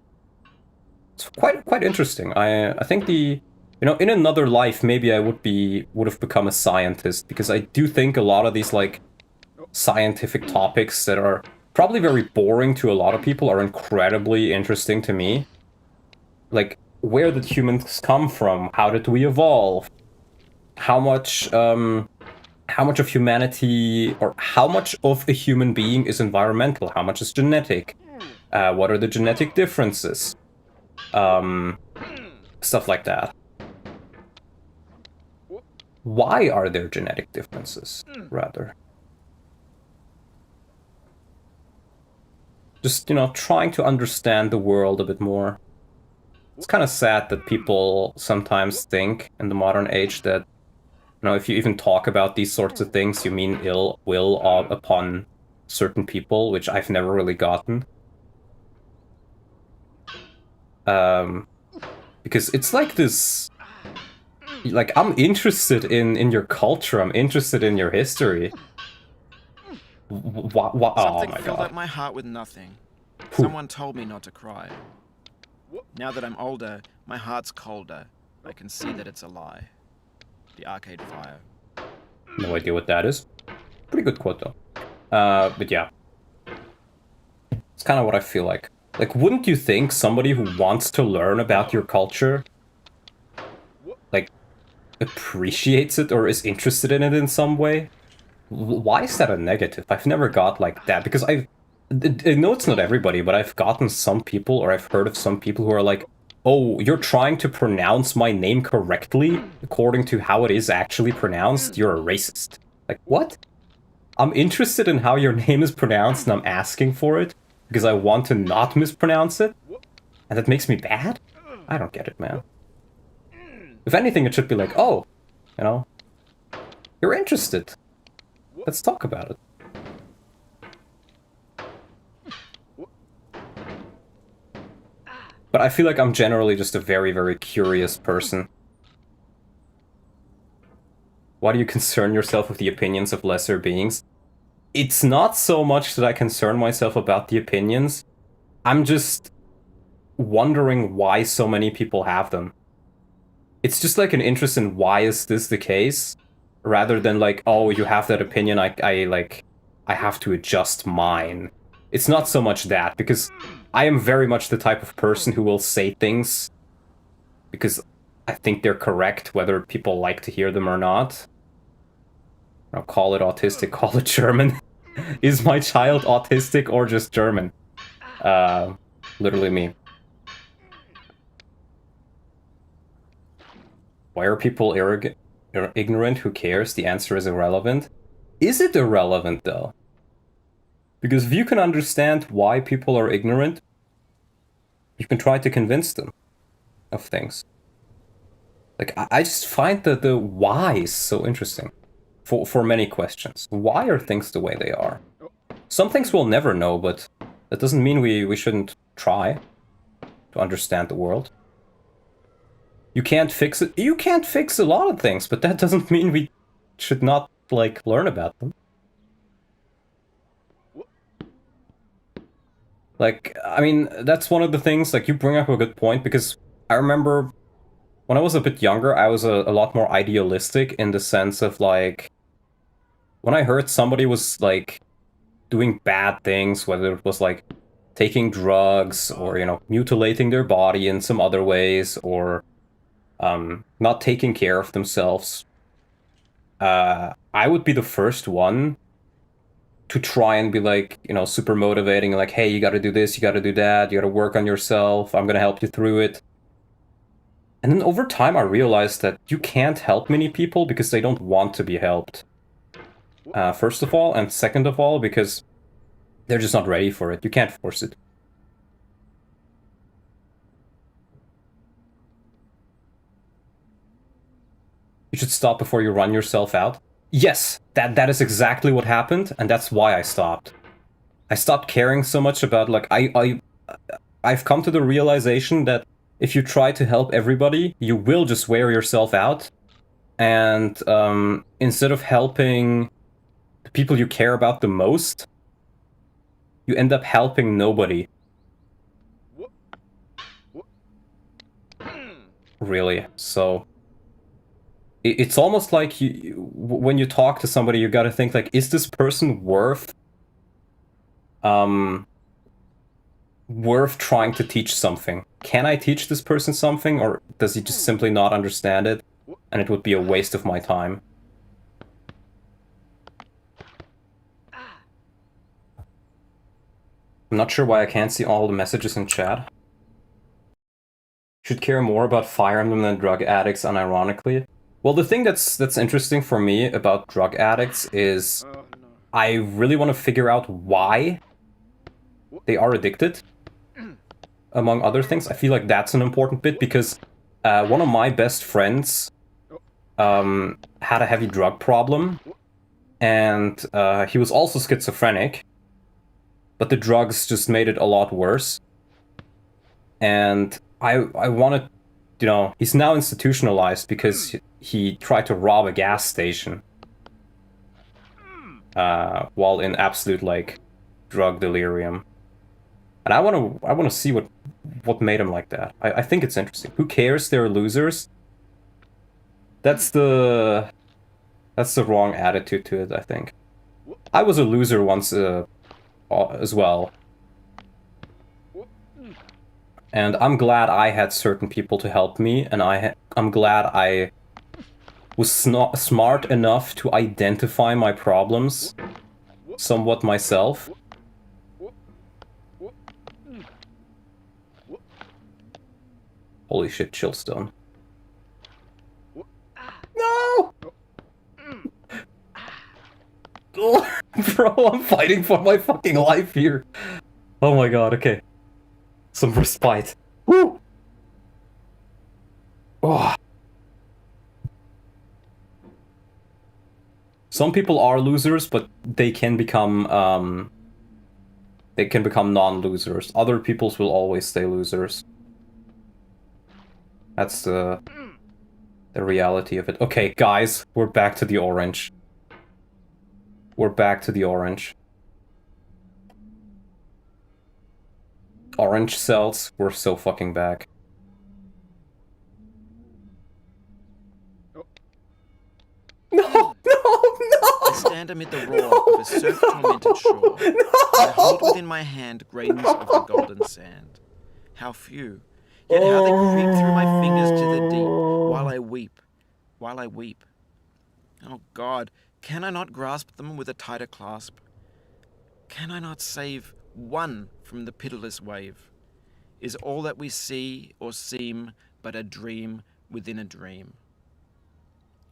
It's quite interesting. I think in another life maybe I would have become a scientist, because I do think a lot of these like scientific topics that are probably very boring to a lot of people are incredibly interesting to me. Like, where did humans come from? How did we evolve? How much of humanity, or how much of a human being is environmental? How much is genetic? What are the genetic differences? Stuff like that. Why are there genetic differences, rather? Just, trying to understand the world a bit more. It's kind of sad that people sometimes think in the modern age that, if you even talk about these sorts of things, you mean ill will upon certain people, which I've never really gotten. Because it's like this... Like, I'm interested in your culture, I'm interested in your history. Oh Something my filled god. up my heart with nothing. Whew. Someone told me not to cry. Now that I'm older, my heart's colder. I can see that it's a lie. The arcade fire. No idea what that is. Pretty good quote, though. But yeah. It's kind of what I feel like. Like, wouldn't you think somebody who wants to learn about your culture, like, appreciates it or is interested in it in some way? Why is that a negative? I've never got like that, because I know it's not everybody, but I've gotten some people, or I've heard of some people who are like, oh, you're trying to pronounce my name correctly according to how it is actually pronounced? You're a racist. Like, what? I'm interested in how your name is pronounced, and I'm asking for it because I want to not mispronounce it? And that makes me bad? I don't get it, man. If anything, it should be like, oh, you know, you're interested. Let's talk about it. But I feel like I'm generally just a very, very curious person. Why do you concern yourself with the opinions of lesser beings? It's not so much that I concern myself about the opinions. I'm just wondering why so many people have them. It's just like an interest in why is this the case, rather than like, oh, you have that opinion, I have to adjust mine. It's not so much that, because I am very much the type of person who will say things because I think they're correct, whether people like to hear them or not. I'll call it autistic, call it German. Is my child autistic or just German? Literally me. Why are people ignorant? Who cares? The answer is irrelevant. Is it irrelevant, though? Because if you can understand why people are ignorant, you can try to convince them of things. Like, I just find that the whys so interesting for many questions. Why are things the way they are? Some things we'll never know, but that doesn't mean we shouldn't try to understand the world. You can't fix it. You can't fix a lot of things, but that doesn't mean we should not, like, learn about them. Like, I mean, that's one of the things, like, you bring up a good point, because I remember when I was a bit younger, I was a lot more idealistic in the sense of, like, when I heard somebody was, like, doing bad things, whether it was, like, taking drugs, or, you know, mutilating their body in some other ways, or not taking care of themselves, I would be the first one to try and be like, you know, super motivating, like, hey, you gotta do this, you gotta do that, you gotta work on yourself, I'm gonna help you through it. And then over time I realized that you can't help many people because they don't want to be helped. First of all, and second of all, because they're just not ready for it. You can't force it. You should stop before you run yourself out. Yes, that is exactly what happened, and that's why I stopped. I stopped caring so much about, like, I've come to the realization that if you try to help everybody, you will just wear yourself out. And instead of helping the people you care about the most, you end up helping nobody. Really, so... It's almost like when you talk to somebody, you gotta think, like, is this person worth trying to teach something? Can I teach this person something, or does he just simply not understand it, and it would be a waste of my time? I'm not sure why I can't see all the messages in chat. Should care more about Fire Emblem than drug addicts, unironically. Well, the thing that's interesting for me about drug addicts is I really want to figure out why they are addicted, among other things. I feel like that's an important bit, because one of my best friends had a heavy drug problem, and he was also schizophrenic, but the drugs just made it a lot worse. And I wanted, you know, he's now institutionalized because he tried to rob a gas station while in absolute like drug delirium. And I want to see what made him like that. I think it's interesting. Who cares? They're losers. That's the wrong attitude to it, I think. I was a loser once as well. And I'm glad I had certain people to help me, and I'm glad I was smart enough to identify my problems somewhat myself. Holy shit, Chillstone. No! Bro, I'm fighting for my fucking life here. Oh my god, okay. Some respite. Woo! Oh. Some people are losers, but they can become non-losers. Other peoples will always stay losers. That's the reality of it. Okay, guys, we're back to the orange. We're back to the orange. Orange cells, we're so fucking back. No, no, no! I stand amid the roar of a surf-tormented shore. I hold within my hand grains of the golden sand. How few, yet how they creep through my fingers to the deep, while I weep, while I weep. Oh God, can I not grasp them with a tighter clasp? Can I not save one from the pitiless wave? Is all that we see or seem but a dream within a dream?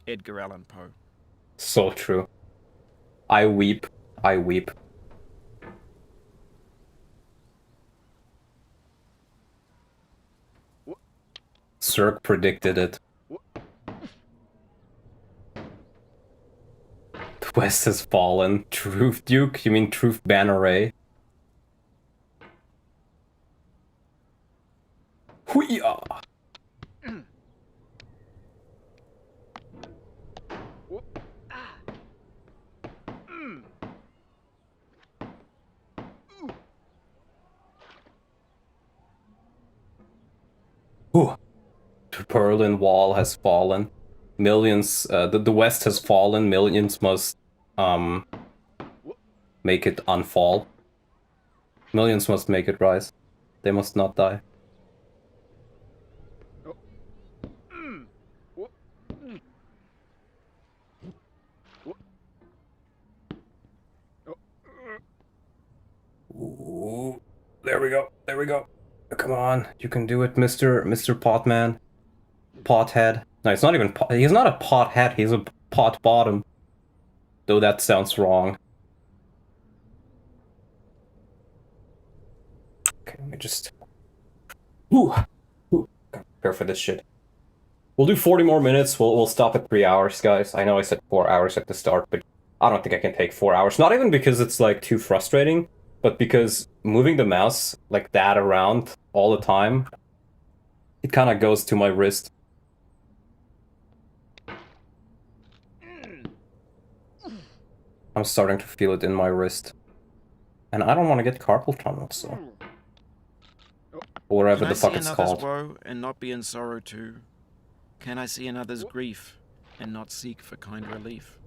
Edgar Allan Poe. So true. I weep. I weep. Cirque predicted it. The West has fallen. Truth Duke? You mean Truth Banner? Hoo-yah! Ooh. The Berlin Wall has fallen. Millions, the West has fallen. Millions must, make it unfall. Millions must make it rise. They must not die. Ooh, there we go. There we go. Come on, you can do it, Mr. Potman. Pothead. No, it's not even he's not a pothead, he's a pot bottom. Though that sounds wrong. Okay, let me just... Ooh. Gotta prepare for this shit. We'll do 40 more minutes, we'll stop at 3 hours, guys. I know I said 4 hours at the start, but I don't think I can take 4 hours. Not even because it's, like, too frustrating, but because moving the mouse like that around all the time, it kind of goes to my wrist. I'm starting to feel it in my wrist. And I don't want to get carpal tunnel, so... Or whatever the fuck it's called. Can I see another's woe and not be in sorrow too? Can I see another's grief and not seek for kind relief?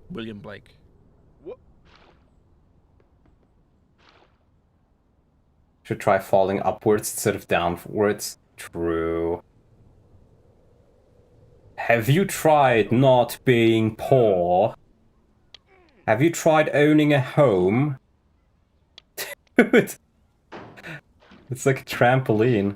William Blake. Should try falling upwards instead of downwards. True. Have you tried not being poor? Have you tried owning a home? Dude. It's like a trampoline.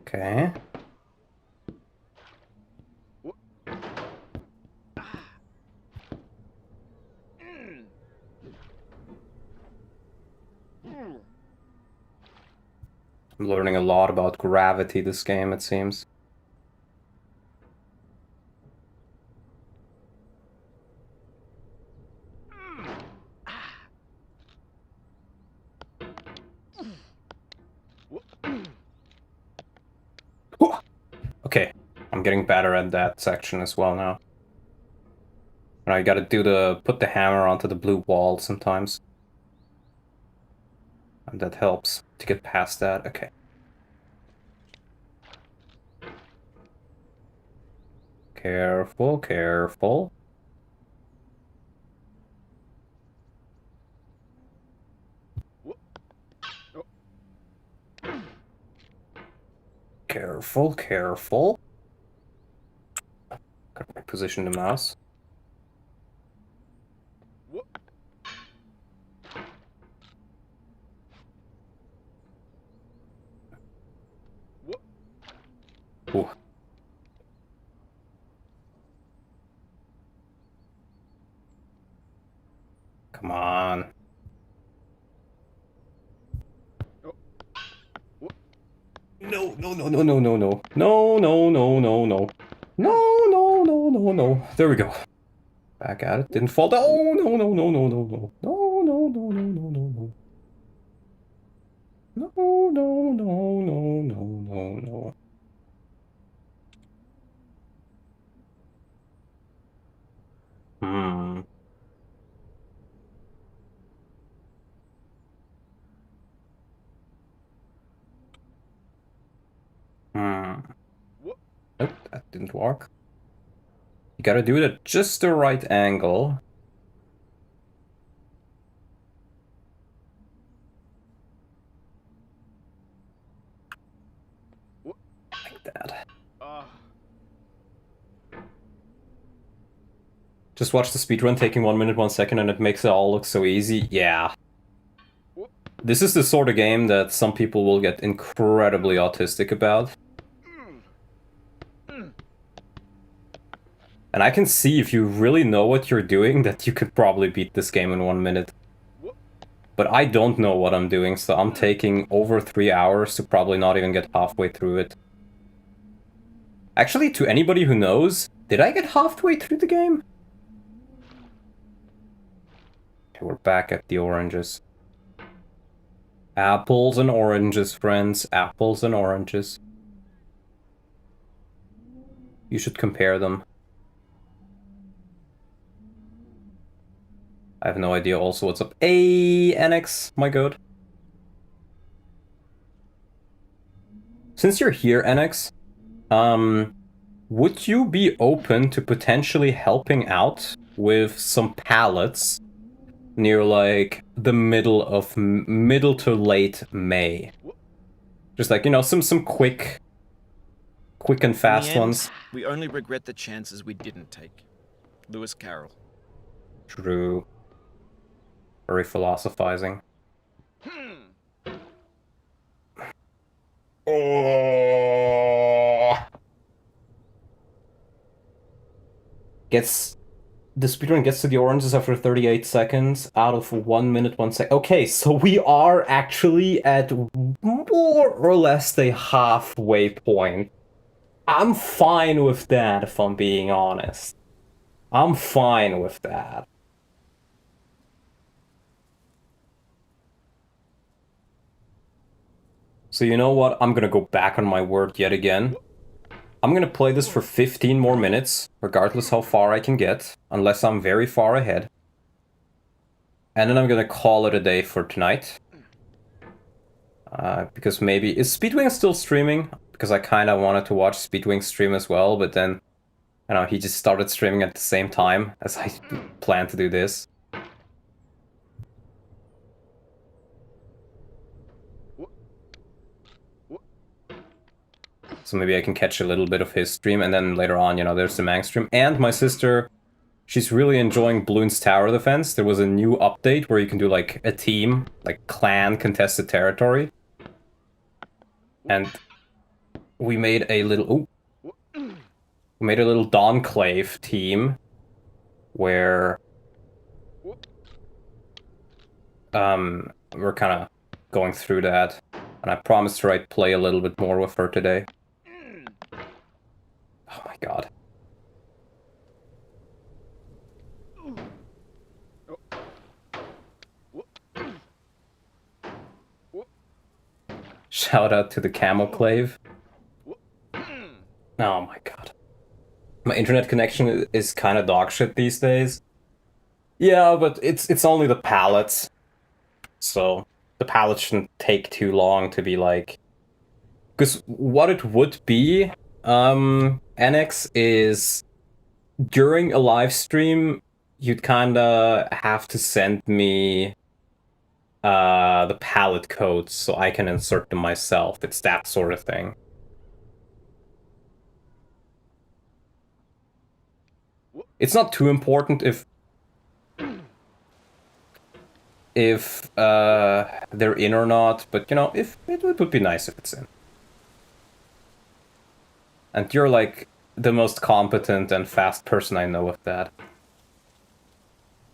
Okay. I'm learning a lot about gravity this game, it seems. Okay, I'm getting better at that section as well now. Now you gotta put the hammer onto the blue wall sometimes. And that helps to get past that. Okay. Careful, careful. Careful, careful. Gotta reposition the mouse. Ooh. Come on. No, no, no, no, no, no, no. No, no, no, no, no. No, no, no, no, no. There we go. Back at it. Didn't fall down. Oh, no, no, no, no, no, no. No, no, no, no, no, no, no. No, no, no, no, no, no, no. Hmm. Hmm. Nope, that didn't work. You gotta do it at just the right angle. Like that. Just watch the speedrun taking 1 minute, 1 second, and it makes it all look so easy. Yeah. This is the sort of game that some people will get incredibly autistic about. And I can see if you really know what you're doing that you could probably beat this game in 1 minute. But I don't know what I'm doing, so I'm taking over 3 hours to probably not even get halfway through it. Actually, to anybody who knows, did I get halfway through the game? Okay, we're back at the oranges. Apples and oranges, friends. Apples and oranges. You should compare them. I have no idea also what's up. Hey, Annex, my god. Since you're here, Annex, would you be open to potentially helping out with some pallets near, like, the middle to late May? Just like, you know, some quick and fast In the end, ones. we only regret the chances we didn't take. Lewis Carroll. True. Very philosophizing. Oh. The speedrun gets to the oranges after 38 seconds out of 1 minute, 1 sec. Okay, so we are actually at more or less the halfway point. I'm fine with that, if I'm being honest. I'm fine with that. So you know what? I'm gonna go back on my word yet again. I'm gonna play this for 15 more minutes, regardless how far I can get, unless I'm very far ahead. And then I'm gonna call it a day for tonight. Because maybe... Is Speedwing still streaming? Because I kinda wanted to watch Speedwing stream as well, but then... I don't know, he just started streaming at the same time as I planned to do this. So maybe I can catch a little bit of his stream, and then later on, you know, there's the Mang stream. And my sister, she's really enjoying Bloons Tower Defense. There was a new update where you can do, like, a team, like, clan contested territory. And we made a little... Ooh, we made a little Donclave team where... we're kind of going through that. And I promised her I'd play a little bit more with her today. Oh my god. Shout out to the Camoclave. Oh my god. My internet connection is kind of dog shit these days. Yeah, but it's only the pallets. So the pallets shouldn't take too long to be like... Because what it would be, NX, is during a live stream, you'd kinda have to send me the palette codes so I can insert them myself. It's that sort of thing. It's not too important if they're in or not, but you know, if it would be nice if it's in. And you're like the most competent and fast person I know with that.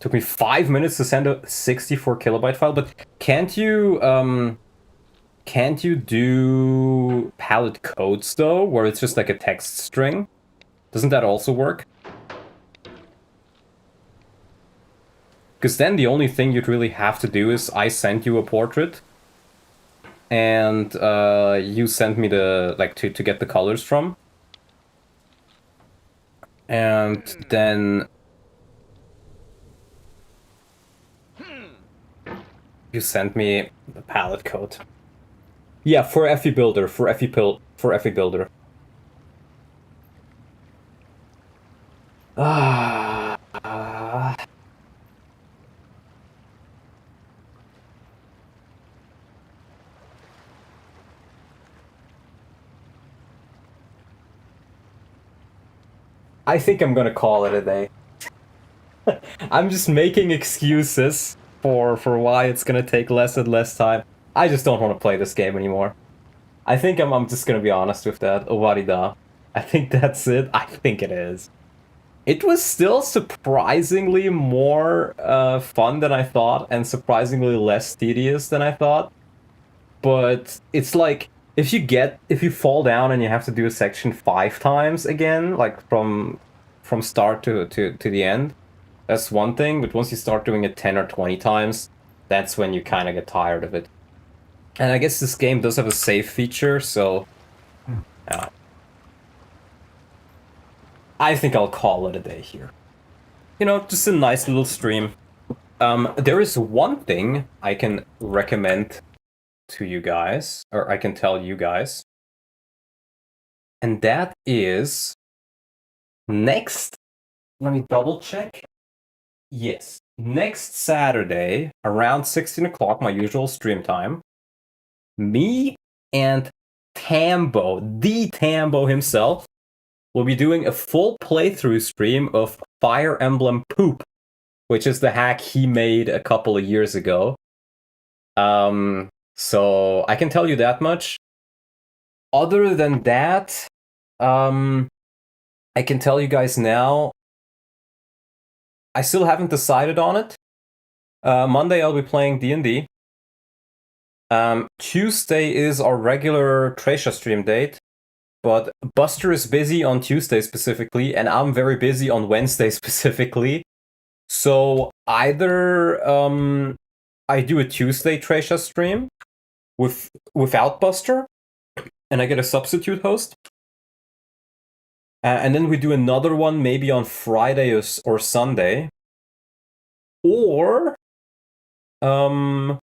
Took me 5 minutes to send a 64 kilobyte file, but can't you do palette codes though, where it's just like a text string? Doesn't that also work? Because then the only thing you'd really have to do is I send you a portrait, and you send me the like to get the colors from, and then you send me the palette code. Yeah, for Effie Builder, for Effie Builder. I think I'm gonna call it a day. I'm just making excuses for why it's gonna take less and less time. I just don't want to play this game anymore. I think I'm just gonna be honest with that. Owarida. I think that's it. I think it is. It was still surprisingly more fun than I thought, and surprisingly less tedious than I thought. But it's like, if you fall down and you have to do a section 5 times again, like from start to the end, that's one thing. But once you start doing it 10 or 20 times, that's when you kind of get tired of it. And I guess this game does have a save feature, so I think I'll call it a day here. You know, just a nice little stream. There is one thing I can recommend to you guys, or I can tell you guys, and that is next. Let me double check. Yes, next Saturday around 16 o'clock, my usual stream time. Me and Tambo, the Tambo himself, will be doing a full playthrough stream of Fire Emblem Poop, which is the hack he made a couple of years ago. So I can tell you that much. Other than that, I can tell you guys now, I still haven't decided on it. Monday I'll be playing D&D. Tuesday is our regular Tresha stream date, but Buster is busy on Tuesday specifically, and I'm very busy on Wednesday specifically. So either I do a Tuesday Tresha stream without Buster, and I get a substitute host. And then we do another one maybe on Friday or Sunday. Or I'll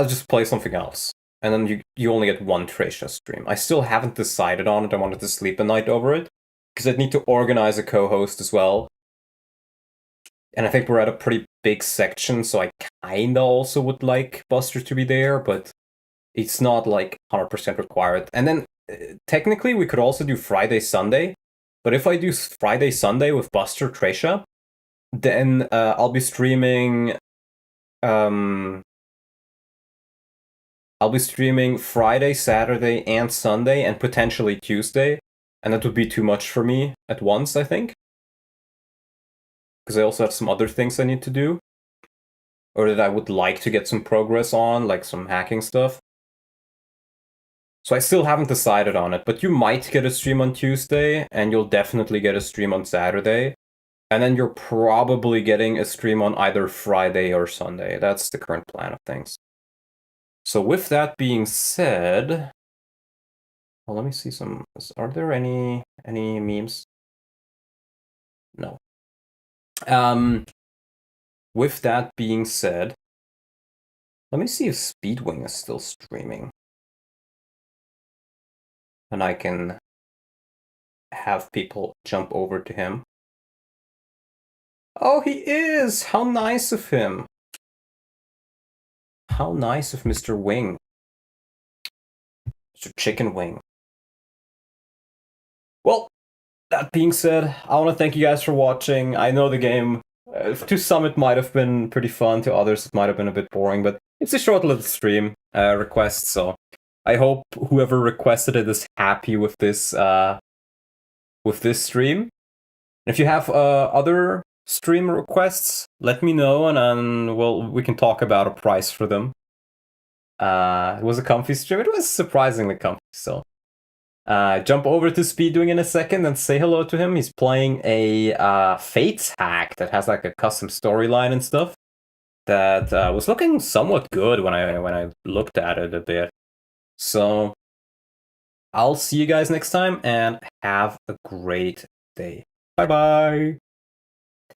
just play something else. And then you only get one Tresha stream. I still haven't decided on it. I wanted to sleep a night over it, because I'd need to organize a co-host as well. And I think we're at a pretty big section, so I kinda also would like Buster to be there, but it's not like 100% required. And then technically we could also do Friday, Sunday. But if I do Friday, Sunday with Buster, Tresha, then I'll be streaming Friday, Saturday, and Sunday, and potentially Tuesday. And that would be too much for me at once, I think. Because I also have some other things I need to do. or that I would like to get some progress on, like some hacking stuff. So I still haven't decided on it, but you might get a stream on Tuesday, and you'll definitely get a stream on Saturday. And then you're probably getting a stream on either Friday or Sunday. That's the current plan of things. So with that being said, well, let me see some. Are there any memes? No. With that being said, let me see if Speedwing is still streaming, and I can have people jump over to him. Oh, he is! How nice of him! How nice of Mr. Wing. Mr. Chicken Wing. Well, that being said, I want to thank you guys for watching. I know the game, to some it might have been pretty fun, to others it might have been a bit boring, but it's a short little stream request, so I hope whoever requested it is happy with this stream. If you have other stream requests, let me know, and then we can talk about a price for them. It was a comfy stream. It was surprisingly comfy, so jump over to Speedwing in a second and say hello to him. He's playing a Fates hack that has like a custom storyline and stuff that was looking somewhat good when I looked at it a bit. So I'll see you guys next time, and have a great day. Bye bye.